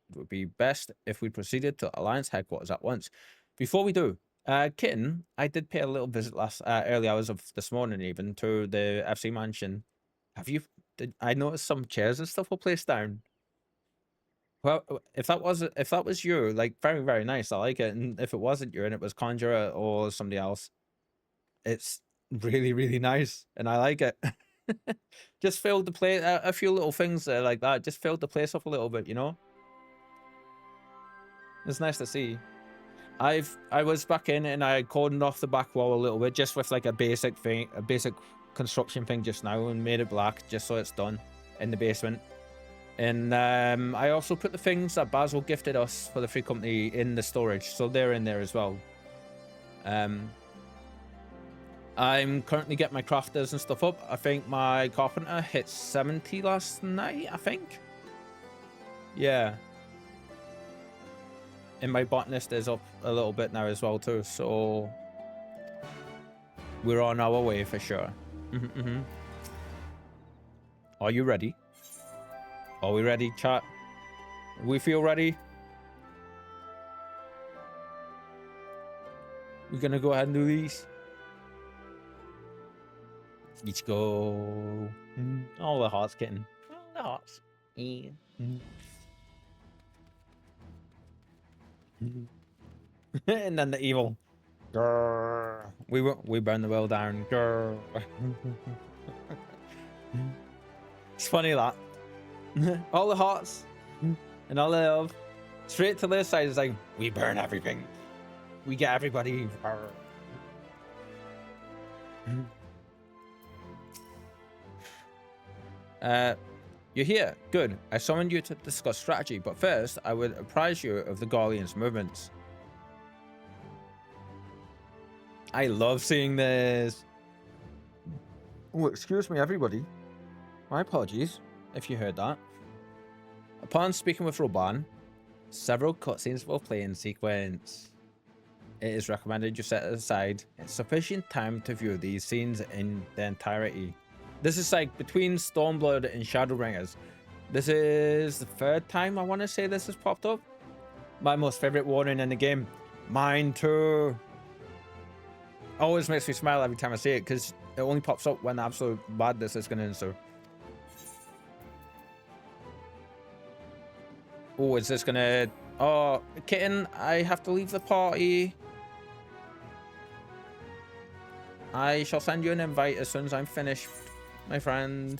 It would be best if we proceeded to Alliance headquarters at once. Before we do, Kitten, I did pay a little visit early hours of this morning even to the FC mansion. I noticed some chairs and stuff were placed down. Well, if that was you, like, very, very nice. I like it. And if it wasn't you and it was Conjurer or somebody else, it's really, really nice. And I like it. Just filled the place, a few little things like that. Just filled the place up a little bit, you know? It's nice to see. I was back in and I cordoned off the back wall a little bit, just with like a basic construction thing just now, and made it black just so it's done in the basement. And I also put the things that Basil gifted us for the free company in the storage, so they're in there as well. I'm currently getting my crafters and stuff up. I think my carpenter hit 70 last night, I think. Yeah. And my botanist is up a little bit now as well too, so we're on our way for sure. Are you ready? Are we ready, chat? We feel ready? We're gonna go ahead and do these. Let's go. All the hearts, kitten. All the hearts. Yeah. And then the evil. Grrr. We burn the world down. Grrr. It's funny that. All the hearts and all the love. Straight to this side is like, we burn everything. We get everybody. You're here. Good. I summoned you to discuss strategy, but first, I would apprise you of the Guardian's movements. I love seeing this. Oh, excuse me, everybody. My apologies, if you heard that. Upon speaking with Roban, several cutscenes will play in sequence. It is recommended you set aside sufficient time to view these scenes in their entirety. This is like between Stormblood and Shadowbringers. This is the third time I want to say this has popped up. My most favorite warning in the game. Mine too. Always makes me smile every time I see it, because it only pops up when absolute madness is going to ensue. Oh, is this going to... Oh, Kitten, I have to leave the party. I shall send you an invite as soon as I'm finished, my friend.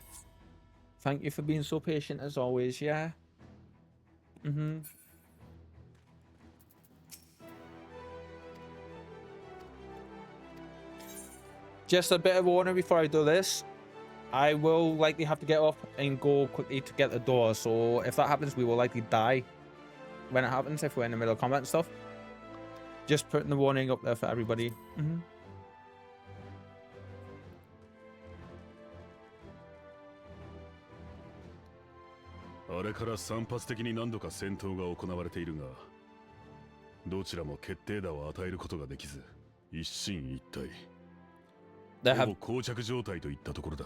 Thank you for being so patient as always, yeah? Just a bit of warning before I do this. I will likely have to get up and go quickly to get the door, so if that happens, we will likely die when it happens, if we're in the middle of combat and stuff. Just putting the warning up there for everybody. あれから散発的に何度か戦闘が行われているが、どちらも決定打を与えることができず、一進一退。ほぼ膠着状態といったところだ。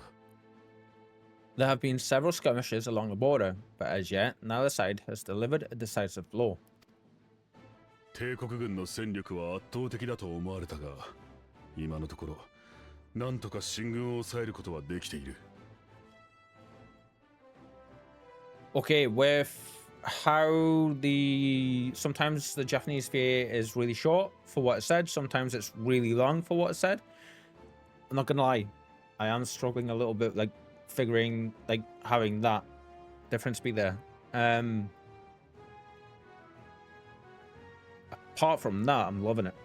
There have been several skirmishes along the border, but as yet, neither side has delivered a decisive blow. 帝国軍の戦力は圧倒的だと思われたが、今のところ、なんとか進軍を抑えることはできている。Okay, with how sometimes the Japanese VA is really short for what it said, sometimes it's really long for what it said. I'm not gonna lie, I am struggling a little bit, like figuring, like having that difference be there. Apart from that, I'm loving it.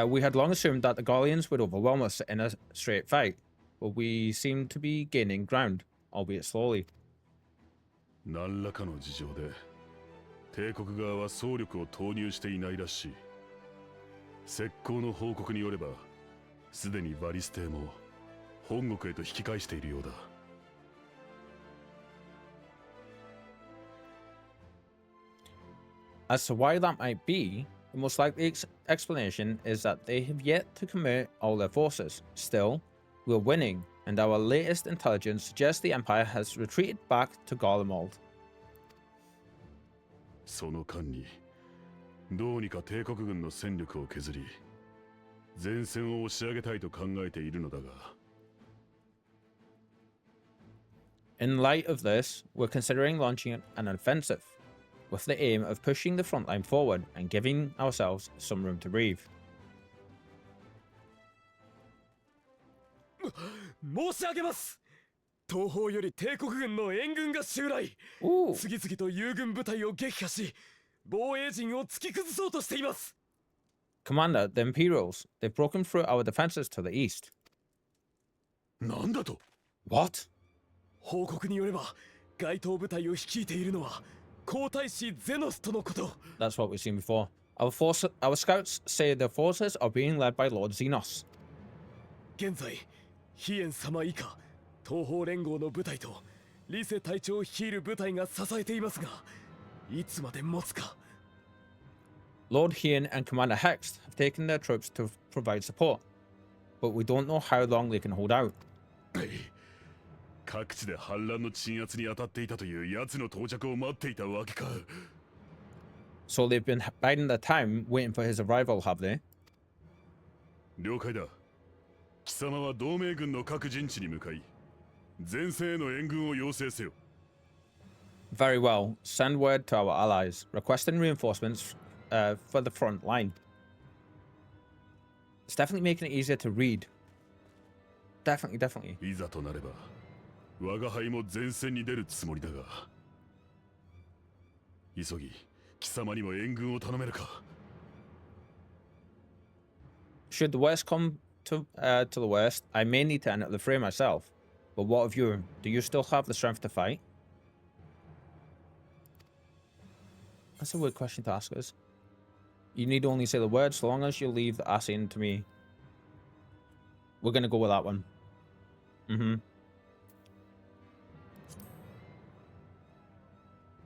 We had long assumed that the Gallians would overwhelm us in a straight fight, but we seem to be gaining ground. albeit slowly. 何らかの事情で帝国側は総力を投入していないらしい。石膏の報告によれば、すでにバリス艇も本国へと引き返しているようだ。As to why that might be, the most likely explanation is that they have yet to commit all their forces. Still, we're winning, and our latest intelligence suggests the Empire has retreated back to Garlemald. その間にどうにか帝国軍の戦力を削り前線を押し上げたいと考えているのだが。In light of this, we're considering launching an offensive, with the aim of pushing the front line forward and giving ourselves some room to breathe. 申し上げます。東方より帝国軍の援軍が襲来。次々と友軍部隊を撃破し、防衛陣を突き崩そうとしています。Commander, the Imperials, they've broken through our defenses to the east. なんだと? What? 報告によれば、該当部隊を率いているのは皇太子ゼノスとのこと。That's what we've seen before. Our scouts say the forces are being led by Lord Xenos. 現在、ヒエン様以下、東方連合の部隊とリセ隊長を率いる部隊が支えていますが、いつまで持つか。Lord Hien and Commander Hext have taken their troops to provide support, but we don't know how long they can hold out. 各地で反乱の鎮圧に当たっていたという奴の到着を待っていたわけか。So they've been biding their time waiting for his arrival, have they? 了解だ。貴様は同盟軍の各陣地に向かい、前線への援軍を要請せよ。Very well. Send word to our allies, requesting reinforcements for the front line. It's definitely making it easier to read. Definitely. いざとなれば、我が輩も前線に出るつもりだが、急ぎ貴様にも援軍を頼めるか。Should the worst come to the worst, I may need to enter the fray myself. But what of you? Do you still have the strength to fight? That's a weird question to ask us. You need only say the word so long as you leave the asking to me. We're gonna go with that one.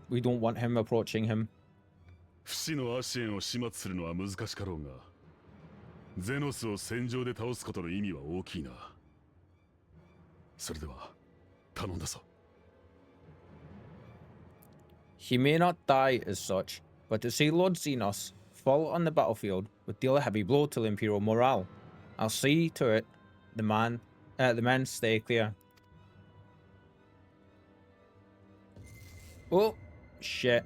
We don't want him approaching him. 不死のアシエンを始末するのは難しかろうが、ゼノスを戦場で倒すことの意味は大きいな。それでは頼んだぞ。He may not die as such, but to see Lord Xenos fall on the battlefield would deal a heavy blow to the Imperial morale. I'll see to it the men stay clear. Oh, shit.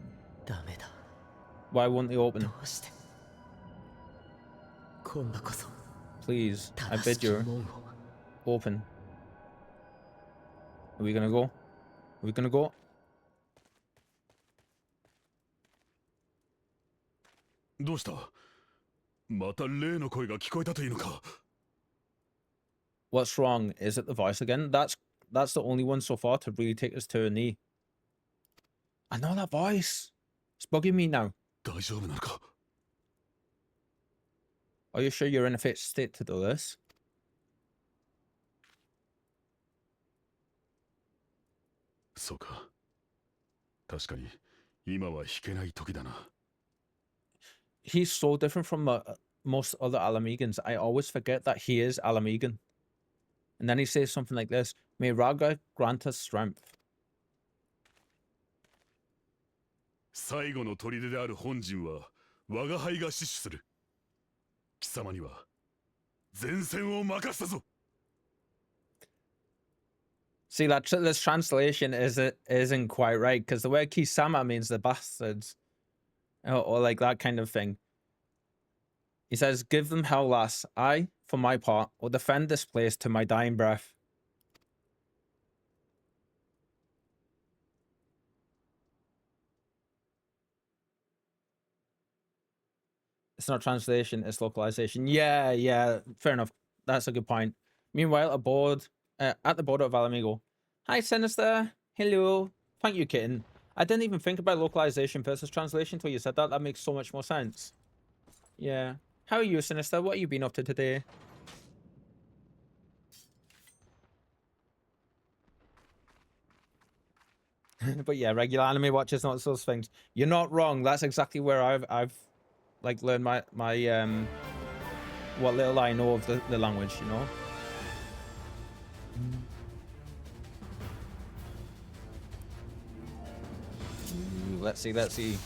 Why won't they open? Please, I bid you, open. Are we gonna go? Are we gonna go? どうした？また例の声が聞こえたというのか？ What's wrong? Is it the voice again? That's the only one so far to really take us to a knee. I know that voice. It's bugging me now. 大丈夫なのか？ Are you sure you're in a fit state to do this? そうか。確かに今は弾けない時だな。He's so different from most other Alamegans. I always forget that he is Alamegan. And then he says something like this: "May Raga grant us strength." 最後の砦である本陣は我が輩が死守する。貴様には前線を任せたぞ。See, this translation isn't quite right, because the word Kisama means the bastards, or like that kind of thing. He says, "Give them hell, lass. I, for my part, will defend this place to my dying breath." It's not translation, it's localization. Yeah, fair enough. That's a good point. Meanwhile, at the border of Alamigo, Hi, Sinister. Hello. Thank you, Kitten. I didn't even think about localization versus translation until you said that. That makes so much more sense. Yeah. How are you, Sinister? What have you been up to today? But yeah, regular anime watchers, not those things. You're not wrong. That's exactly where I've like learned my what little I know of the language, you know. Let's see.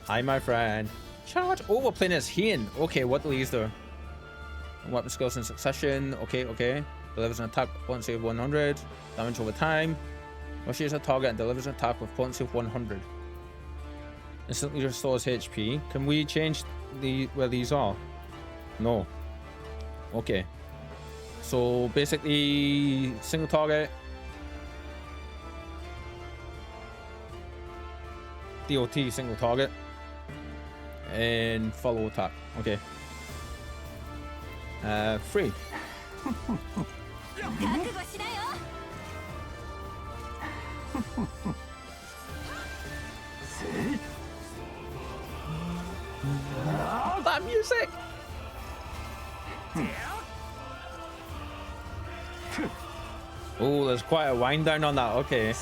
Hi, my friend. Charge. Oh, we're playing as Hien. Okay, what do these do? Weapon skills in succession. Okay. Delivers an attack with potency of 100. Damage over time. Rushes a target and delivers an attack with potency of 100. Instantly restores HP. Can we change where these are? No. Okay. So basically, single target. DOT, single target. And follow attack. Okay. 3. Oh, that music! Oh, there's quite a wind down on that. Okay.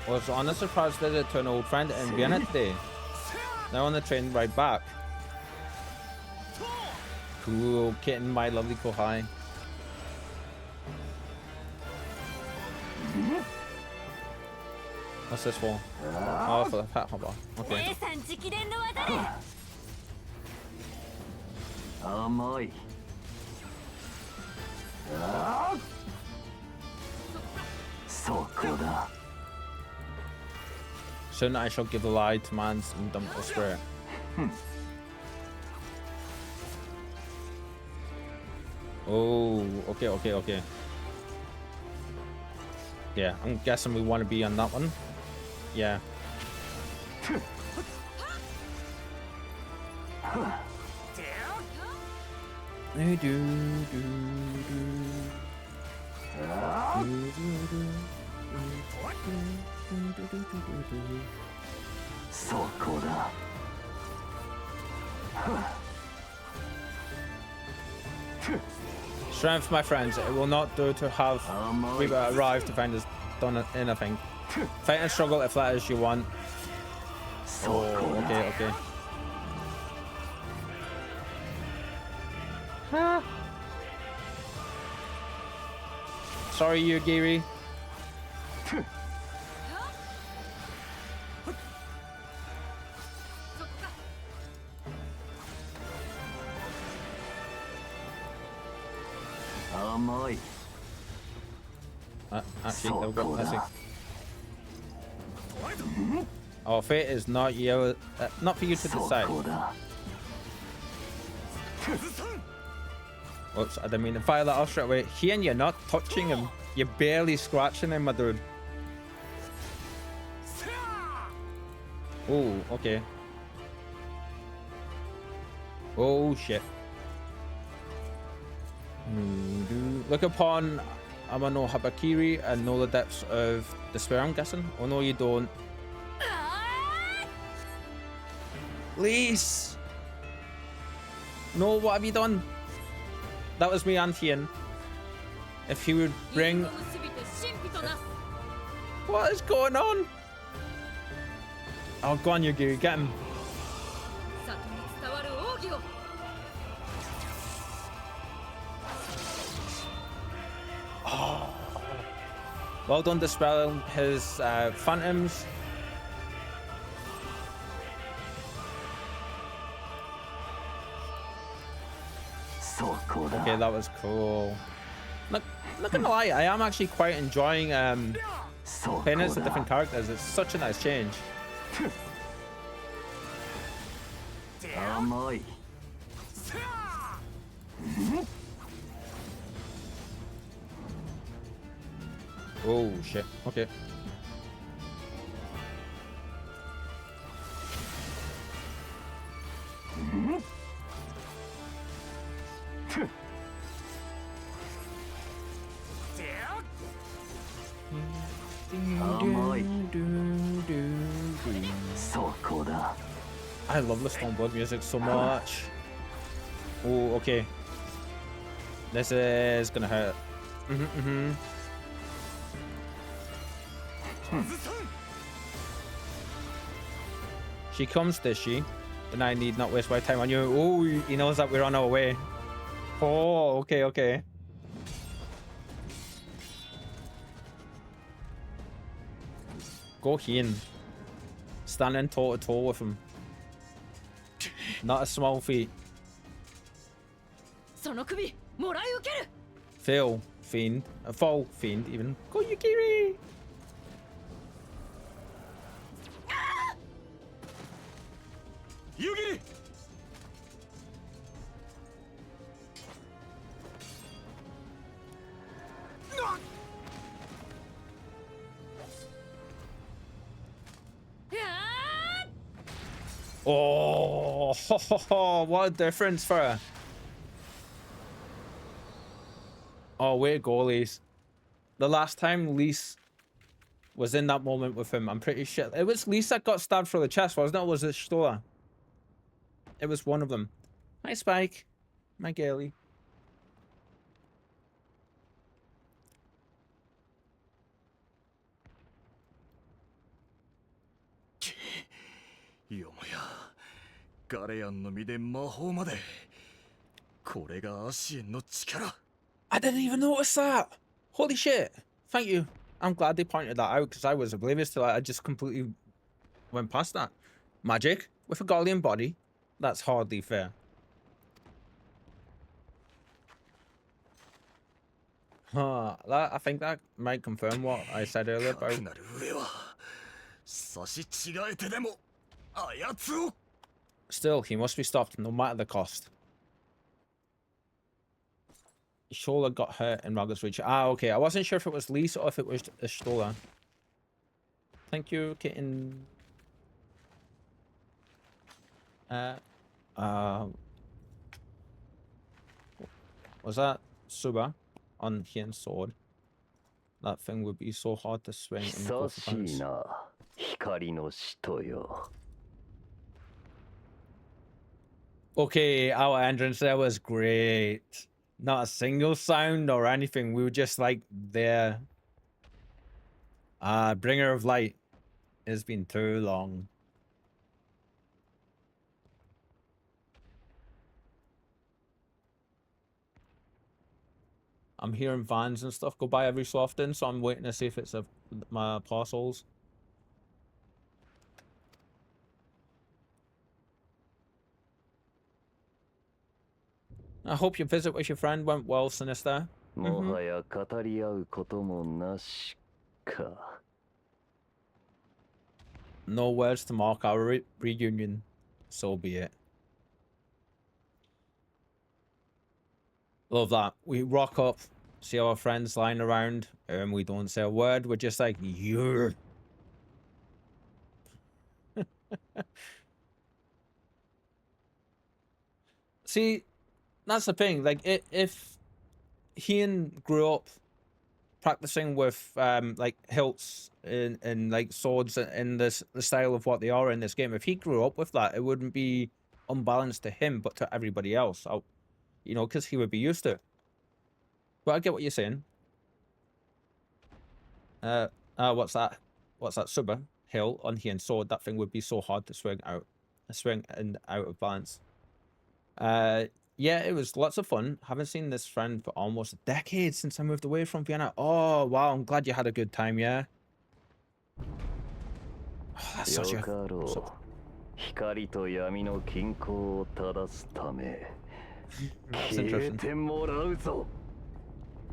Was on a surprise visit to an old friend in Vienna today. Now on the train right back. Cool, Kitten, my lovely kohai. What's this for? Oh, for the pet hopper. Okay. Soon I shall give the lie to man's indomitable spirit. Oh, okay. Yeah, I'm guessing we want to be on that one. Yeah. Strength, my friends. It will not do to have Reeper arrive to find us done anything. Fight and struggle if that is you want. Oh, okay. Sorry, Yugiri. Actually, they've got missing. Our fate is not you, not for you to decide. Oops, I didn't mean to fire that off straight away. Hien, you're not touching him. You're barely scratching him, my dude. Oh, okay. Oh, shit. Look upon Amano Habakiri and know the depths of despair, I'm guessing. Oh, no, you don't. Please! No, what have you done? That was me and Hien. If he would bring... What is going on? Oh, go on, Yugiri, get him. Oh. Well done dispelling his phantoms. Okay, that was cool. Not gonna lie, I am actually quite enjoying playing as the different characters. It's such a nice change. Oh shit. Okay. I love the Stormblood music so much. Oh, okay. This is gonna hurt. She comes, does she? Then I need not waste my time on you. Oh, he knows that we're on our way. Oh, okay, okay. Go Hien. Standing toe to toe with him. Not a small feat. Fail fiend. A fall fiend even. Go Yukiri! Yugi! Oh, what a difference for her. Oh, we're goalies. The last time Lise was in that moment with him, I'm pretty sure it was Lise that got stabbed through the chest, wasn't it? Or was it Stola? It was one of them. Hi, Spike. My girlie.よもやガレアンの身で魔法までこれがアシエンの力 I didn't even notice that. Holy shit. Thank you. I'm glad they pointed that out because I was oblivious to that. I just completely went past that. Magic with a Gaulian body. That's hardly fair. Huh. I think that might confirm what I said earlier about... かくなる上は差し違えてでもあやつを Still, he must be stopped no matter the cost. Shola got hurt in Raga's Reach. Ah, okay. I wasn't sure if it was Lise or if it was Stola. Thank you, kitten. Was that Suba on Hien's sword? That thing would be so hard to swing in both hands. Okay, our entrance there was great. Not a single sound or anything. We were just like there. Bringer of Light. It's been too long. I'm hearing vans and stuff go by every so often, so I'm waiting to see if it's my parcels. I hope your visit with your friend went well, Sinister. No words to mark our reunion. So be it. Love that. We rock up, see our friends lying around, and we don't say a word. We're just like, yeah. See, that's the thing. Like, if Hien grew up practicing with like hilts and like swords in the style of what they are in this game, if he grew up with that, it wouldn't be unbalanced to him, but to everybody else. You know, because he would be used to it. But I get what you're saying. What's that? What's that? Suba hill on Hien's sword. That thing would be so hard to swing and out of balance. Yeah, it was lots of fun. Haven't seen this friend for almost a decade since I moved away from Vienna. Oh, wow. I'm glad you had a good time, yeah? Oh, that's such a... That's interesting.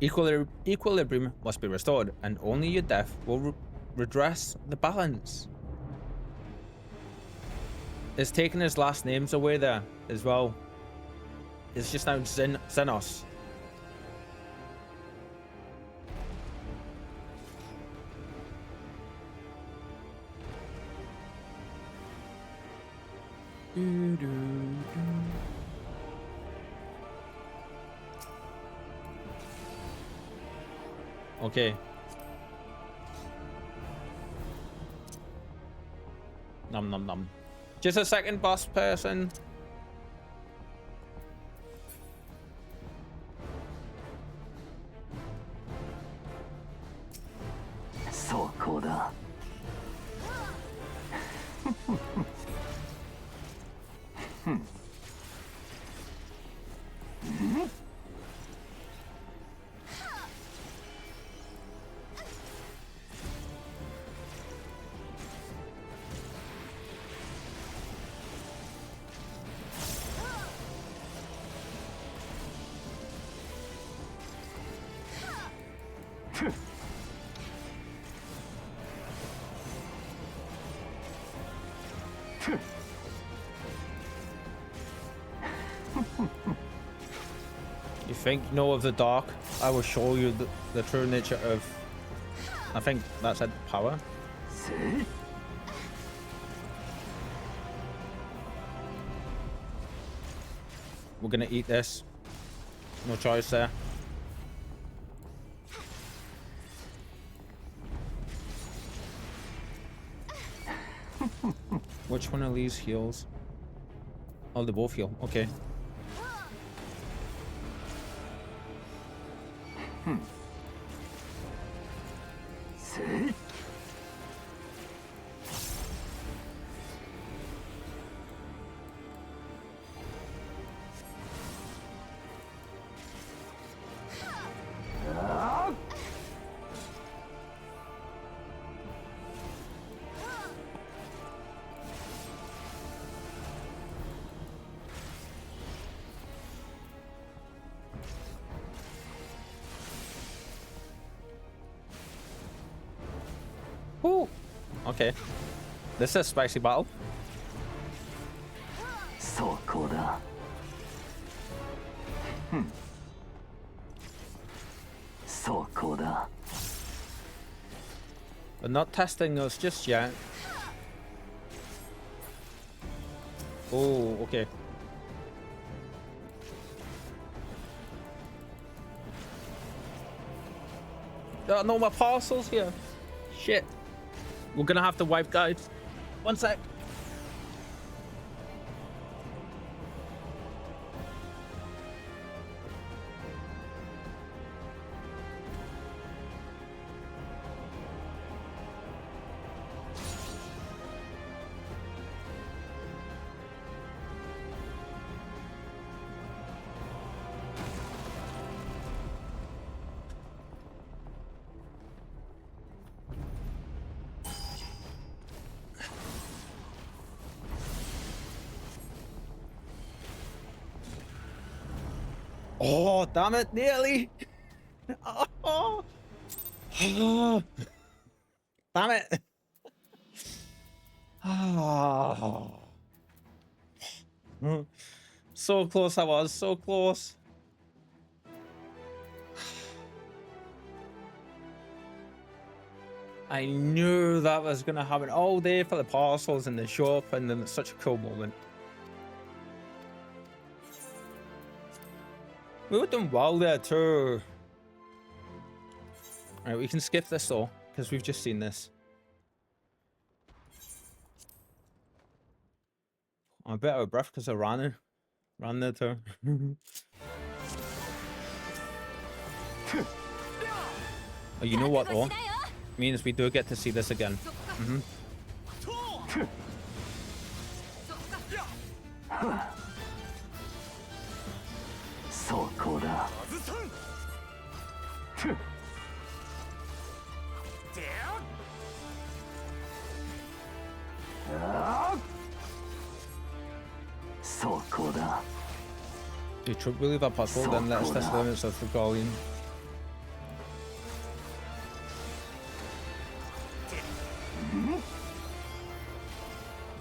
Equilibrium must be restored, and only your death will redress the balance. It's taken his last names away there as well. It's just now Xenos. Okay. Nom nom nom. Just a second, boss person. So cool. You think know of the dark? I will show you the true nature of. I think that said power. We're gonna eat this. No choice there. Which one of these heals? Oh, they both heal. Okay. Ooh. Okay. This is a spicy battle. So cool. So cool. They're not testing us just yet. Oh, okay. Oh, no, my parcel's here. Shit. We're gonna have to wipe, guys. One sec. Oh, damn it, nearly. Oh. Oh. Damn it. Oh. So close I was, so close. I knew that was gonna happen all day for the parcels in the shop, and then it's such a cool moment. We were doing well there too. Alright, we can skip this though, because we've just seen this. I'm a bit out of breath because I ran there too. Oh, you know what though? Means we do get to see this again. So cool. So cool. Do you believe that possible? Then let us test the limits of the Gaulian.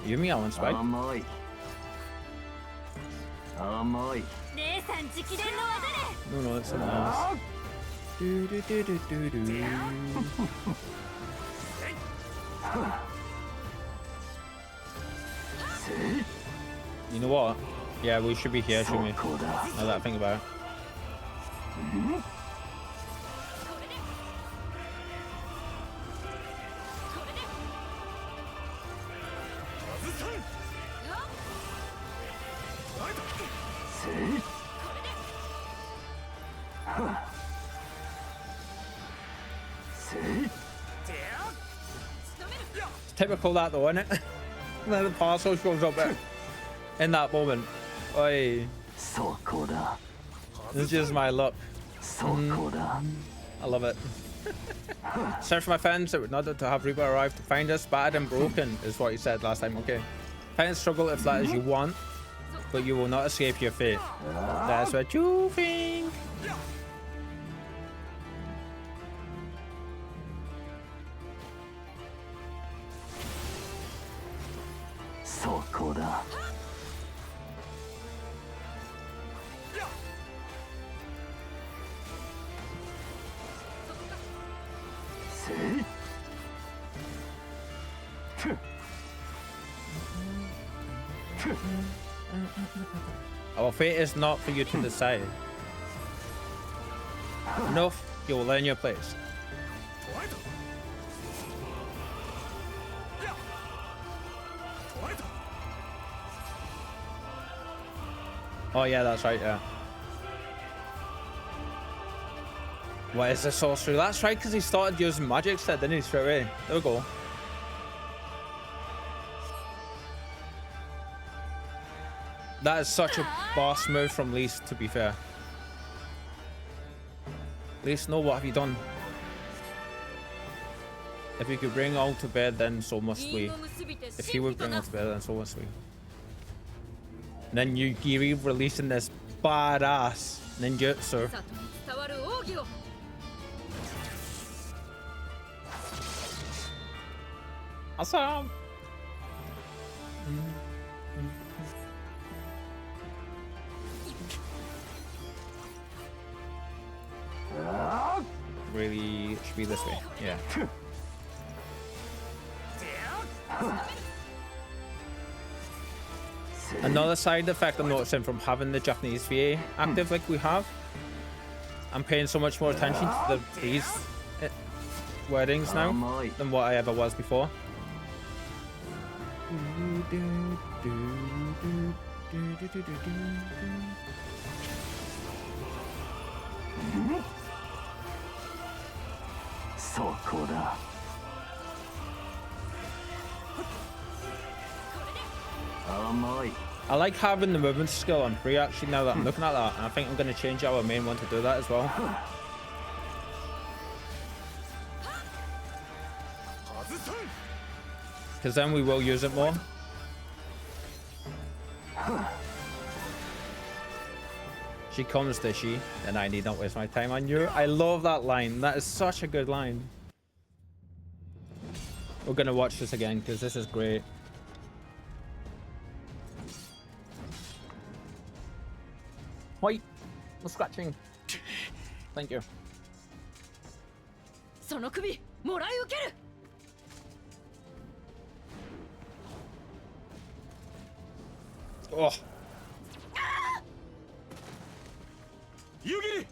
You me, Alan Spike. Amoy. No, it's someone else. Do, do, do, do, do, do. You know what? Yeah, we should be here, shouldn't we? Now that I think about it. It's typical that though, isn't it? Then the parcel shows up in that moment. Oi. This is just my luck. I love it. Search for my friends that would not to have Reaper arrive to find us battered and broken, is what he said last time. Okay. Find and struggle if that is you want, but you will not escape your fate. That's what you think. Our fate is not for you to decide. Enough, you will learn your place. Oh yeah, that's right, yeah. What is the sorcery? That's right, because he started using magic set, didn't he, straight away? There we go. That is such a boss move from Lise, to be fair. Lise, no, what have you done? If you could bring all to bed, then so must we. If he would bring all to bed, then so must we. And then Yugiri releasing this badass ninjutsu. Awesome. Really should be this way. Yeah. Another side effect I'm noticing from having the Japanese VA active like we have, I'm paying so much more attention to these wordings now than what I ever was before. I like having the movement skill on free actually now that I'm looking at that, and I think I'm going to change our main one to do that as well. Because then we will use it more. She comes to she, and I need not waste my time on you. I love that line. That is such a good line. We're going to watch this again because this is great. Wait, no scratching. Thank you. Oh. Yugiri!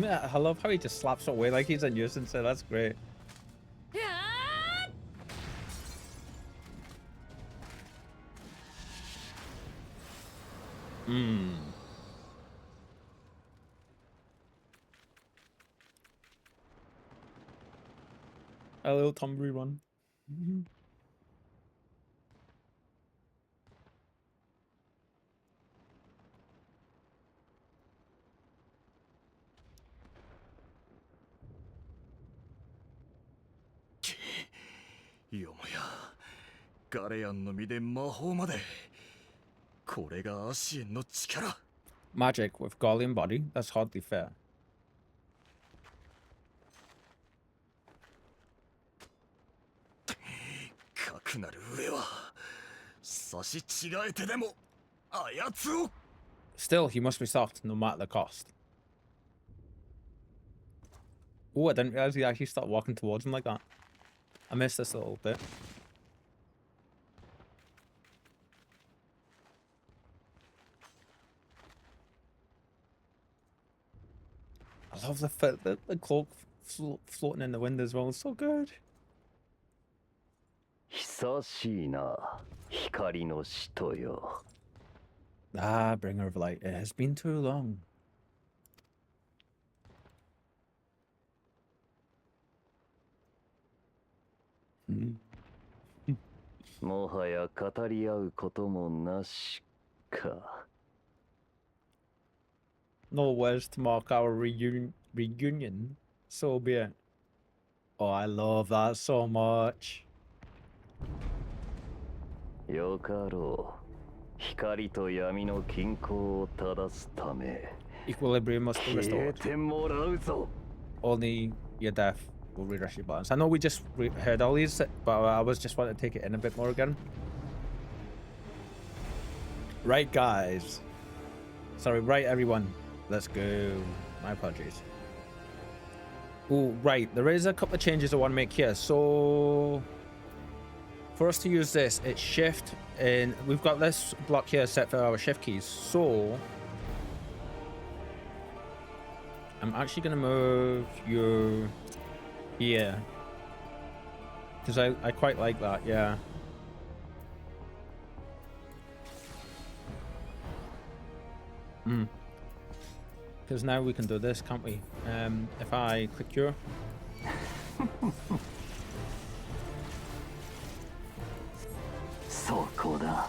I love how he just slaps away like he's a nuisance, so that's great. A little tumbly run.よもやガレアンの身で魔法までこれがアシエンの力 Magic with Gallian body? That's hardly fair. かくなる上は差し違えてでもあやつを Still, he must be soft no matter the cost. Oh, I didn't realize he actually started walking towards him like that. I missed this a little bit. I love the cloak floating in the wind as well. It's so good. 久しいな、光の使徒よ。Ah, bringer of light. It has been too long. もはや語り合うこともなしか。No words to mark our reunion. So be it. Oh, I love that so much. よかろう。光と闇の均衡を正すため。Equilibrium must be 消え restored. てもらうぞ。 Only your death will redress your balance. I know we just heard all these, but I was just wanting to take it in a bit more again. Right, guys. Sorry, right, everyone. Let's go. My apologies. Oh, right. There is a couple of changes I want to make here. So, for us to use this, it's shift, and we've got this block here set for our shift keys. So, I'm actually going to move you here. Because I quite like that, yeah. Because now we can do this, can't we? If I click cure. そうこうだ。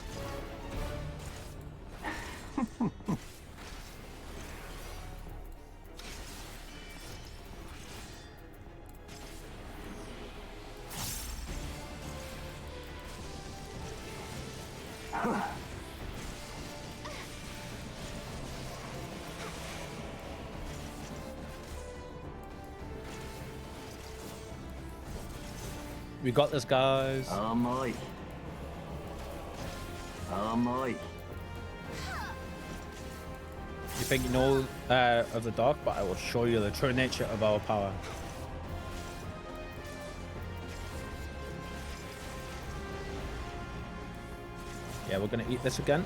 We got this, guys. 甘い。甘い。 You think you know of the dark, but I will show you the true nature of our power. Yeah, we're gonna eat this again.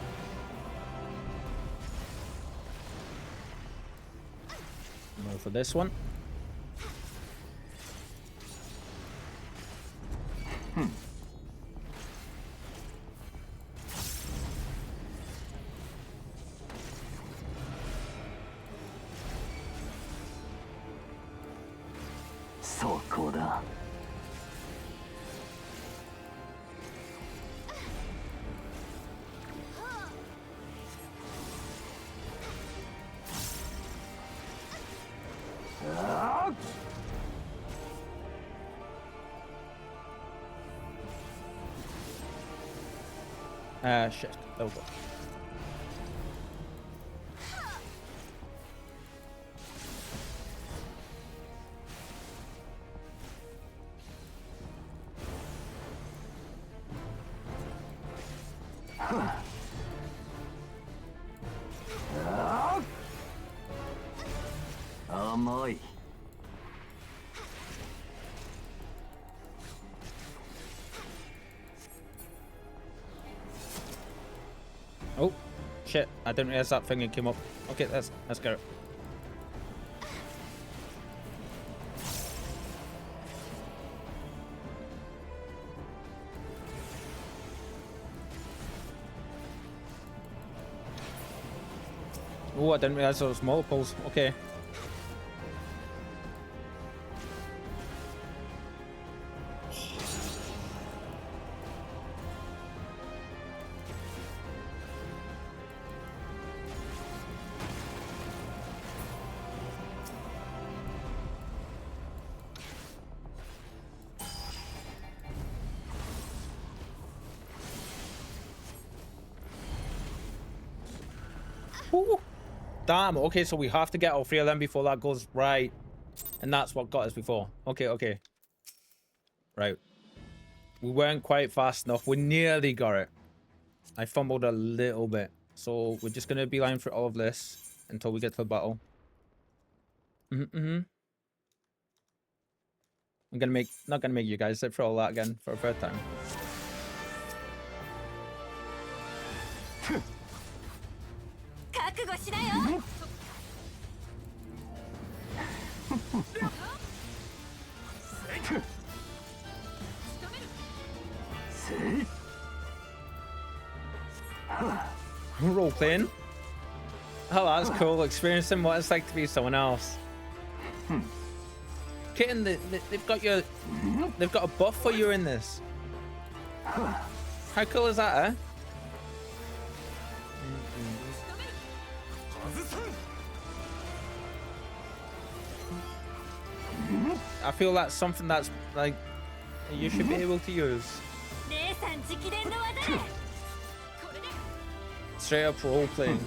Go for this one. Shit. Oh, God. Amai. Oh, shit. I didn't realize that thing came up. Okay, let's go. Oh, I didn't realize there was multiples. Okay. Ooh. Damn, okay, so we have to get all three of them before that goes right. And that's what got us before. Okay, okay. Right. We weren't quite fast enough. We nearly got it. I fumbled a little bit. So we're just going to beeline through all of this until we get to the battle. I'm not gonna make you guys sit through all that again for a third time. Role playing. Oh, that's cool. Experiencing what it's like to be someone else. Kitten, they've got your, they've got a buff for you in this. How cool is that, eh? I feel that's something that's like you should be able to use. Straight up role playing.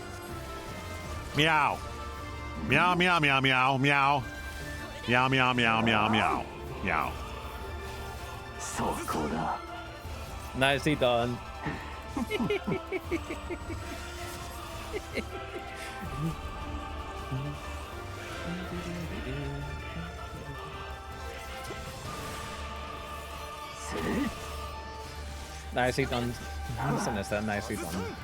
Meow. Meow, meow, meow, meow, meow. Meow, meow, meow, meow, meow. Meow. Nicely done. Nicely done. Sinister, nicely done.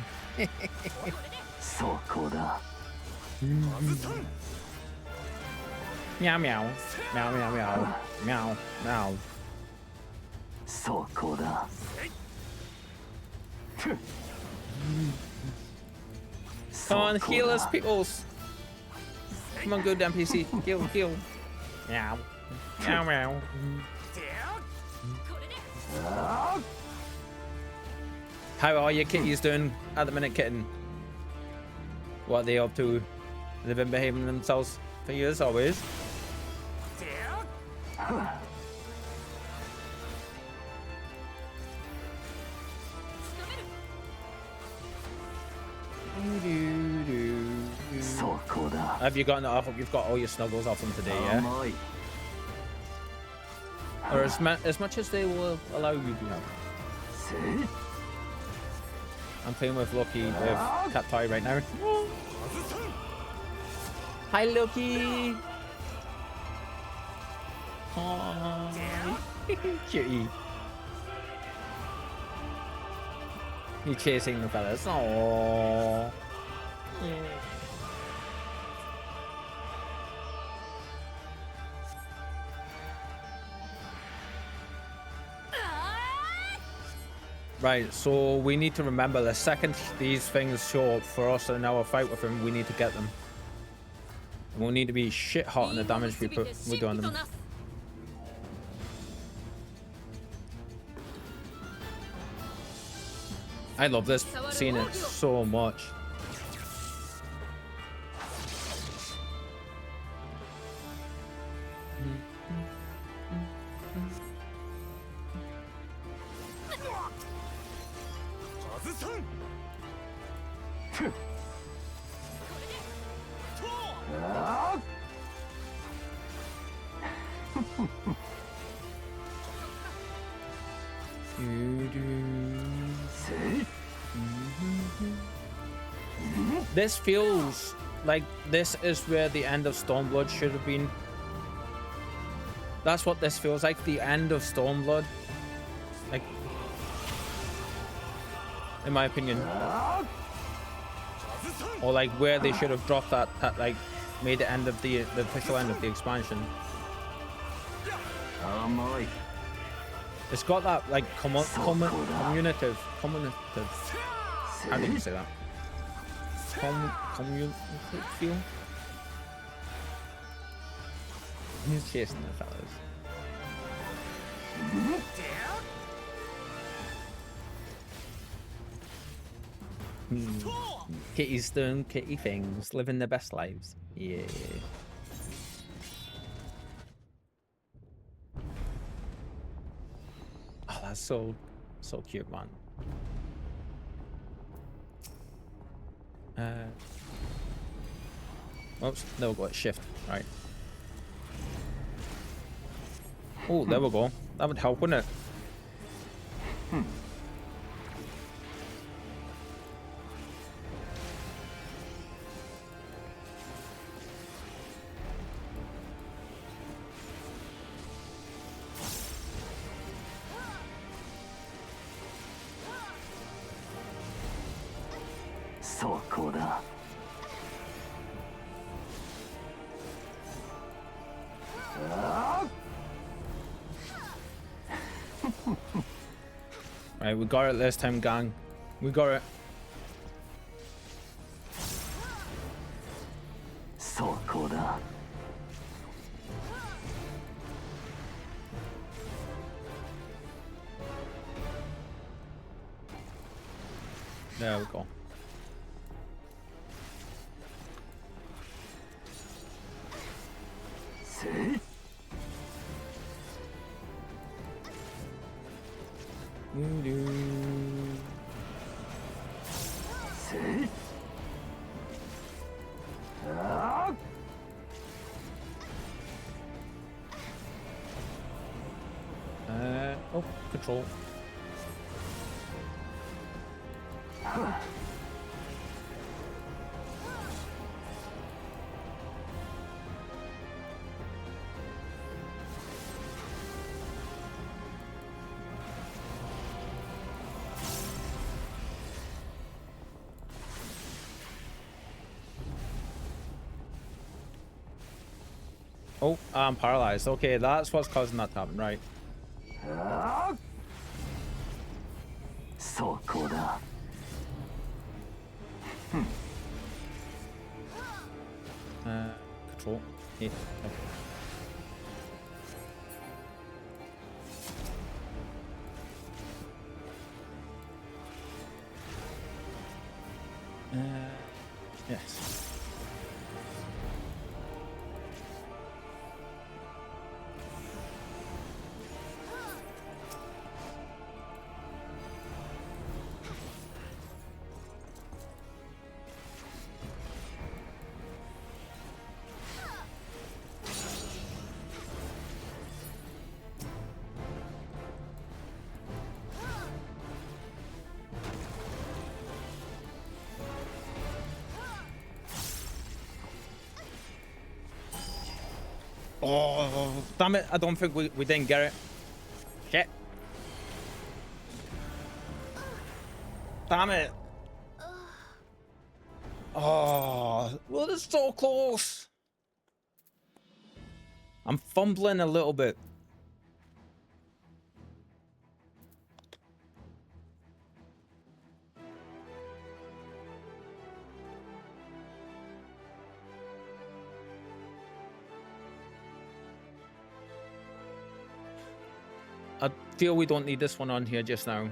Meow meow. Meow meow meow. Meow meow. Come on, heal us, peoples. Come on, good NPC. Heal, heal. Meow. Meow meow. How are your kitties doing at the minute, kitten? What are they up to? They've been behaving themselves for you as always. Have you gotten? I hope you've got all your snuggles off them today, yeah? Or as much as they will allow you to have. I'm playing with Loki with Cat Toy right now. Hi, Loki. Hi. Cutie. You're chasing the fellas. Aww. Right, so we need to remember the second these things show up for us in our fight with him, we need to get them. And we'll need to be shit hot on the damage we do on them. I love this, seeing it so much. This feels like this is where the end of Stormblood should have been. That's what this feels like, the end of Stormblood. Like, in my opinion. Or like where they should have dropped that like made the end of the official end of the expansion. It's got that like communicative. How do you say that? Communicative feel. He's chasing the fellas. Kitties doing kitty things, living their best lives. Yeah. Oh, that's so cute, man. Oops, there we go, shift, right. Oh, there we go. That would help, wouldn't it? Right, we got it this time, gang. We got it. There we go. Oh, control. Oh, I'm paralyzed. Okay, that's what's causing that to happen, right? So cool. Control. Yeah. Yes. Oh, damn it. I don't think we didn't get it. Shit. Damn it. Oh, well, it's so close. I'm fumbling a little bit. I feel we don't need this one on here just now.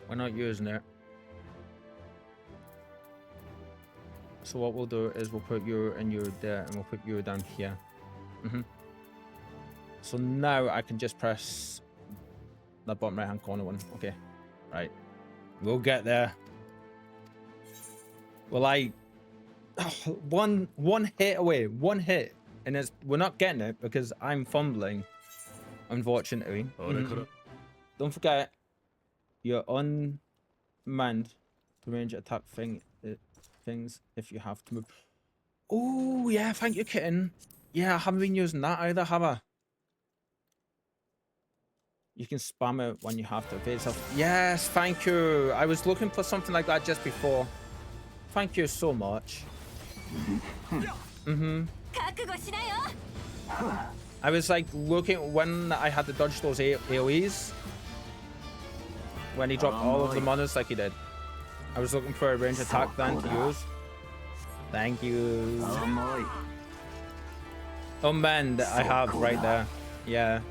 We're not using it. So what we'll do is we'll put you and you there, and we'll put you down here. So now I can just press the bottom right hand corner one. Okay, right. We'll get there. Well, one hit away, one hit, and we're not getting it because I'm fumbling, unfortunately. Don't forget, you're unmanned to range attack things if you have to move. Oh yeah, thank you, kitten. Yeah, I haven't been using that either, have I? You can spam it when you have to evade yourself. Yes, thank you. I was looking for something like that just before. Thank you so much. I was like looking when I had to dodge those AoEs. When he dropped all of the monitors like he did. I was looking for a range attack then to use. Thank you. Unmanned I have right there. Yeah.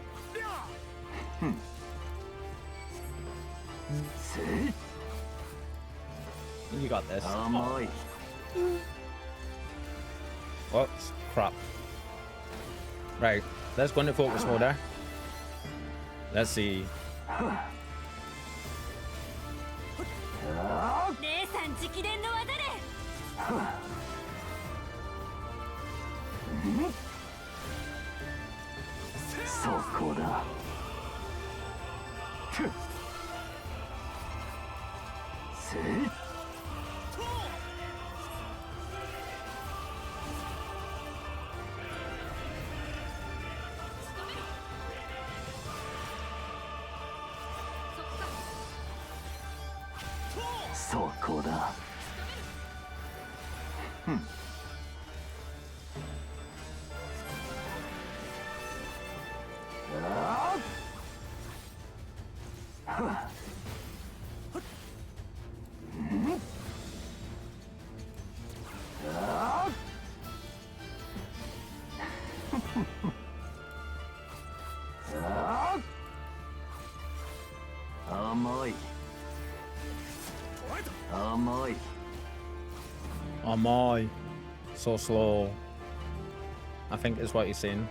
You got this. What? Crap. Right. Let's go into focus mode there. Let's see. So cool. So cool. my. So slow. I think is what he's saying.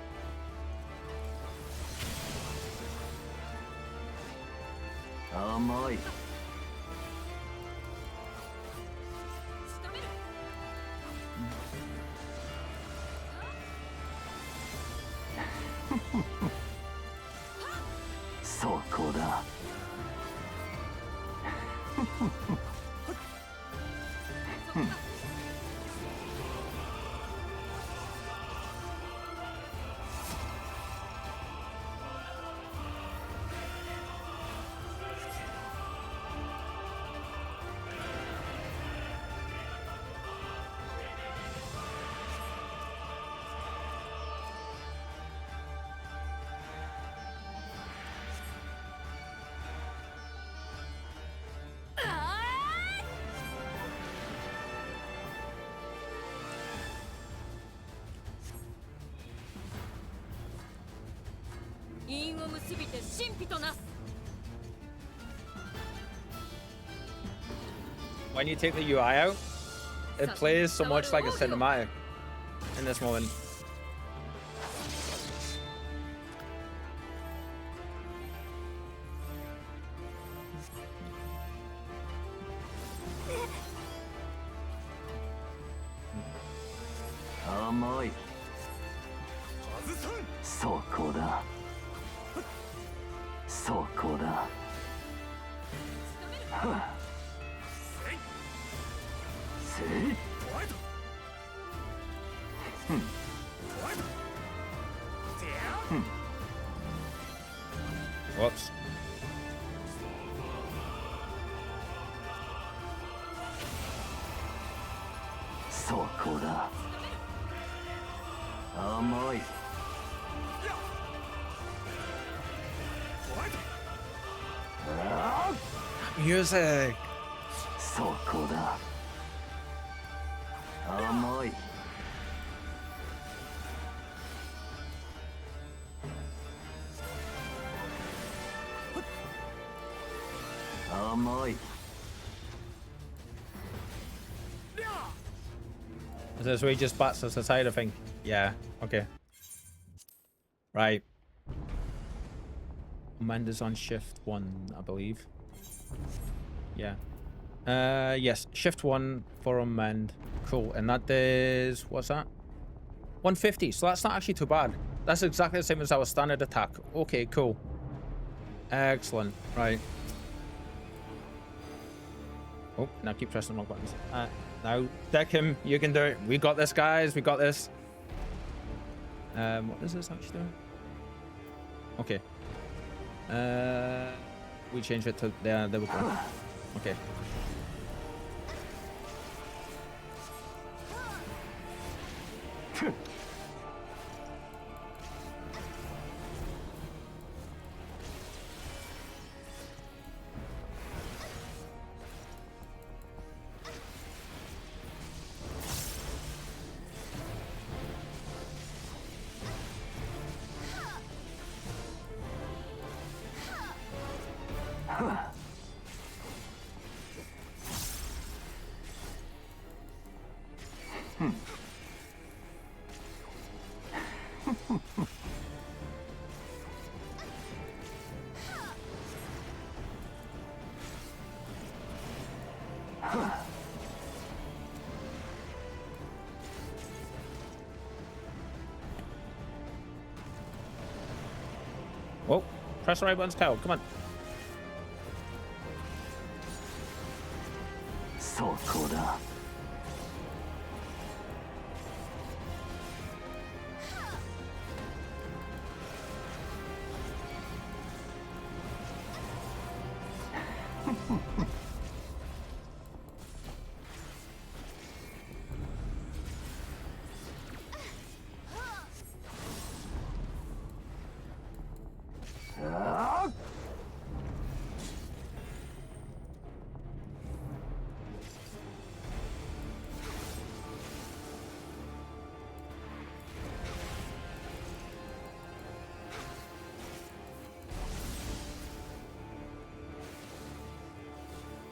Amai. So cool. When you take the UI out, it plays so much like a cinematic in this moment. Amai. So cool. So cool. Whoops. So cool. Amai. Music. So cool. Amai. Amai. Is this where he just bats us aside, I think? Yeah, okay. Right. Amanda's on shift 1, I believe. Yeah. Yes, shift 1 for Amanda. Cool, and that is, what's that? 150, so that's not actually too bad. That's exactly the same as our standard attack. Okay, cool. Excellent, right. Oh, now keep pressing the wrong buttons. Now, deck him. You can do it. We got this, guys. We got this. What does this actually do? Okay. We changed it to there. There we go. Okay. Whoa, press the right buttons, Kyle. Come on. So cool.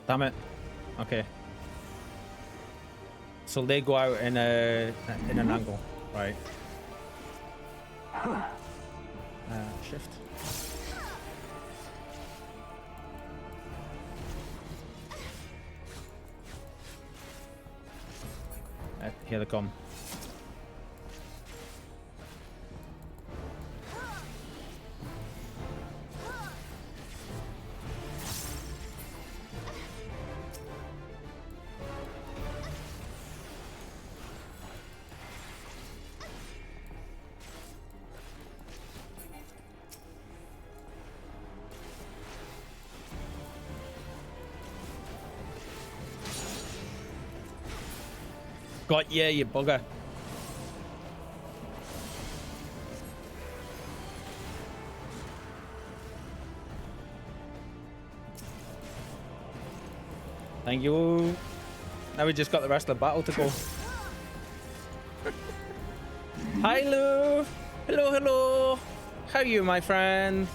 Damn it. Okay. So they go out in an angle, right? Shift. Here they come. Got ya, you bugger. Thank you. Now we just got the rest of the battle to go. Hi, Lou. Hello, hello. How are you, my friend?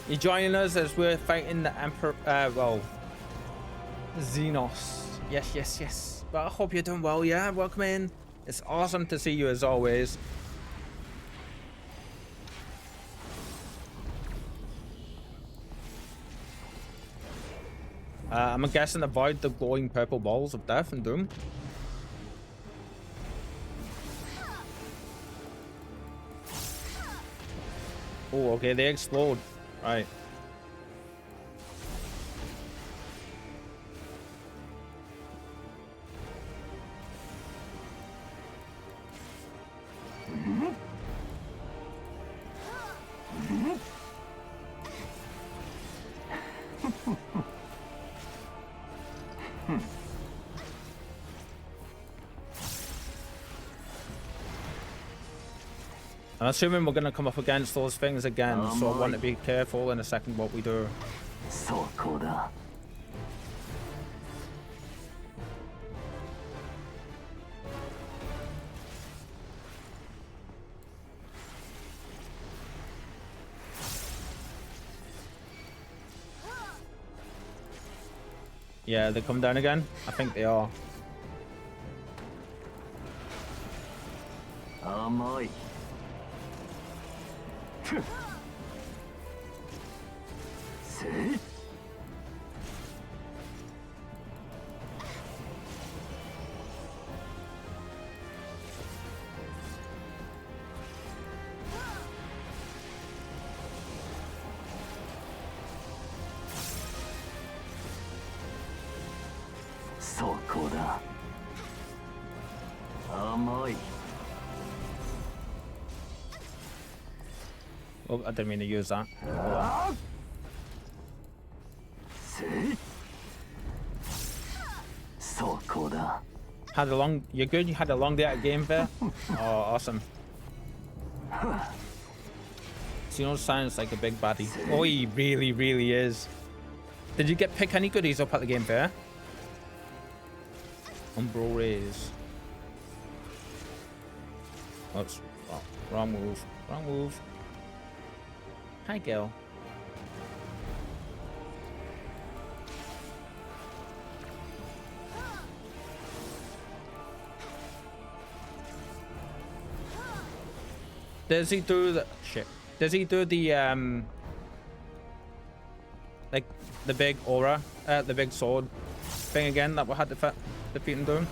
You joining us as we're fighting the Emperor, well, Xenos. Yes, yes, yes. But I hope you're doing well, yeah? Welcome in. It's awesome to see you as always. I'm guessing avoid the glowing purple balls of death and doom. Oh, okay, they explode. Right. I'm assuming we're going to come up against those things again, so I want to be careful in a second what we do. Yeah, they come down again? I think they are. Oh, I didn't mean to use that. Had a long... You're good? You had a long day at game fair? Oh, awesome. Xenos sounds like a big baddie. Oh, he really, really is. Did you pick any goodies up at the game fair? Umbro raise. Oops. Oh, wrong move. Wrong move. Hi, girl. Does he do the shit? Does he do the like the big aura, the big sword thing again that we had to defeat him doing?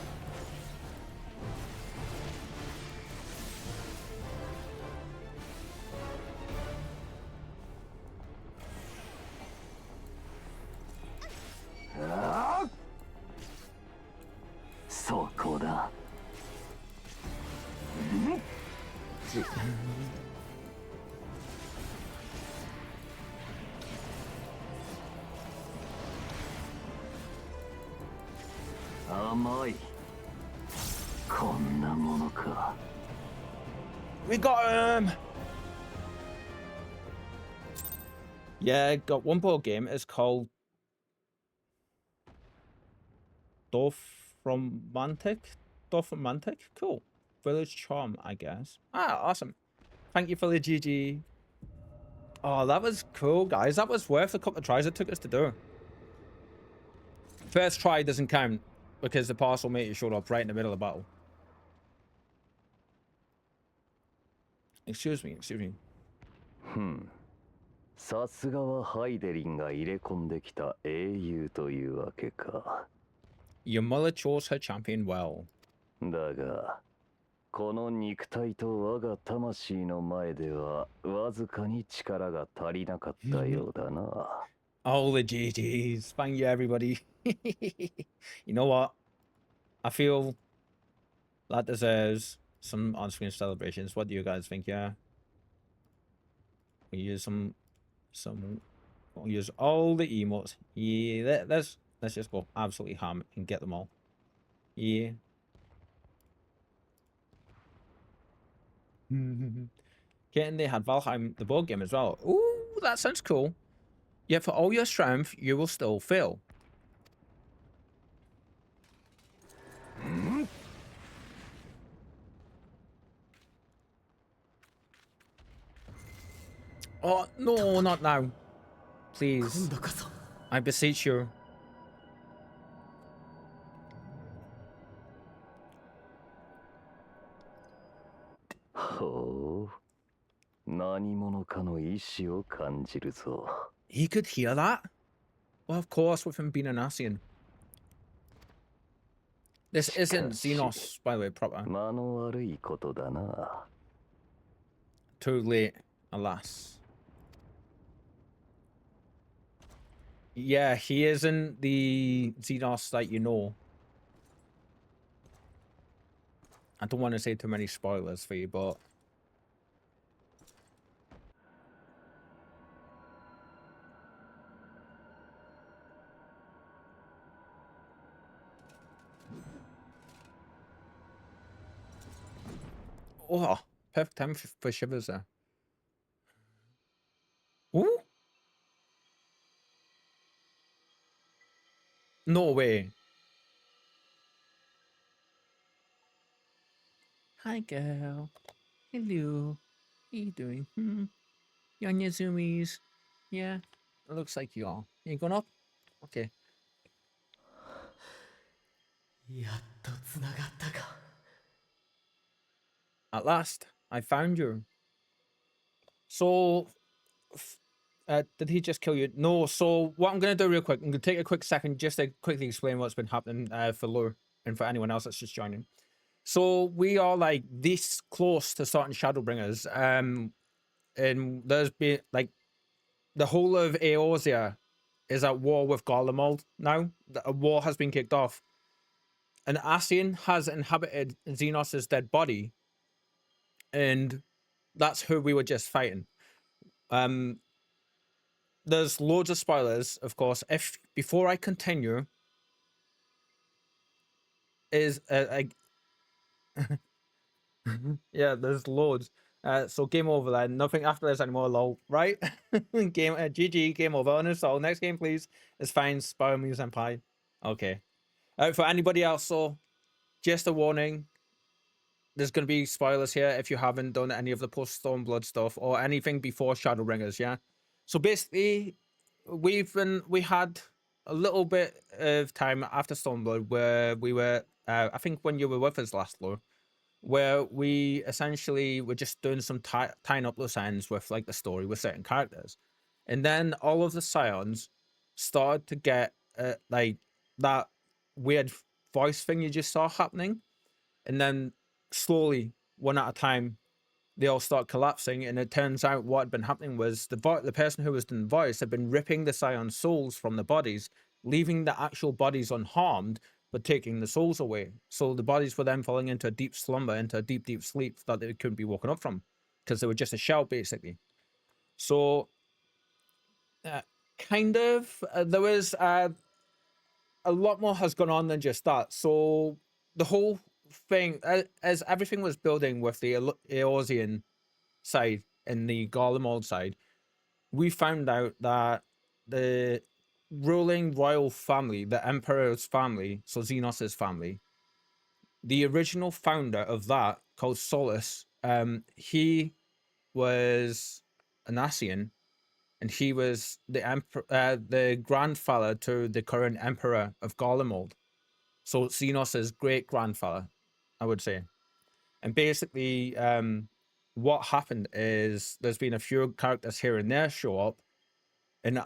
We got him! Yeah, got one more game. It's called Dorfromantik. Cool. Village Charm, I guess. Ah, awesome. Thank you for the GG. Oh, that was cool, guys. That was worth a couple of tries it took us to do. First try doesn't count because the parcel mate showed up right in the middle of the battle. Excuse me, excuse me. さすがはハイデリンが入れ込んできた英雄というわけか。Your mother chose her champion well. だが、この肉体と我が魂の前ではわずかに力が足りなかったようだな。Oh, the GGs. Thank you, everybody. You know what? I feel that deserves some on-screen celebrations. What do you guys think? Yeah, we use we'll use all the emotes. Yeah, let's just go absolutely ham and get them all. Yeah. Getting they had Valheim the board game as well. Ooh, that sounds cool. Yet for all your strength, you will still fail. Oh, no, not now. Please. I beseech you. ほう、何者かの意志を感じるぞ。He could hear that? Well, of course, with him being an Asian. This isn't Xenos, by the way, proper. 間の悪いことだな。Too late, alas. Yeah, he isn't the Xenos that you know. I don't want to say too many spoilers for you, but... Oh, perfect time for shivers there. Ooh? No way. Hi, girl. Hello. How you doing? You on your zoomies? Yeah, it looks like you are. You going up? Okay. At last, I found you. So, did he just kill you? No, so what I'm going to do real quick, I'm going to take a quick second just to quickly explain what's been happening for Lure and for anyone else that's just joining. So we are like this close to starting Shadowbringers, and there's been like the whole of Eorzea is at war with Garlemald now. A war has been kicked off. An Ascian has inhabited Xenos' dead body, and that's who we were just fighting. There's loads of spoilers, of course. If before I continue, is yeah, there's loads. So game over then. Nothing after this anymore. Lol. Right? Game. GG. Game over. So next game, please. It's fine. Spoil me, senpai. Okay. For anybody else, so just a warning. There's going to be spoilers here if you haven't done any of the post Stormblood stuff or anything before Shadowbringers. Yeah. So basically, we had a little bit of time after Stormblood where we were. I think when you were with us last, Lord, where we essentially were just doing some tying up loose ends with like the story with certain characters, and then all of the Scions started to get like that weird voice thing you just saw happening, and then slowly, one at a time, they all start collapsing, and it turns out what had been happening was the person who was doing the voice had been ripping the Scion souls from the bodies, leaving the actual bodies unharmed, but taking the souls away. So the bodies were then falling into a deep slumber, into a deep, deep sleep that they couldn't be woken up from, because they were just a shell, basically. So, kind of, there was a lot more has gone on than just that. So the whole thing, as everything was building with the Eorzean side and the Garlemald side, we found out that the ruling royal family, the Emperor's family, so Xenos' family, the original founder of that, called Solus, he was an Ascian, and he was the grandfather to the current emperor of Garlemald. So Xenos' great grandfather, I would say. And basically, what happened is there's been a few characters here and there show up, and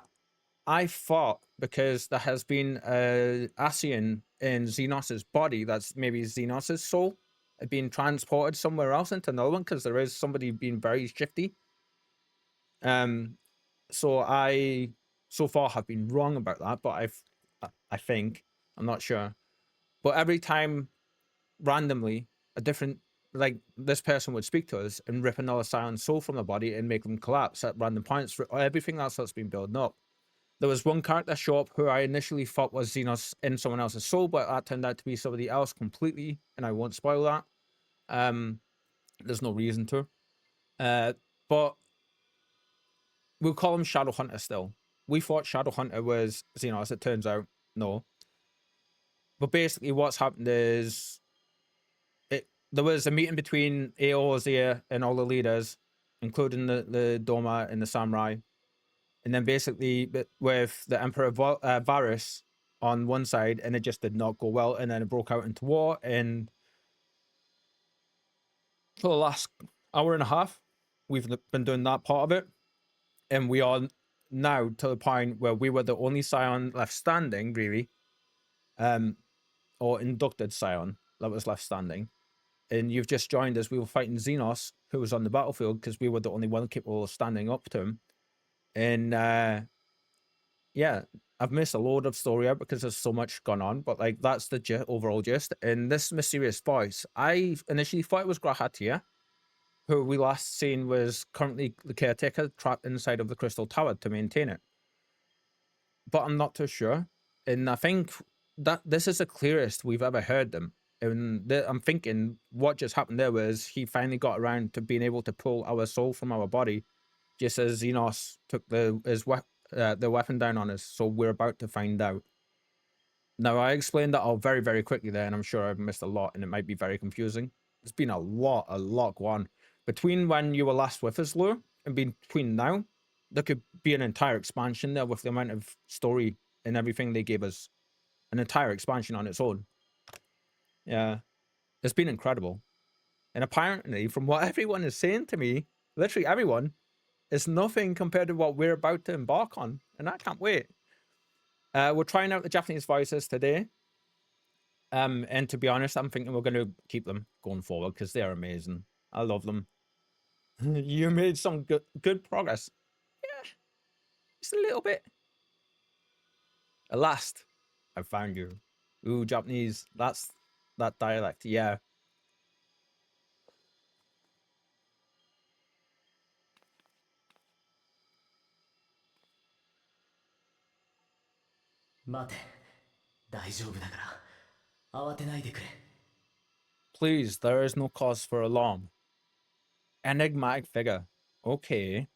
I thought because there has been a Asian in Xenos' body, that's maybe Xenos' soul, being transported somewhere else into another one, because there is somebody being very shifty. So I so far have been wrong about that, but I think, I'm not sure. But every time randomly a different, like, this person would speak to us and rip another Scion soul from the body and make them collapse at random points for everything else that's been building up. There was one character show up who I initially thought was Xenos in someone else's soul, but that turned out to be somebody else completely, and I won't spoil that. There's no reason to. But we'll call him Shadowhunter still. We thought Shadowhunter was Xenos, it turns out, no. But basically what's happened is there was a meeting between Eorzea and all the leaders, including the Doma and the Samurai. And then basically with the Emperor Varus on one side, and it just did not go well. And then it broke out into war. And for the last hour and a half, we've been doing that part of it. And we are now to the point where we were the only Scion left standing, really. Or inducted Scion that was left standing. And you've just joined us. We were fighting Xenos, who was on the battlefield, because we were the only one capable of standing up to him. And yeah, I've missed a load of story out because there's so much gone on, but like that's the overall gist. And this mysterious voice, I initially thought it was Grahatia, who we last seen was currently the caretaker trapped inside of the Crystal Tower to maintain it. But I'm not too sure. And I think that this is the clearest we've ever heard them. And I'm thinking what just happened there was he finally got around to being able to pull our soul from our body, just as Xenos took the weapon down on us. So we're about to find out. Now, I explained that all very, very quickly there, and I'm sure I've missed a lot, and it might be very confusing. There's been a lot going on. Between when you were last with us, Lou, and between now, there could be an entire expansion there with the amount of story and everything they gave us. An entire expansion on its own. Yeah. It's been incredible. And apparently, from what everyone is saying to me, literally everyone, it's nothing compared to what we're about to embark on. And I can't wait. We're trying out the Japanese voices today. And to be honest, I'm thinking we're going to keep them going forward because they're amazing. I love them. You made some good progress. Yeah. Just a little bit. At last, I found you. Ooh, Japanese. That's that dialect. Yeah. Please, there is no cause for alarm. Enigmatic figure. Okay.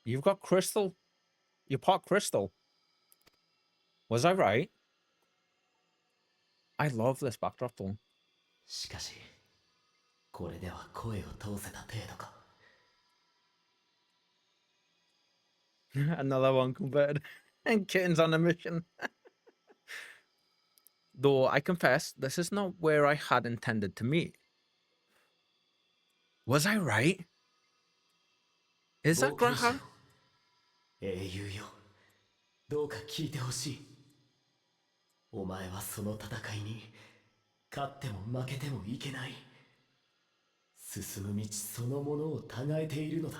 You've got crystal. You pot crystal. Was I right? I love this backdrop though. Another one converted. And Kitten's on a mission. Though I confess, this is not where I had intended to meet. Was I right? Is that Graha? 英雄よ、どうか聞いてほしい。お前はその戦いに勝っても負けてもいけない。進む道そのものを違えているのだ。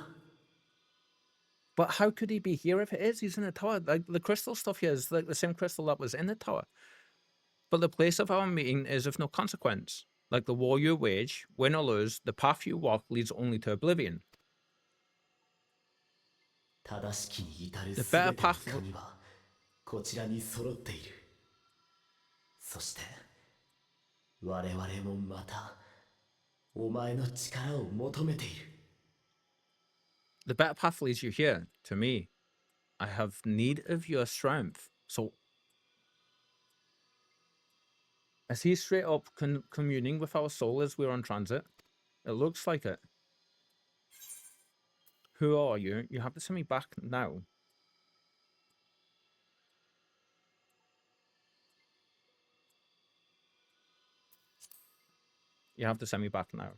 But how could he be here if it is? He's in the tower. Like the crystal stuff here is like the same crystal that was in the tower. But the place of our meeting is of no consequence. Like the war you wage, win or lose, the path you walk leads only to oblivion. The better path. こちらに揃っている。そして我々もまたお前の力を求めている。The better path leads you here, to me. I have need of your strength. So, is he straight up communing with our soul as we're on transit? It looks like it. Who are you? You have to send me back now. You have to send me back now.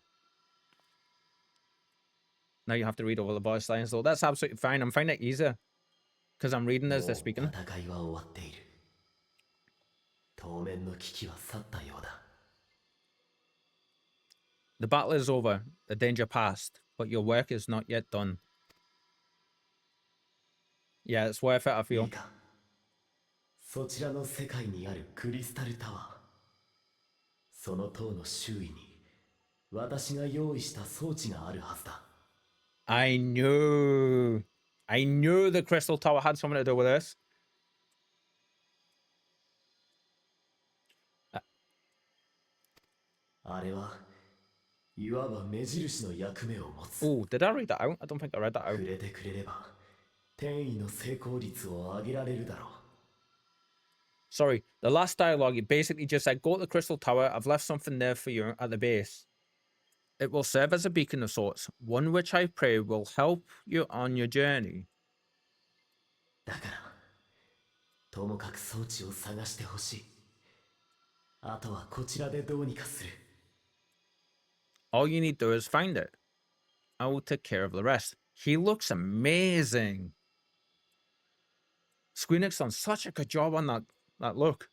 Now you have to read all the voice lines, though. That's absolutely fine. I'm finding it easier. Because I'm reading as they're speaking. The battle is over. The danger passed. But your work is not yet done. Yeah, it's worth it, I feel. そちらの世界にあるクリスタルタワー。その塔の周囲に私が用意した装置があるはずだ。I knew the crystal tower had something to do with this. あれはいわば目印の役目を持つ。 Oh, did I read that out? I don't think I read that out. 触れてくれれば転移の成功率を上げられるだろう。 Sorry, the last dialogue, it basically just said, go to the crystal tower. I've left something there for you at the base. It will serve as a beacon of sorts, one which I pray will help you on your journey. だから、ともかく装置を探してほしい。あとはこちらでどうにかする。 All you need to do is find it. I will take care of the rest. He looks amazing. Squeenix done such a good job on that look.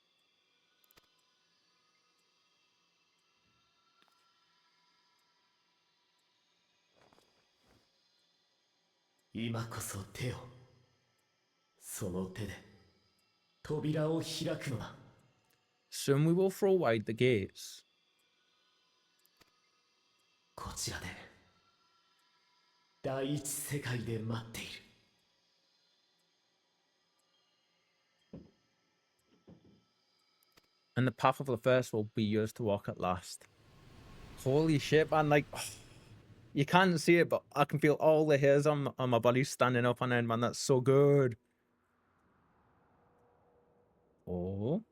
今こそ手を。その手で扉を開くのだ。 Soon we will throw wide the gates. こちらで第一世界で待っている。 And the path of the first will be yours to walk at last. Holy shit, man. Like, oh, you can't see it, but I can feel all the hairs on my body standing up on end, man. That's so good. Oh.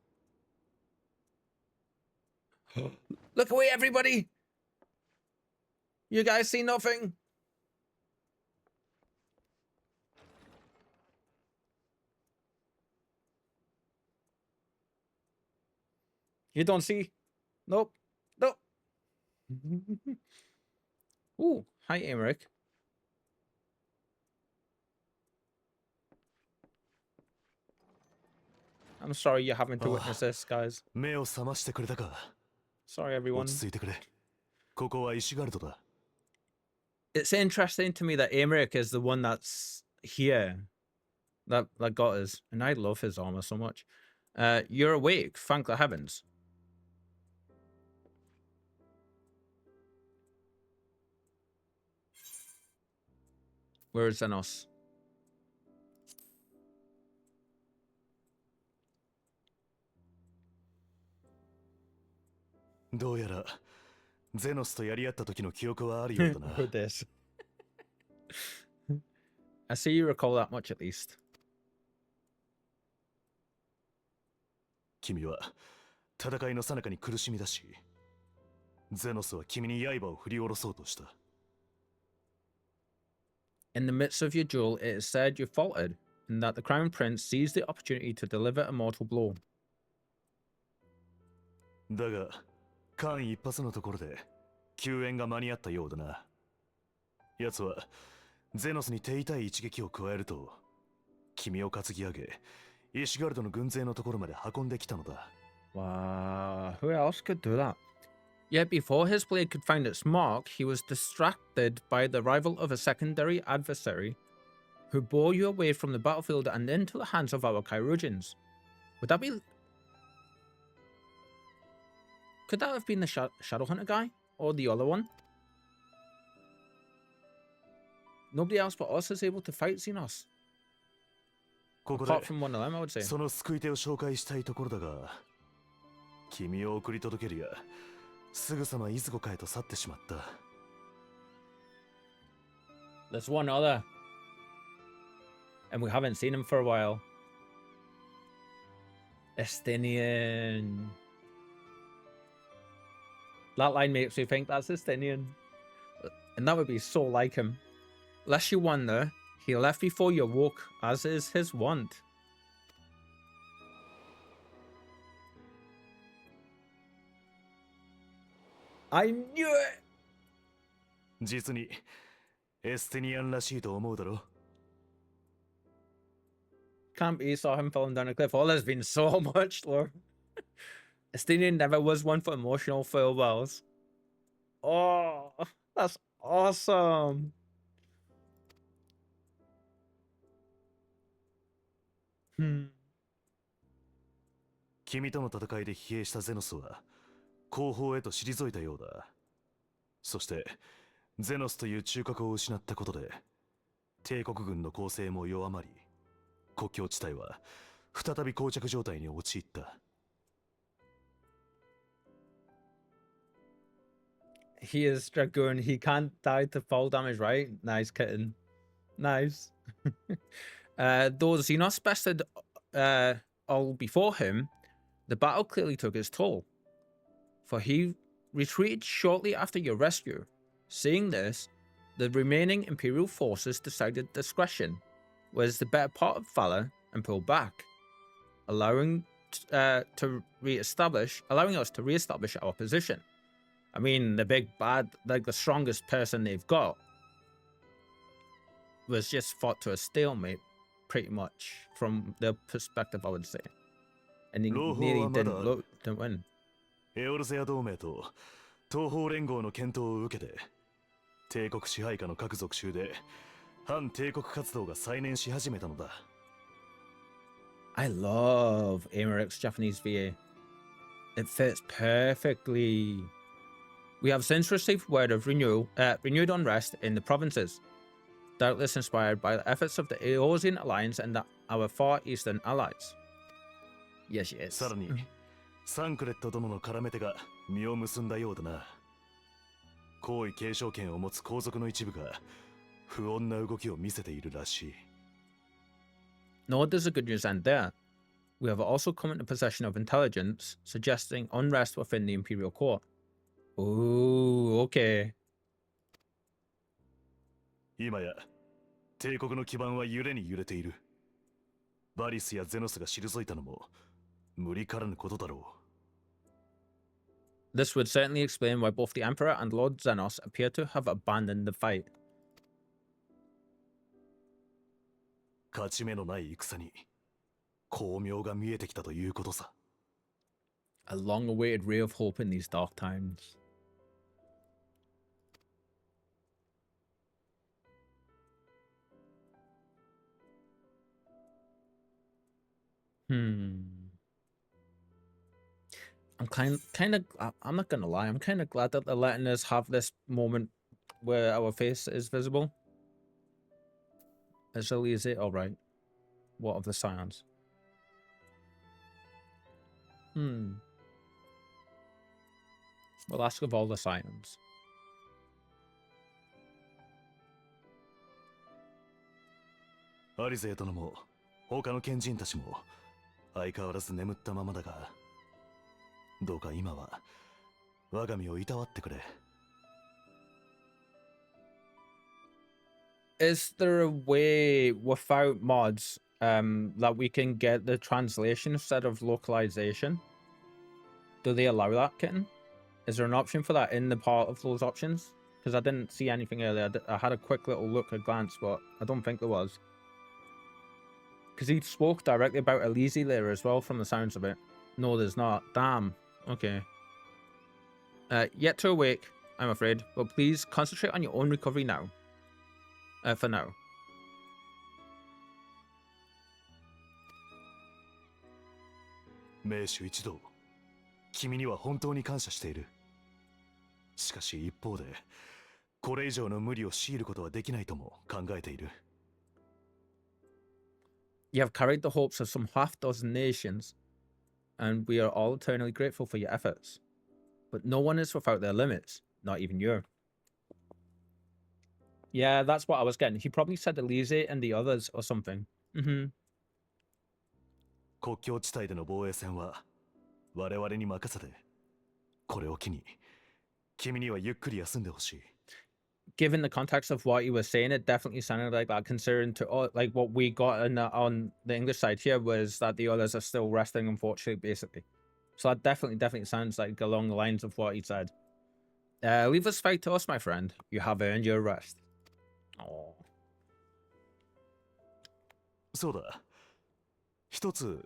Look away, everybody. You guys see nothing? You don't see? Nope. Nope. Ooh, hi, Emmerich. I'm sorry you're having to witness this, guys. 目を覚ましてくれたか。 Sorry, everyone. 落ち着いてくれ。ここはイシュガルドだ。 It's interesting to me that Emmerich is the one that's here. That got us. And I love his armor so much. You're awake, thank the heavens. Where is Xenos? どうやらゼノスとやり合った時の記憶はあるようだな。Who this? I see you recall that much at least. 君は戦いの最中に苦しみだし、ゼノスは君に刃を振り下ろそうとした。 In the midst of your duel, it is said you faltered, and that the Crown Prince seized the opportunity to deliver a mortal blow. だが、間一髪のところで救援が間に合ったようだな。奴はゼノスに手痛い一撃を加えると、君を担ぎ上げ、イシュガルドの軍勢のところまで運んできたのだ。Wow, who else could do that? Yet before his blade could find its mark, he was distracted by the arrival of a secondary adversary who bore you away from the battlefield and into the hands of our Kyrogians. Would that be... Could that have been the Shadowhunter guy? Or the other one? Nobody else but us is able to fight Xenos. ここ Apart で from one of them, I would say. その救い手を紹介したいところだが、君を送り届けるや、すぐさまイズゴカへと去ってしまった。There's one other. And we haven't seen him for a while. Estinian. That line makes me think that's Estinian. And that would be so like him. Lest you wonder, he left before you woke, as is his wont. I knew it! 実にエステニアンらしいと思うだろ Can't be saw him falling down a cliff. Oh, there's been so much lore. Estinian never was one for emotional farewells. Oh, that's awesome. Hmm. 君との戦いで疲弊したゼノスは後方へと退いたようだ。そしてゼノスという中核を失ったことで帝国軍の攻勢も弱まり、国境地帯は再び膠着状態に陥った。He is Dragoon. He can't die to fall damage, right? Nice kitten. Nice. Though Xenos bested all before him, the battle clearly took its toll. For he retreated shortly after your rescue. Seeing this, the remaining Imperial forces decided discretion was the better part of valor and pulled back, allowing us to reestablish our position. I mean, the big bad, like the strongest person they've got, was just fought to a stalemate, pretty much, from their perspective, I would say. And he nearly didn't win. エオルゼア同盟と東方連合の検討を受けて、帝国支配下の各属州で反帝国活動が再燃し始めたのだ。I love Amaryk's Japanese VA. It fits perfectly. We have since received word of renewed unrest in the provinces, doubtless inspired by the efforts of the Eorzean alliance and our far eastern allies. Yes, yes. さらに、サンクレット殿の絡め手が実を結んだようだな。皇位継承権を持つ皇族の一部が不穏な動きを見せているらしい。Nor does the good news end there. We have also come into possession of intelligence suggesting unrest within the Imperial Court. Ooh, okay. 今や帝国の基盤は揺れに揺れている。バリスやゼノスが退いたのも無理からぬことだろう。This would certainly explain why both the Emperor and Lord Xenos appear to have abandoned the fight. 勝ち目のない戦に光明が見えてきたということさ。A long-awaited ray of hope in these dark times. I'm not gonna lie, I'm kind of glad that they're letting us have this moment where our face is visible. Is Eorzea alright? What of the scions? We'll ask of all the scions. アリゼー殿も他の賢人たちも相変わらず眠ったままだが、どうか今は我が身をいたわってくれ。Is there a way without mods that we can get the translation instead of localization? Do they allow that, Kitten? Is there an option for that in the part of those options? Because I didn't see anything earlier. I had a quick little look at glance, but I don't think there was. Because he spoke directly about Eorzea there as well, from the sounds of it. No, there's not. Damn. Okay. Yet to awake, I'm afraid. But please concentrate on your own recovery now. For now. 名手一同、君には本当に感謝している。しかし一方で、これ以上の無理を強いることはできないとも考えている。You have carried the hopes of some half-dozen nations, and we are all eternally grateful for your efforts. But no one is without their limits, not even you. Yeah, that's what I was getting. He probably said Eorzea and the others or something. 国境地帯での防衛戦は我々に任せて、これを機に君にはゆっくり休んでほしい。given the context of what he was saying, it definitely sounded like that, considering to like what we got on the English side here was that the others are still resting, unfortunately, basically. So that definitely sounds like along the lines of what he said. Leave this fight to us, my friend. You have earned your rest. Oh. そうだ。一つ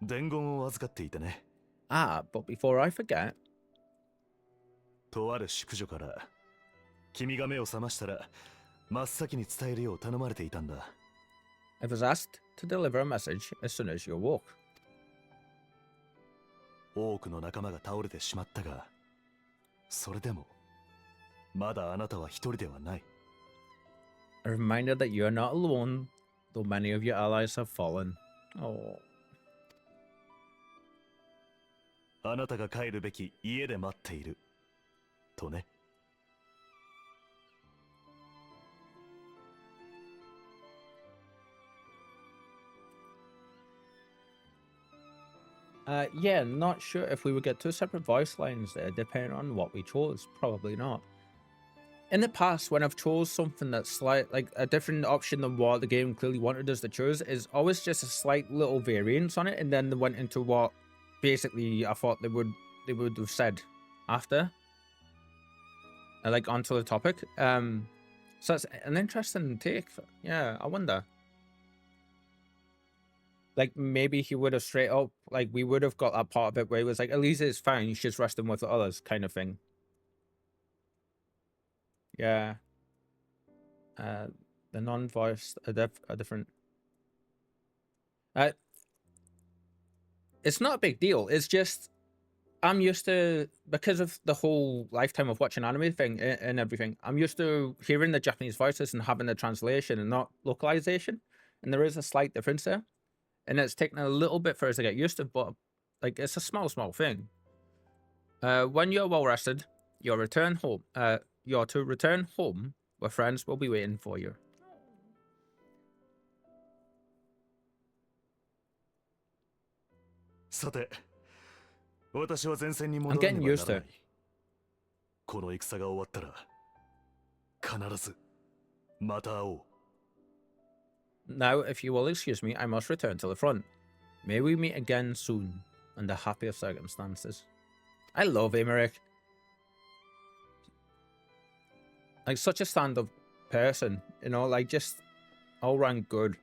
伝言を預かっていてね。Ah, but before I forget. とある宿女から君が目を覚ましたら真っ先に伝えるよう頼まれていたんだ。I was asked to deliver a message as soon as you awoke. 多くの仲間が倒れてしまったが、それでもまだあなたは一人ではない。A reminder that you are not alone, though many of your allies have fallen. Oh. あなたが帰るべき家で待っている。とね。Yeah, not sure if we would get 2 separate voice lines there, depending on what we chose. Probably not. In the past, when I've chose something that's like a different option than what the game clearly wanted us to choose, is always just a slight little variance on it, and then they went into what basically I thought they would have said after, like onto the topic. So that's an interesting take. Yeah, I wonder. Like, maybe he would have straight up, like, we would have got that part of it where he was like, Elisa is fine, she's resting with the others, kind of thing. Yeah. The non-voiced are different. It's not a big deal. It's just, I'm used to, because of the whole lifetime of watching anime thing and everything, I'm used to hearing the Japanese voices and having the translation and not localization. And there is a slight difference there. And it's taken a little bit for us to get used to, but like it's a small thing. When you're well rested, you're to return home where friends will be waiting for you. さて、私は前線に戻らねばならない。この戦が終わったら、必ずまた会おう。Now, if you will excuse me, I must return to the front. May we meet again soon, under happier circumstances. I love Emmerich. Like, such a stand-up person, you know, like, just all round good.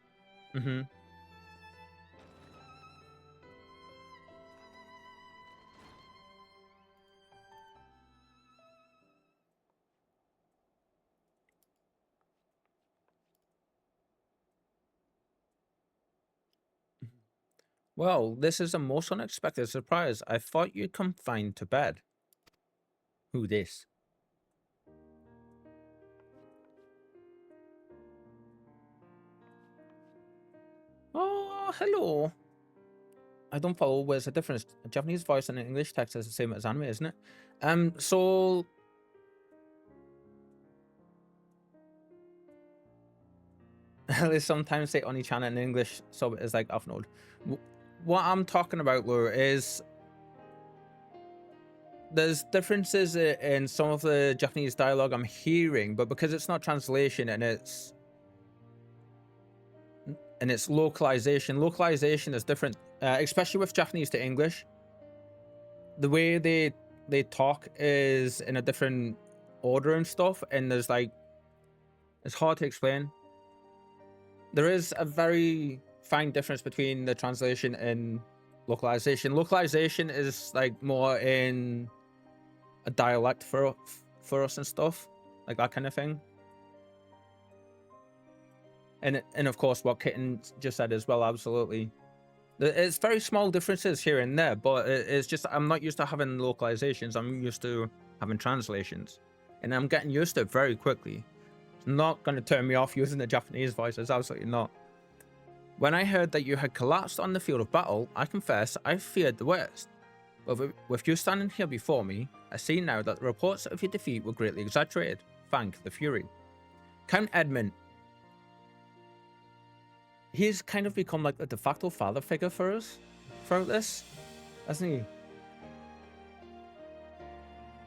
Well, this is a most unexpected surprise. I thought you'd come fine to bed. Who this? Oh, hello. I don't follow. Where's the difference? A Japanese voice and an English text is the same as anime, isn't it? So they sometimes say Oni-chan in English sub is like off-node. What I'm talking about, Laura, is there's differences in some of the Japanese dialogue I'm hearing, but because it's not translation and it's localization is different, especially with Japanese to English. The way they talk is in a different order and stuff, and there's like, it's hard to explain. There is a very fine difference between the translation and localization. Localization is like more in a dialect for us and stuff, like that kind of thing. And of course what Kitten just said as well, absolutely. It's very small differences here and there, but it's just I'm not used to having localizations. I'm used to having translations, and I'm getting used to it very quickly. It's not going to turn me off using the Japanese voices, absolutely not. When I heard that you had collapsed on the field of battle, I confess I feared the worst. But with you standing here before me, I see now that the reports of your defeat were greatly exaggerated. Thank the Fury. Count Edmund. He's kind of become like the de facto father figure for us throughout this, hasn't he?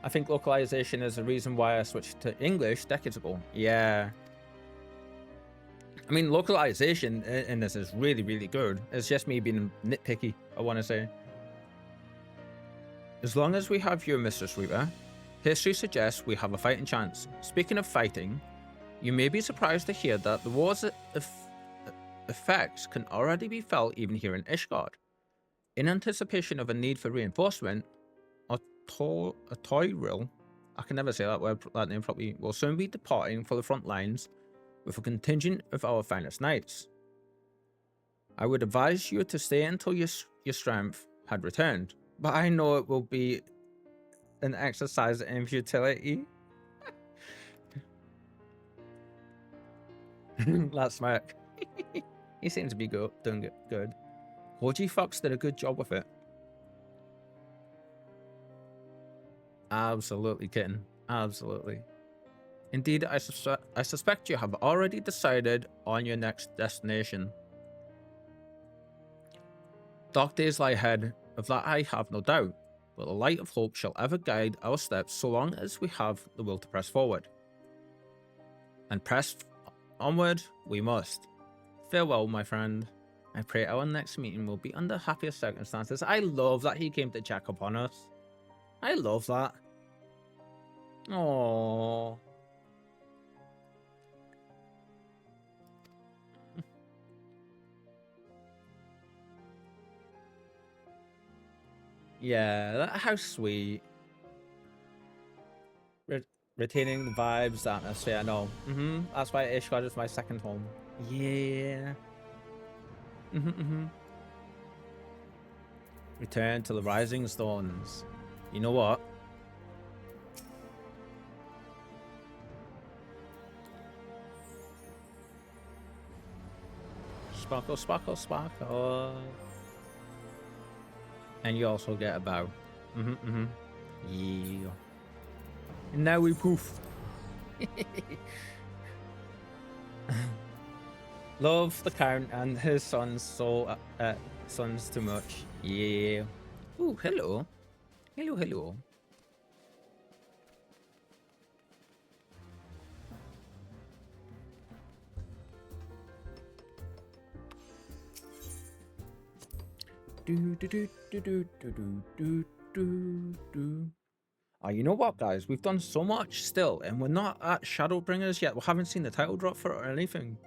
I think localization is the reason why I switched to English decades ago. Yeah. I mean, localization in this is really, really good. It's just me being nitpicky, I want to say. As long as we have you, Mistress Reaper, history suggests we have a fighting chance. Speaking of fighting, you may be surprised to hear that the war's effects can already be felt even here in Ishgard. In anticipation of a need for reinforcement, a Toyril, I can never say that name properly, will soon be departing for the front lines with a contingent of our finest knights. I would advise you to stay until your strength had returned, but I know it will be an exercise in futility. That smirk. He seems to be doing it good. Hoji Fox did a good job with it. Absolutely, kitten. Absolutely. Indeed, I suspect you have already decided on your next destination. Dark days lie ahead, of that I have no doubt, but the light of hope shall ever guide our steps so long as we have the will to press forward. And press onward we must. Farewell, my friend. I pray our next meeting will be under happier circumstances. I love that he came to check up on us. I love that. Aww. Yeah, how sweet. Retaining the vibes, the atmosphere, I know. That's why Ishgard is my second home. Yeah. Return to the Rising Stones. You know what? Sparkle, sparkle, sparkle. And you also get a bow. Yeah. And now we poof. Love the Count and his sons sons too much. Yeah. Ooh, hello. Hello, hello. Oh, you know what, guys? We've done so much still, and we're not at Shadowbringers yet. We haven't seen the title drop for it or anything.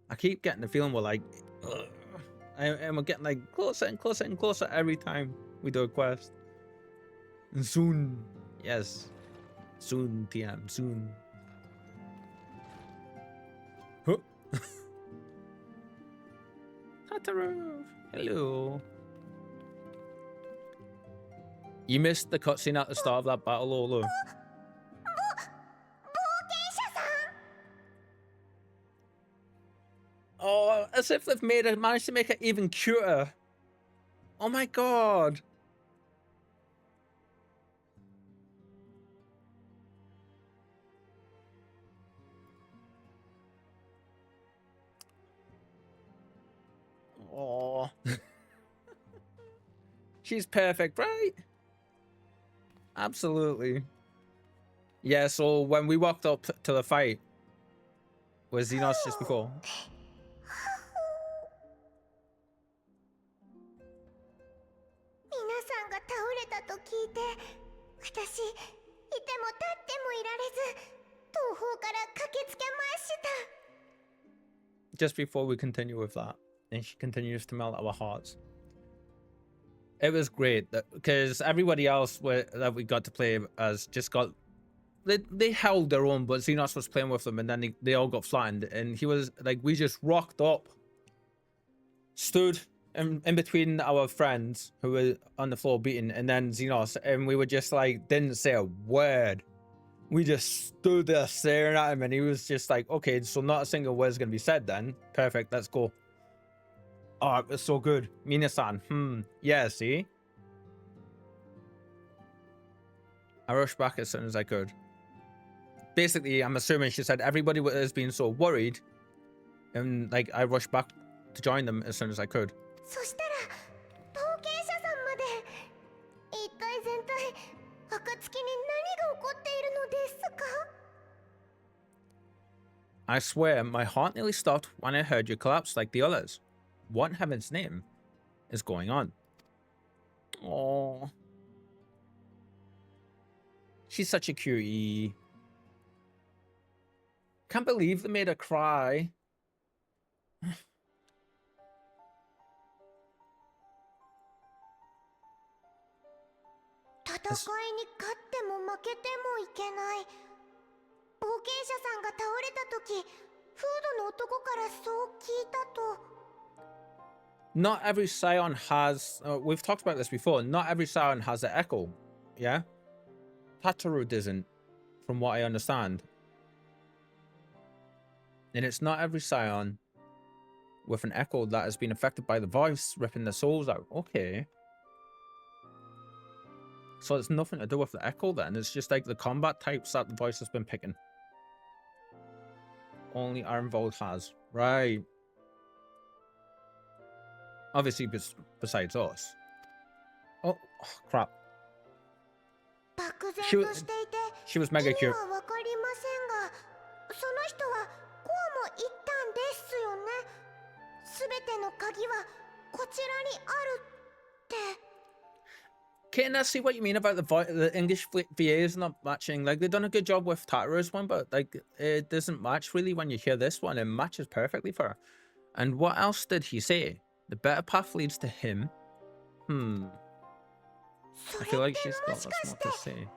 I keep getting the feeling we're like, ugh. And we're getting like closer and closer and closer every time we do a quest. And soon, yes, soon, TM, soon. Huh. Hataru, hello. You missed the cutscene at the start of that battle, Olo. Oh, as if they've managed to make it even cuter. Oh my god. Oh. She's perfect, right? Absolutely. Yeah, so when we walked up to the fight, was Xenos just before? Just before we continue with that, and she continues to melt our hearts. It was great because everybody else that we got to play as just got they held their own, but Xenos was playing with them, and then they all got flattened, and he was like, we just rocked up, stood in between our friends who were on the floor beating, and then Xenos, and we were just like, didn't say a word. We just stood there staring at him, and he was just like, okay, so not a single word is going to be said then. Perfect, let's go. Oh, it was so good. Mina-san, yeah, see? I rushed back as soon as I could. Basically, I'm assuming she said everybody has been so worried, and like, I rushed back to join them as soon as I could. I swear, my heart nearly stopped when I heard you collapse like the others. What in heaven's name is going on? Oh, she's such a cutie. Can't believe they made her cry. 戦いに勝っても負けてもいけない。冒険者さんが倒れた時、フードの男からそう聞いたと。Not every scion has... we've talked about this before. Not every scion has an echo. Yeah? Tataru doesn't, from what I understand. And it's not every scion with an echo that has been affected by the voice ripping their souls out. Okay. So it's nothing to do with the echo then. It's just like the combat types that the voice has been picking. Only Ironvold has. Right. Obviously, besides us. Oh, crap. She was mega cute. わかりませんが、その人はこうも言ったんですよね。すべての鍵はこちらにあるって。Can I see what you mean about the English VAs not matching? Like, they've done a good job with Tataru's one, but like it doesn't match really when you hear this one. It matches perfectly for her. And what else did he say? The better path leads to him. I feel like she's got lots more to say.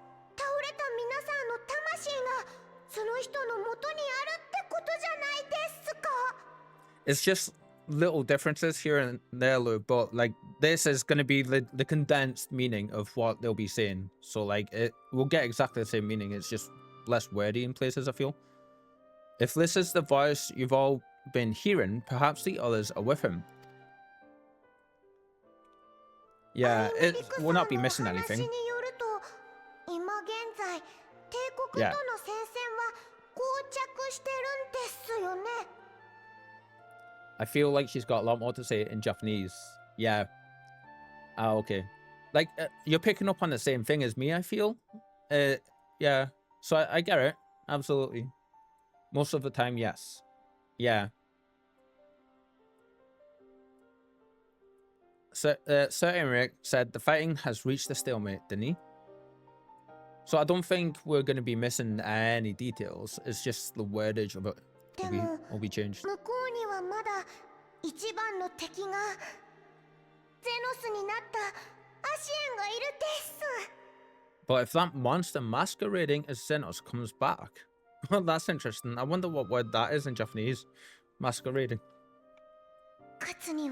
It's just little differences here and there, Lou, but like this is going to be the condensed meaning of what they'll be saying. So like it will get exactly the same meaning. It's just less wordy in places, I feel. If this is the voice you've all been hearing, perhaps the others are with him. Yeah, we'll not be missing anything. Yeah. I feel like she's got a lot more to say in Japanese. Yeah. Okay. Like, you're picking up on the same thing as me, I feel. Yeah. So I get it. Absolutely. Most of the time, yes. Yeah. Sir Emmerich said the fighting has reached a stalemate, didn't he? So I don't think we're going to be missing any details. It's just the wordage of it will be changed. But if that monster masquerading as Xenos comes back, well, that's interesting. I wonder what word that is in Japanese. Masquerading. 勝つに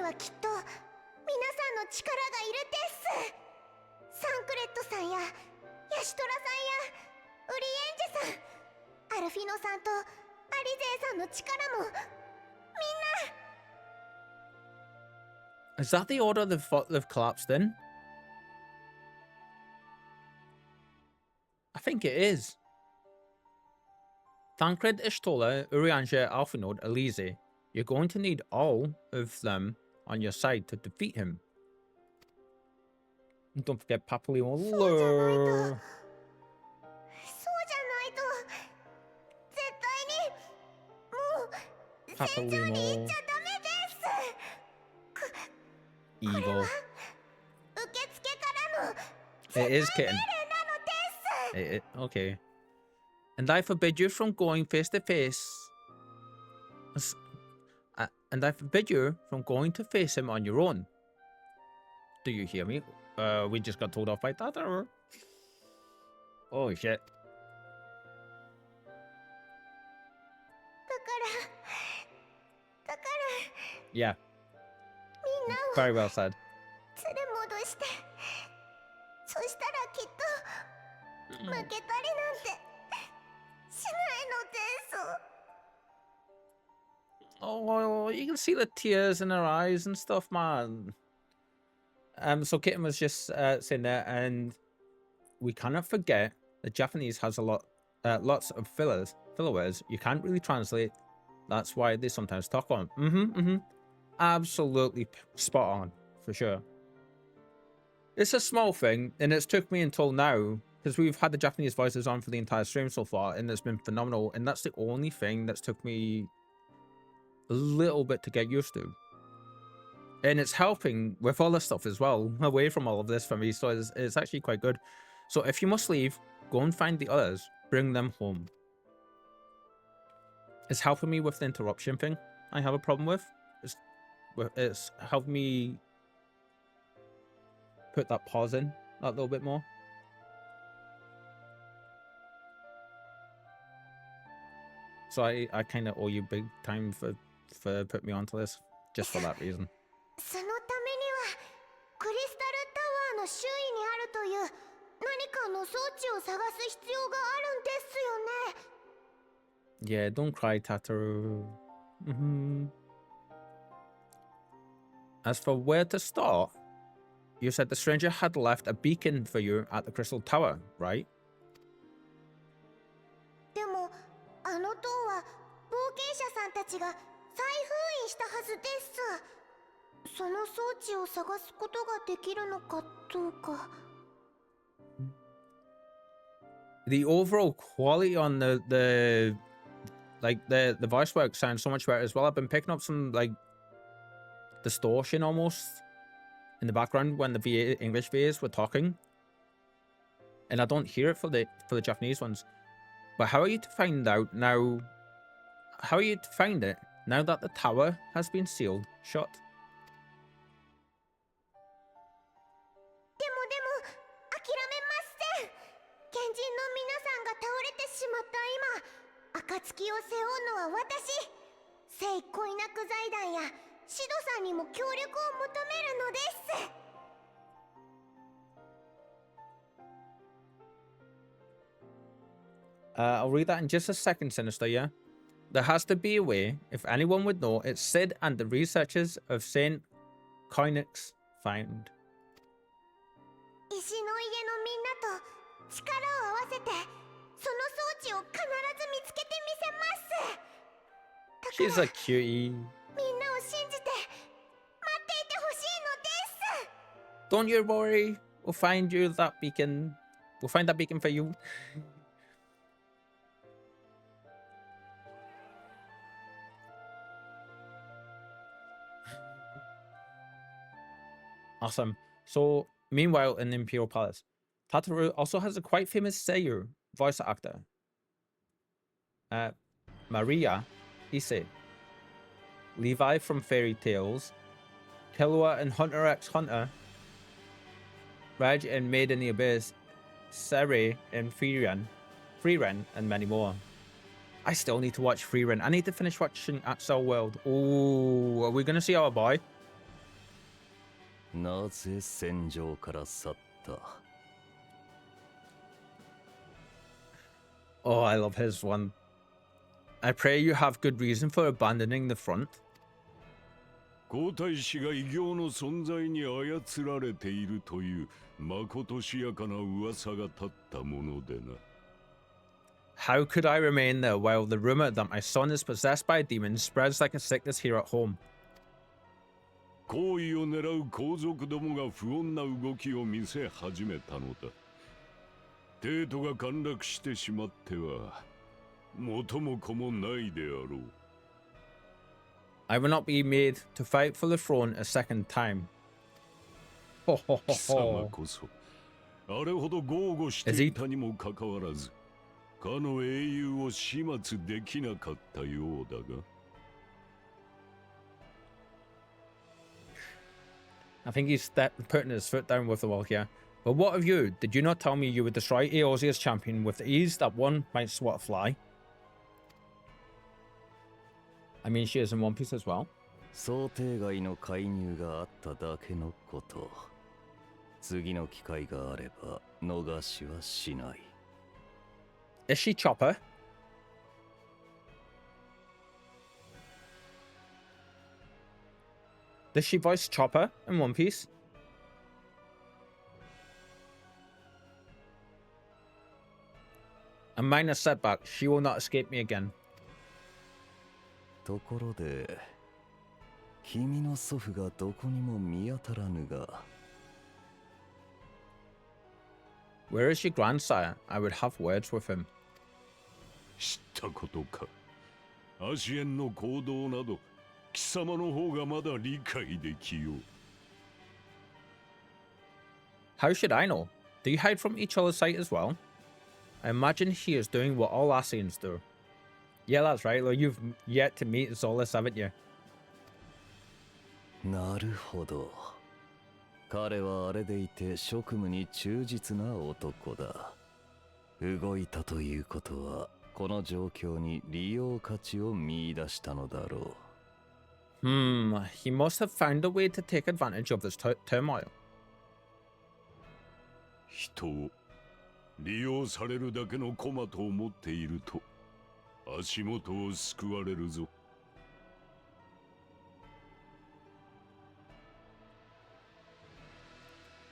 はきっと皆さんの力がいるです。サンクレットさんやヤシトラさんやウリエンジェさん、アルフィノさんとアリゼーさんの力もみんな。 Is that the order they've collapsed in? I think it is. Thancred, Ishtola, Urianger, Alphanode, Elise. You're going to need all of them on your side to defeat him. And don't forget Papillon. Papillon. Evil. It is kitten. Okay. And I forbid you from going face to face. And I forbid you from going to face him on your own. Do you hear me? We just got told off by Tata. Oh shit. Yeah. Very well said. Oh, you can see the tears in her eyes and stuff, man. So Kitten was just saying that, and we cannot forget that Japanese has a lots of filler words you can't really translate. That's why they sometimes talk on. Absolutely spot on, for sure. It's a small thing, and it's took me until now because we've had the Japanese voices on for the entire stream so far, and it's been phenomenal. And that's the only thing that's took me a little bit to get used to. And it's helping with other stuff as well, away from all of this for me. So it's actually quite good. So if you must leave, go and find the others, bring them home. It's helping me with the interruption thing I have a problem with. It's helped me put that pause in that little bit more. So I kind of owe you big time for putting me onto this, just for that reason. そのためにはクリスタルタワーの周囲にあるという何かの装置を探す必要があるんですよね。 Yeah, don't cry, Tataru. As for where to start, you said the stranger had left a beacon for you at the Crystal Tower, right? でもあの塔は冒険者さんたちが再封印したはずです。その装置を探すことができるのかどうか。The overall quality on the voice work sounds so much better as well. I've been picking up some like distortion almost in the background when the English VAs were talking, and I don't hear it for the Japanese ones. But how are you to find out now? How are you to find it now that the tower has been sealed shut? でも諦めません。賢人の皆さんが倒れてしまった今、暁を背負うのは私。聖恋なく財団やシドさんにも協力を求めるのです。 I'll read that in just a second, Sinister, yeah? There has to be a way, if anyone would know, it's Sid and the researchers of St. Koinix found. 石の家のみんなと力を合わせてその装置を必ず見つけてみせます。 She's a cutie. みんなを信じて待っていてほしいのです。 Don't you worry. We'll find you that beacon. We'll find that beacon for you. Awesome. So, meanwhile, in the Imperial Palace, Tataru also has a quite famous Seiyu voice actor. Maria Ise, Levi from Fairy Tales, Killua and Hunter x Hunter, Reg and Maid in the Abyss, Sere and Freeren, and many more. I still need to watch Freeren. I need to finish watching Axel World. Oh, are we going to see our boy? なぜ戦場から去った？ Oh, I love his one. I pray you have good reason for abandoning the front. 皇太子が異形の存在に操られているというまことしやかな噂が立ったものでな。 How could I remain there while the rumor that my son is possessed by a demon spreads like a sickness here at home? 皇位を狙う皇族どもが不穏な動きを見せ始めたのだ。帝都が陥落してしまっては元も子もないであろう。 I will not be made to fight for the throne a second time. 貴様こそあれほど豪語していたにもかかわらず、かの英雄を始末できなかったようだが。 I think he's putting his foot down with the wall here. But what of you? Did you not tell me you would destroy Eorzea's champion with the ease that one might swat a fly? I mean, she is in One Piece as well. 想定外の介入があっただけのこと。次の機会があれば逃しはしない。 Is she Chopper? Does she voice Chopper in One Piece? A minor setback. She will not escape me again. ところで、君の祖父がどこにも見当たらぬが。Where is your grandsire? I would have words with him. 知ったことか。アシエンの行動など、貴様の方がまだ理解できよう。How should I know? Do you hide from each other's sight as well? I imagine he is doing what all Asians do. Yeah, that's right. Well, you've yet to meet Zolas, haven't you? なるほど。彼はあれでいて職務に忠実な男だ。動いたということは、この状況に利用価値を見出したのだろう。He must have found a way to take advantage of this turmoil. 人を利用されるだけの駒と思っていると、足元を救われるぞ。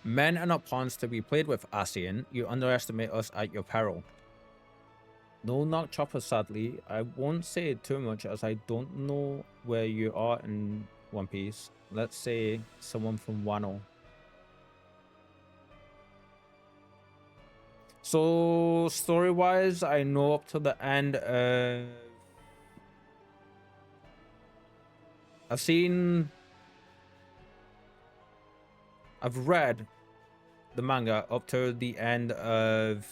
Men are not pawns to be played with, Asian. You underestimate us at your peril. No knock chopper, sadly. I won't say too much as I don't know where you are in One Piece. Let's say someone from Wano. So, story-wise, I know up to the end of... I've read the manga up to the end of...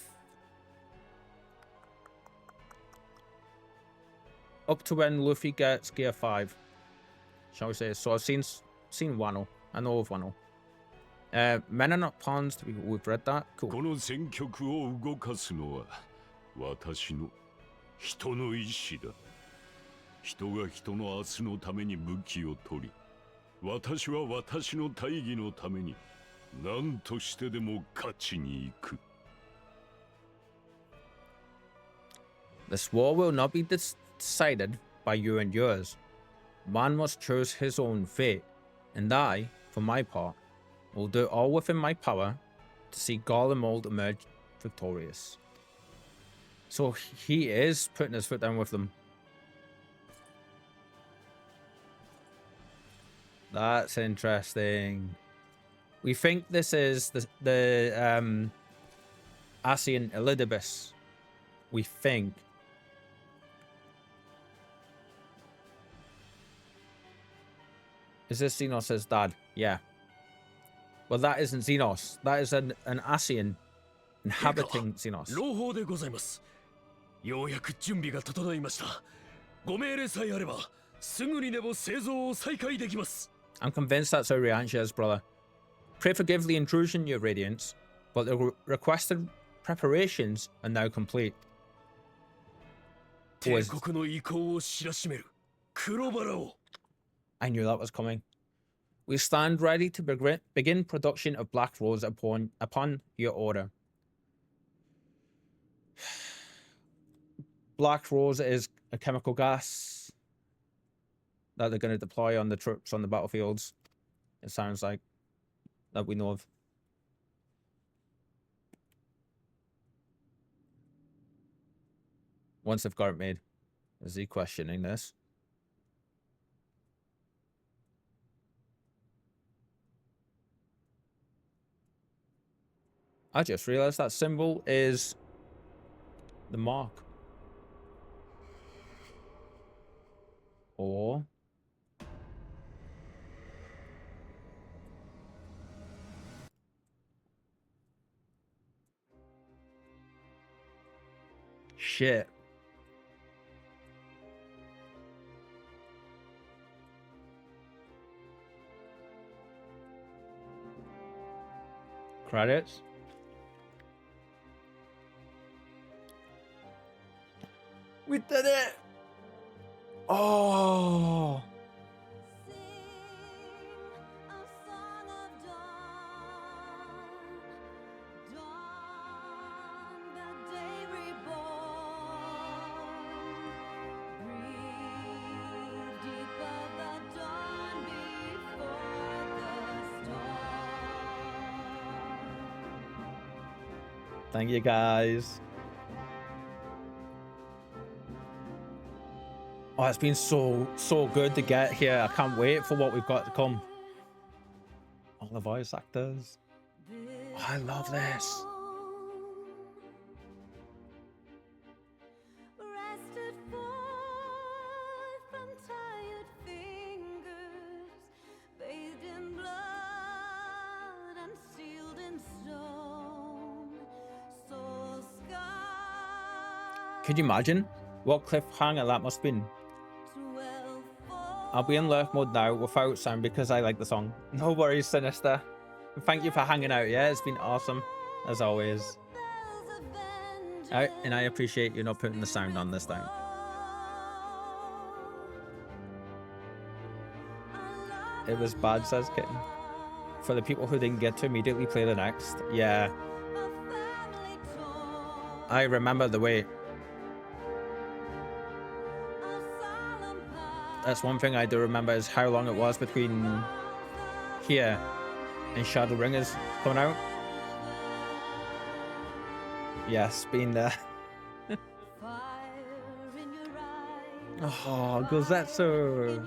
Up to when Luffy gets Gear 5, shall we say. So I've seen Wano. I know of Wano. Men are not pawns. We've read that. Cool. この戦局を動かすのは私の人の意志だ。人が人の明日のために武器を取り、私は私の大義のために何としてでも勝ちに行く。This war will not be decided by you and yours. Man must choose his own fate, and I, for my part, will do all within my power to see Garlemald emerge victorious. So he is putting his foot down with them. That's interesting. We think this is the Asian Elidibus. We think. Is this Xenos' dad? Yeah. Well, that isn't Xenos. That is an Asian inhabiting Xenos. 朗報でございます。ようやく準備が整いました。ご命令さえあれば、すぐにでも製造を再開できます。I'm convinced that's Oriantia's brother. Pray forgive the intrusion, your radiance, but the requested preparations are now complete. 帝国の意向を知らしめる黒バラを。I knew that was coming. We stand ready to begin production of Black Rose upon your order. Black Rose is a chemical gas that they're going to deploy on the troops on the battlefields. It sounds like that we know of. Once they've got it made. Is he questioning this? I just realized that symbol is the mark. Or shit. Credits. We did it! Oh! Thank you, guys. Oh, it's been so good to get here. I can't wait for what we've got to come. All the voice actors. Oh, I love this. Could you imagine what cliffhanger that must have been? I'll be in lurk mode now without sound because I like the song. No worries, Sinister. Thank you for hanging out. Yeah, it's been awesome as always. And I appreciate you not putting the sound on this time. It was bad, says Kitten. For the people who didn't get to immediately play the next. Yeah. I remember the wait. That's one thing I do remember is how long it was between here and Shadowbringers coming out. Yes, been there. Oh, Gozetsu.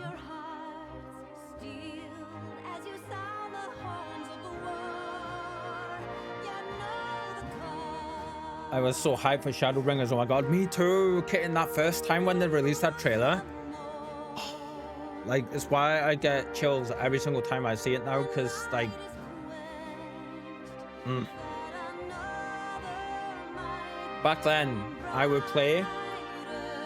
I was so hyped for Shadowbringers. Oh my god, me too. Kitten, that first time when they released that trailer. Like, it's why I get chills every single time I see it now, because, like... Back then, I would play,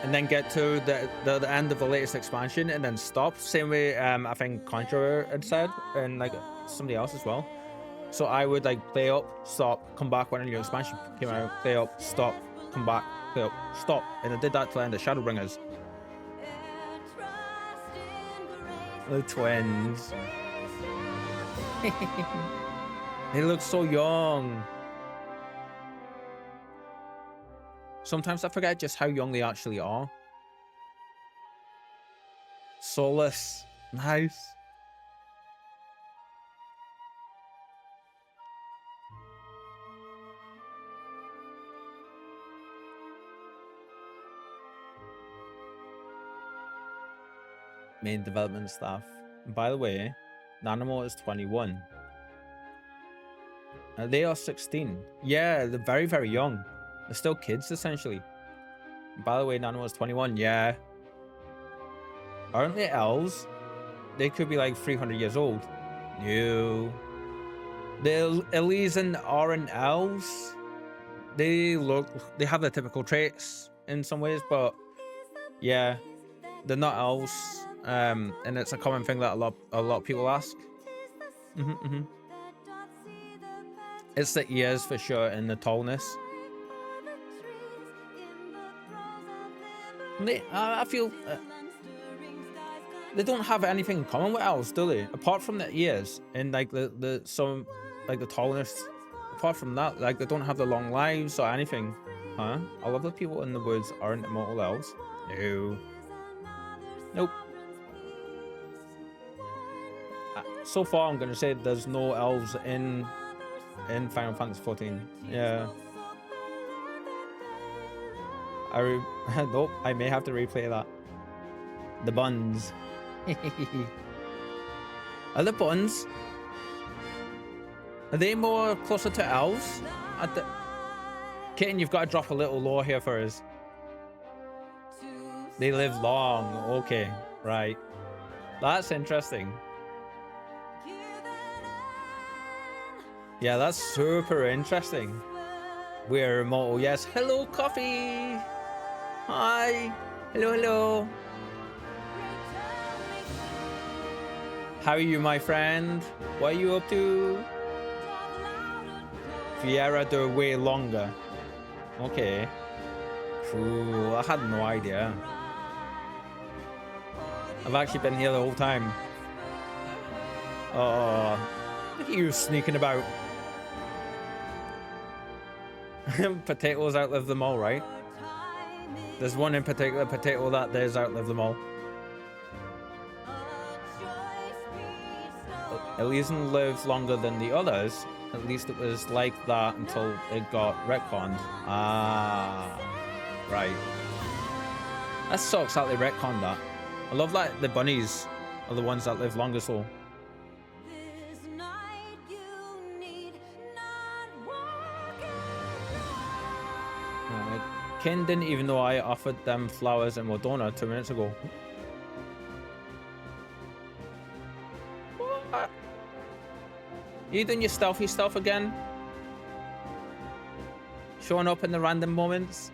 and then get to the end of the latest expansion, and then stop. Same way, I think Contra had said, and, like, somebody else as well. So I would, like, play up, stop, come back when a new expansion came out, play up, stop, come back, play up, stop. And I did that till the end of Shadowbringers. The twins. They look so young. Sometimes I forget just how young they actually are. Soulless. Nice. Main development staff. And by the way, Nanamo is 21. They are 16. Yeah, they're very, very young. They're still kids, essentially. And by the way, Nanamo is 21. Yeah. Aren't they elves? They could be like 300 years old. No. The Elysian aren't elves. They have the typical traits in some ways, but yeah, they're not elves. And it's a common thing that a lot of people ask. It's the ears for sure and the tallness. I feel they don't have anything in common with elves, do they? Apart from the ears and like the tallness. Apart from that, like they don't have the long lives or anything. Huh? All of the people in the woods aren't immortal elves. No. Nope. So far, I'm gonna say there's no elves in Final Fantasy 14. Yeah. Nope. I may have to replay that. The buns. Are the buns? Are they more closer to elves? Kitten, you've got to drop a little lore here for us. They live long. Okay, right. That's interesting. Yeah, that's super interesting. We're immortal, yes. Hello, Coffee. Hi. Hello, hello. How are you, my friend? What are you up to? Fiera do way longer. Okay. Ooh, I had no idea. I've actually been here the whole time. Oh, look at you sneaking about. Potatoes outlive them all, right? There's one in particular, potato, that does outlive them all. Elysian lives longer than the others. At least it was like that until it got retconned. Ah, right. That sucks how they retconned that. I love that the bunnies are the ones that live longer, so. Ken didn't even know I offered them flowers in Modona 2 minutes ago. What? You doing your stealthy stuff again? Showing up in the random moments?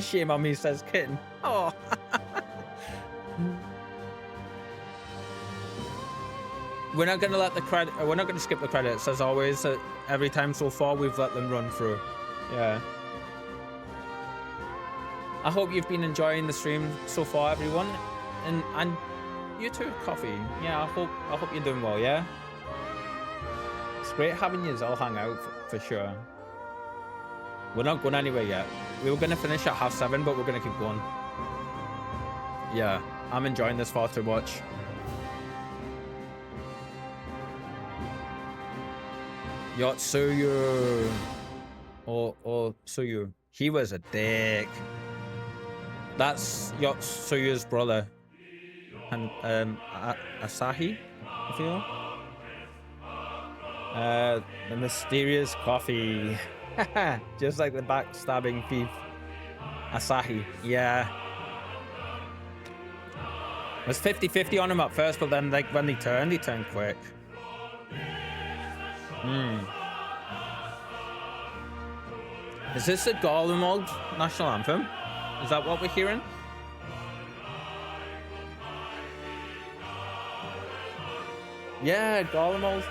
Shame on me, says Kitten. Oh. We're not gonna let the credit. We're not gonna skip the credits as always. Every time so far, we've let them run through. Yeah. I hope you've been enjoying the stream so far, everyone, and you too, Coffee. Yeah, I hope you're doing well. Yeah. It's great having you all hang out for sure. We're not going anywhere yet. We were gonna finish at 7:30, but we're gonna keep going. Yeah, I'm enjoying this far too much. Yotsuyu. Or Suyu. He was a dick. That's Yotsuyu's brother. And Asahi, I feel. The mysterious coffee. Just like the backstabbing thief. Asahi. Yeah. It was 50-50 on him at first, but then like when he turned quick. Is this the Garlemald national anthem? Is that what we're hearing? Yeah, Garlemald.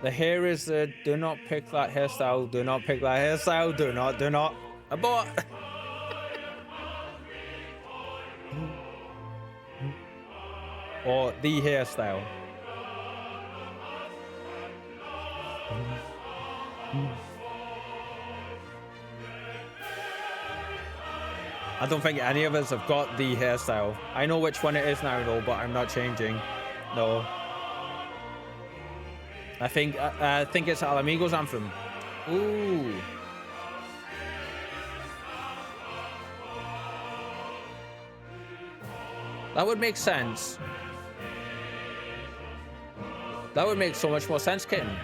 The hair is the do not pick that hairstyle, do not pick that hairstyle, do not. Abort! Or the hairstyle. I don't think any of us have got the hairstyle. I know which one it is now though, but I'm not changing. No. I think it's Alamigo's anthem. Ooh. That would make sense. That would make so much more sense, Kitten.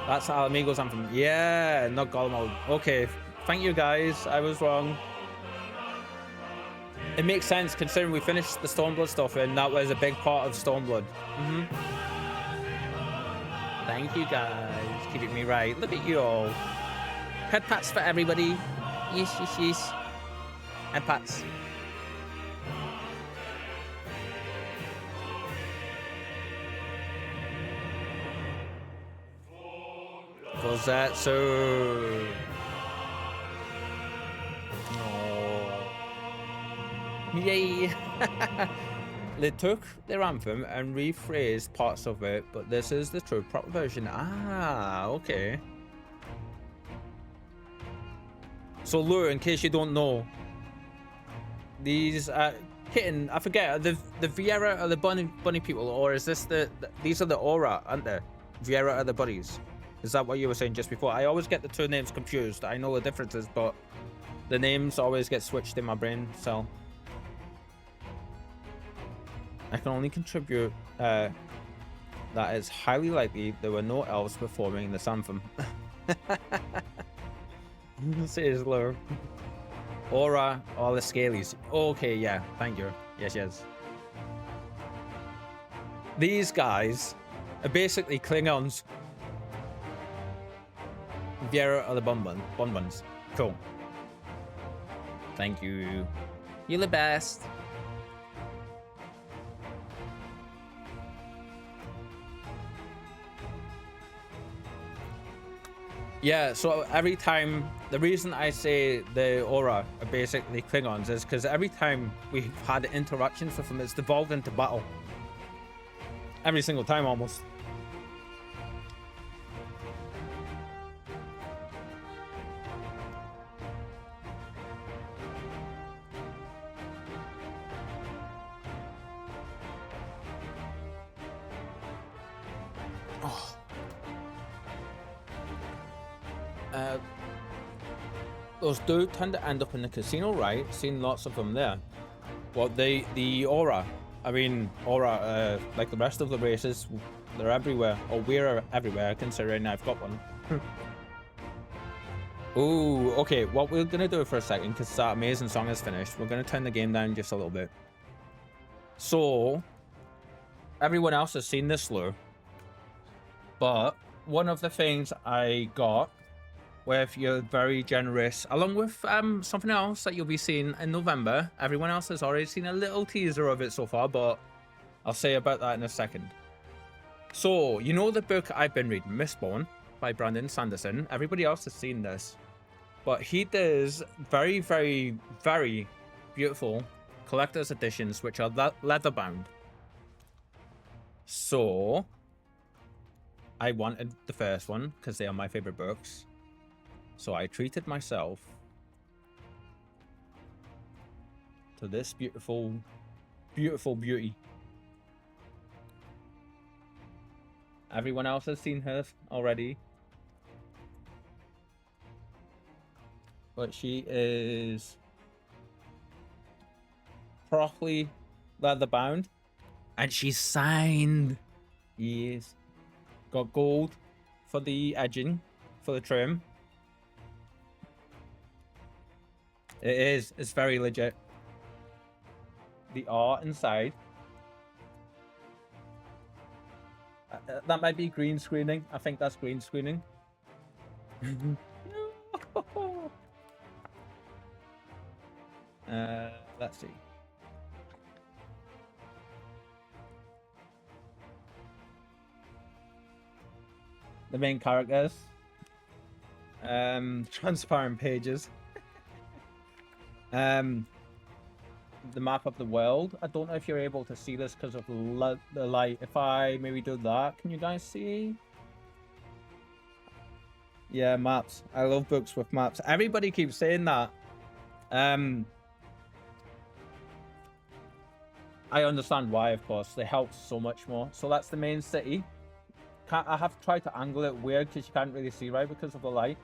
That's Alamigo's anthem. Yeah, not Garlemald. Okay, thank you guys. I was wrong. It makes sense considering we finished the Stormblood stuff and that was a big part of Stormblood. Thank you guys, keeping me right. Look at you all. Head pats for everybody. Yes. Head pats. Kozetsu. Yay! They took their anthem and rephrased parts of it, but this is the true proper version. Ah, okay. So Lure, in case you don't know, these Kitten, I forget, the Viera are the bunny people, or is this these are the Aura, aren't they? Viera are the buddies. Is that what you were saying just before? I always get the two names confused. I know the differences, but the names always get switched in my brain, so I can only contribute that it's highly likely there were no elves performing this anthem. Says Lure. Aura, all the scalies. Okay, yeah, thank you. Yes. These guys are basically Klingons. Viera are the bonbons. Cool. Thank you. You're the best. Yeah, so every time, the reason I say the Aura are basically Klingons is because every time we've had interactions with them, it's devolved into battle. Every single time, almost. Those do tend to end up in the casino, right? Seen lots of them there. Well, the Aura, I mean, Aura, like the rest of the races, they're everywhere. Or we're everywhere, considering I've got one. Ooh, okay, what we're gonna do for a second, because that amazing song is finished, we're gonna turn the game down just a little bit. So, everyone else has seen this Lure, but one of the things I got with your very generous, along with something else that you'll be seeing in November. Everyone else has already seen a little teaser of it so far, but I'll say about that in a second. So, you know the book I've been reading, Mistborn, by Brandon Sanderson. Everybody else has seen this. But he does very, very, very beautiful collector's editions, which are leather-bound. So, I wanted the first one, because they are my favorite books. So I treated myself to this beautiful, beautiful beauty. Everyone else has seen her already. But she is properly leather bound. And she's signed. Yes. Got gold for the edging, for the trim. It is. It's very legit. The art inside. That might be green screening. I think that's green screening. Let's see. The main characters. Transparent pages. The map of the world. I don't know if you're able to see this because of the light. If I maybe do that, can you guys see? Yeah, maps. I love books with maps. Everybody keeps saying that. I understand why, of course. They help so much more. So that's the main city. I have tried to angle it weird because you can't really see right because of the light.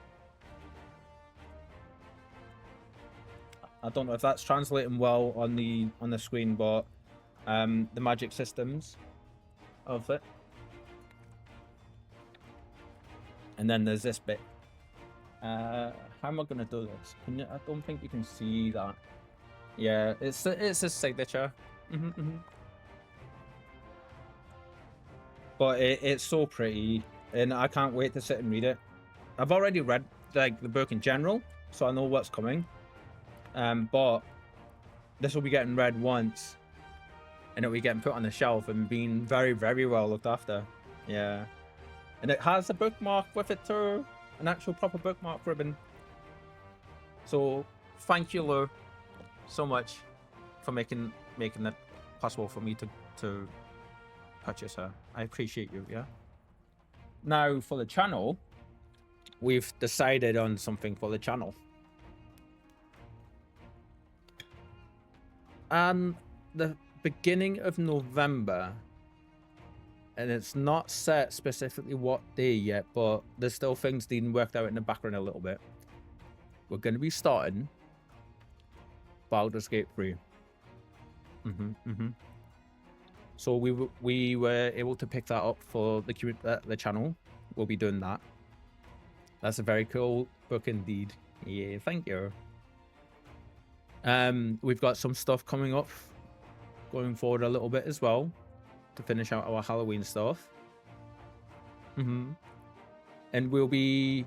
I don't know if that's translating well on the screen, but the magic systems of it. And then there's this bit. How am I gonna do this? I don't think you can see that. Yeah, it's a signature. But it's so pretty, and I can't wait to sit and read it. I've already read like the book in general, so I know what's coming. But this will be getting read once, and it'll be getting put on the shelf and being very, very well looked after. Yeah, and it has a bookmark with it too, an actual proper bookmark ribbon. So thank you, Lou, so much for making it possible for me to purchase her. I appreciate you. Yeah. Now for the channel, we've decided on something for the channel. And the beginning of November, and it's not set specifically what day yet, but there's still things being worked out in the background a little bit. We're going to be starting Baldur's Gate 3. So we were able to pick that up for the channel. We'll be doing that. That's a very cool book indeed. Yeah, thank you. We've got some stuff coming up going forward a little bit as well to finish out our Halloween stuff. And we'll be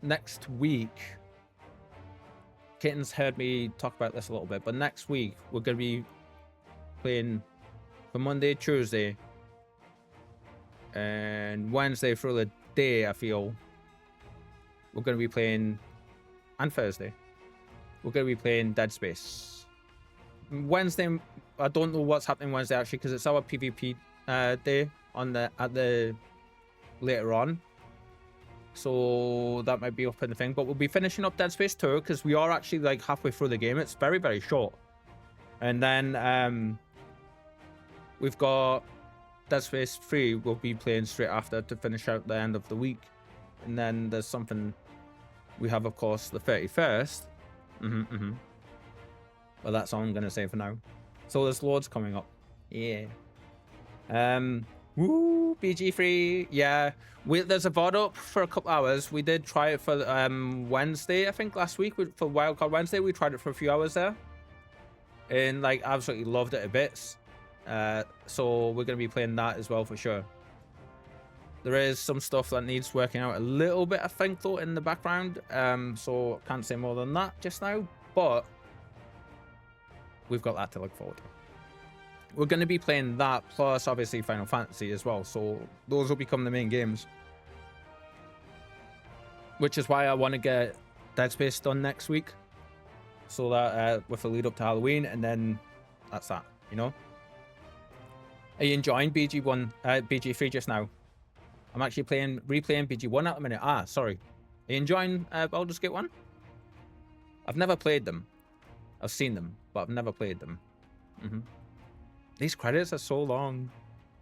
next week. Kitten's heard me talk about this a little bit, but next week we're going to be playing for Monday, Tuesday, and Wednesday for the day. I feel we're going to be playing, and Thursday we're going to be playing Dead Space. Wednesday, I don't know what's happening Wednesday actually, because it's our PvP day on the later on. So that might be up in the thing, but we'll be finishing up Dead Space 2 because we are actually like halfway through the game. It's very, very short. And then we've got Dead Space 3 we'll be playing straight after to finish out the end of the week. And then there's something we have, of course, the 31st. Well, that's all I'm going to say for now. So there's loads coming up. Yeah. Woo, BG3. Yeah. There's a VOD up for a couple hours. We did try it for Wednesday, I think, last week. For Wildcard Wednesday, we tried it for a few hours there. And, like, absolutely loved it a bit. So we're going to be playing that as well for sure. There is some stuff that needs working out a little bit, I think, though, in the background. So can't say more than that just now, but we've got that to look forward to. We're going to be playing that, plus obviously Final Fantasy as well. So those will become the main games. Which is why I want to get Dead Space done next week. So that with a lead up to Halloween, and then that's that, you know? Are you enjoying BG3 just now? I'm actually replaying BG1 at the minute. Ah, sorry. Are you enjoying Baldur's Gate 1? I've never played them. I've seen them, but I've never played them. These credits are so long.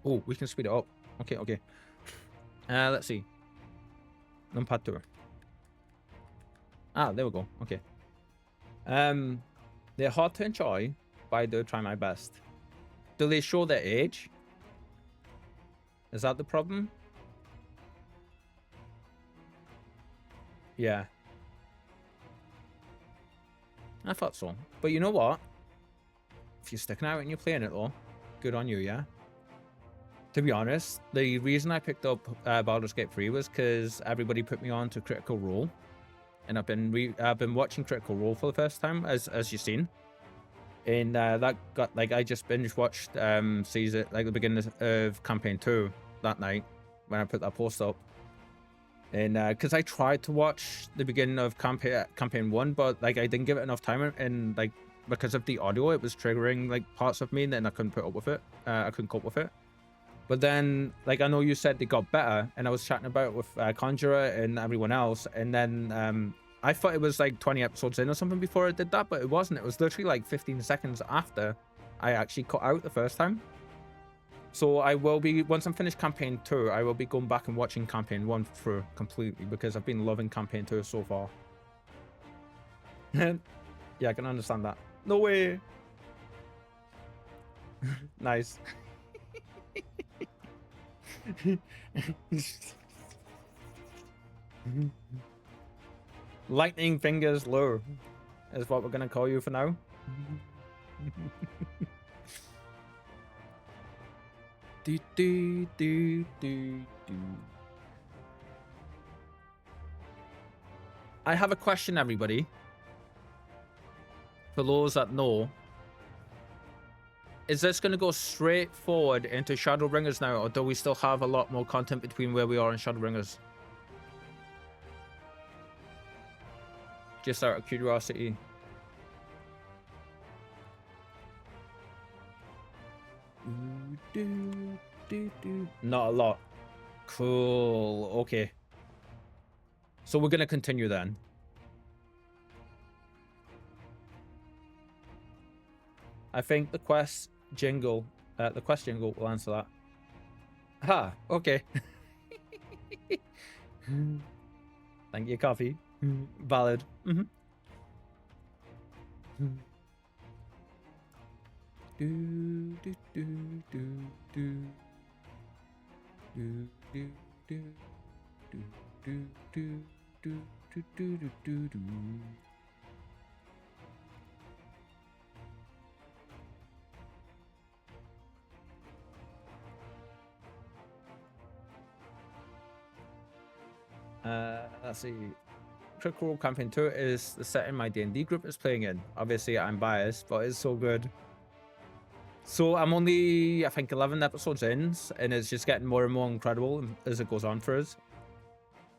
Oh, we can speed it up. Okay, okay. Let's see. Numpad tour. Ah, there we go. Okay. They're hard to enjoy, but I do try my best. Do they show their age? Is that the problem? Yeah. I thought so. But you know what? If you're sticking out and you're playing it though, good on you, yeah? To be honest, the reason I picked up Baldur's Gate 3 was because everybody put me on to Critical Role. And I've been watching Critical Role for the first time, as you've seen. And that got, like, I just binge watched season, like, the beginning of Campaign 2 that night when I put that post up. And because I tried to watch the beginning of Campaign 1, but, like, I didn't give it enough time, and, like, because of the audio, it was triggering, like, parts of me, and then I couldn't put up with it. I couldn't cope with it. But then, like, I know you said they got better, and I was chatting about it with Conjurer and everyone else, and then I thought it was like 20 episodes in or something before I did that, but it wasn't. It was literally like 15 seconds after I actually cut out the first time. So I will be, once I'm finished Campaign 2, I will be going back and watching Campaign 1 through completely, because I've been loving Campaign 2 so far. Yeah, I can understand that. No way! Nice. Lightning Fingers Lure is what we're gonna call you for now. Do, do, do, do, do. I have a question, everybody. For those that know, is this going to go straight forward into Shadowbringers now, or do we still have a lot more content between where we are and Shadowbringers? Just out of curiosity. Not a lot. Cool. Okay. So we're going to continue then. I think the quest jingle will answer that. Ha, okay. Thank you, coffee. Valid. Do, do, do, do, do. Do, do, do, do, do, do, do, do, do, do, do. Let's see. Critical Role Campaign 2 is the setting my D&D group is playing in. Obviously, I'm biased, but it's so good. So I'm only, I think, 11 episodes in, and it's just getting more and more incredible as it goes on for us.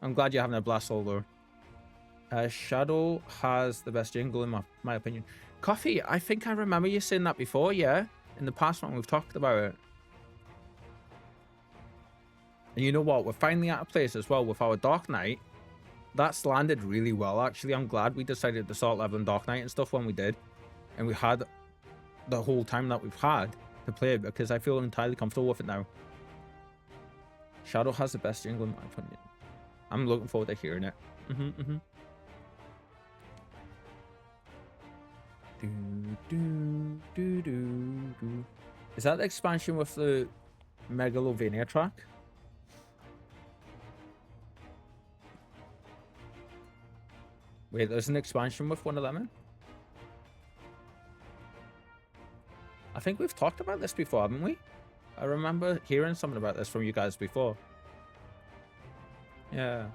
I'm glad you're having a blast, although. Shadow has the best jingle, in my opinion. Coffee, I think I remember you saying that before, yeah? In the past one, we've talked about it. And you know what? We're finally at a place as well with our Dark Knight. That's landed really well, actually. I'm glad we decided to start leveling Dark Knight and stuff when we did. And we had the whole time that we've had to play it, because I feel entirely comfortable with it now. Shadow has the best jingle, in my opinion. I'm looking forward to hearing it. Is that the expansion with the Megalovania track? Wait, there's an expansion with one of them in? I think we've talked about this before, haven't we? I remember hearing something about this from you guys before. Yeah.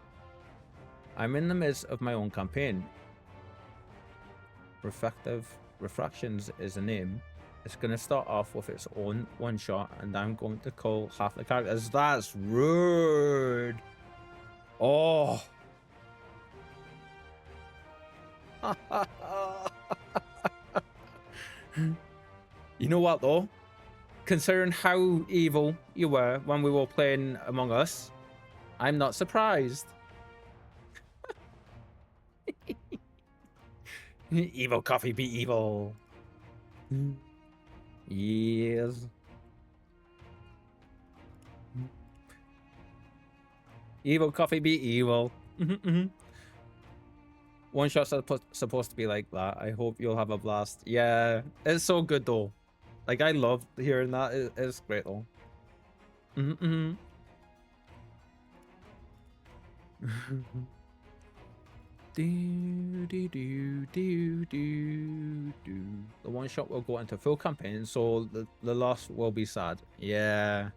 I'm in the midst of my own campaign. Refractions is a name. It's going to start off with its own one shot, and I'm going to call half the characters. That's rude. Oh. You know what, though? Considering how evil you were when we were playing Among Us, I'm not surprised. Evil coffee be evil. Yes. Evil coffee be evil. One shot's supposed to be like that. I hope you'll have a blast. Yeah, it's so good though. Like, I love hearing that. It's great though. The one shot will go into full campaign, so the loss will be sad. Yeah.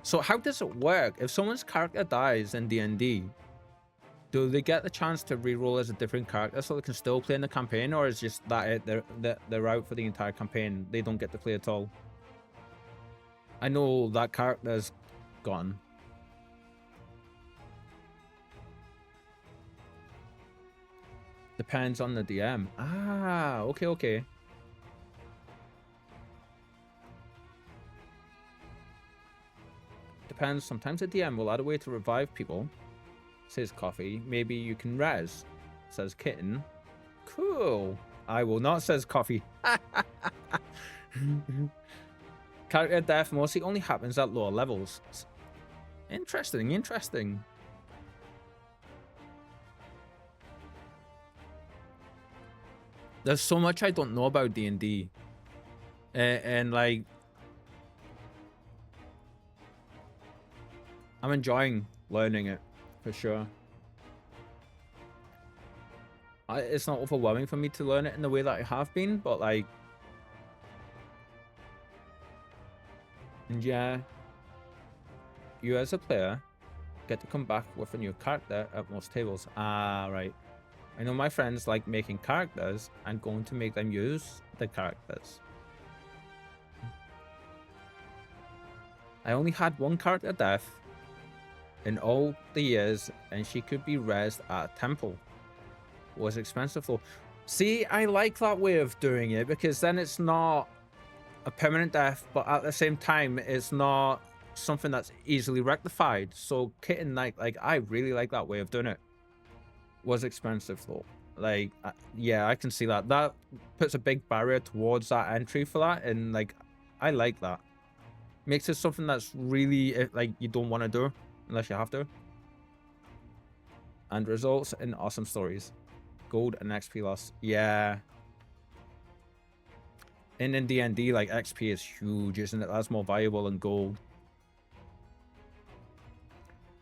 So how does it work? If someone's character dies in D&D, do they get the chance to reroll as a different character so they can still play in the campaign, or is just that it? They're out for the entire campaign. They don't get to play at all. I know that character's gone. Depends on the DM. Ah, okay. Depends. Sometimes the DM will add a way to revive people. Says Coffee. Maybe you can res. Says Kitten. Cool. I will not, says Coffee. Character death mostly only happens at lower levels. Interesting. There's so much I don't know about D&D. And like, I'm enjoying learning it, for sure. It's not overwhelming for me to learn it in the way that I have been, but like, and yeah, you as a player get to come back with a new character at most tables. Ah, right. I know my friends like making characters and going to make them use the characters. I only had one character death in all the years, and she could be rezzed at a temple. Was expensive though. See, I like that way of doing it, because then it's not a permanent death, but at the same time, it's not something that's easily rectified. So Kitten, like I really like that way of doing it. Was expensive though. Like, yeah, I can see that. That puts a big barrier towards that entry for that, and like, I like that. Makes it something that's really like you don't want to do unless you have to. And results in awesome stories. Gold and XP loss. Yeah. And in D&D, like, XP is huge, isn't it? That's more valuable than gold.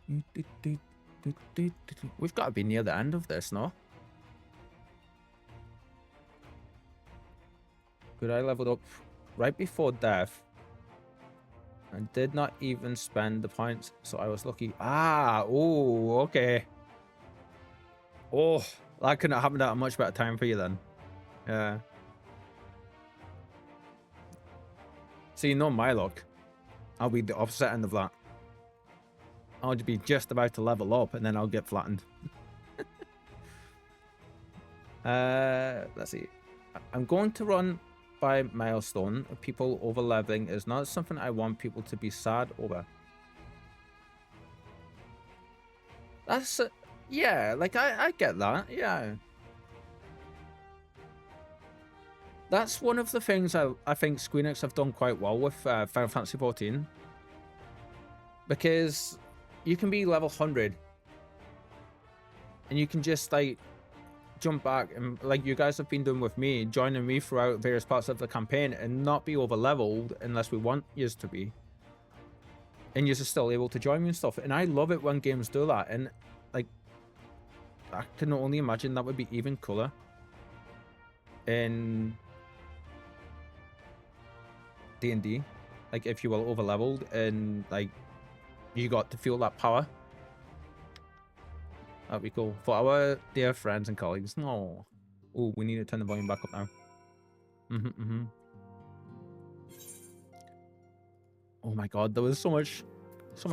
We've got to be near the end of this, no? Good, I leveled up right before death. And did not even spend the points, so I was lucky. Ah, oh, okay. Oh, that couldn't have happened at a much better time for you then. Yeah. So you know my luck. I'll be the opposite end of that. I'll be just about to level up and then I'll get flattened. Let's see. I'm going to run by milestone. People over leveling is not something I want people to be sad over. That's yeah, like I get that. Yeah. That's one of the things I think Squeenix have done quite well with Final Fantasy XIV. Because you can be level 100 and you can just like jump back and like you guys have been doing with me, joining me throughout various parts of the campaign and not be over leveled unless we want yous to be. And you're still able to join me and stuff. And I love it when games do that. And like, I can only imagine that would be even cooler in D&D, like if you were over leveled and like you got to feel that power. That'd be cool for our dear friends and colleagues. No. Oh, we need to turn the volume back up now. Oh my god, there was so much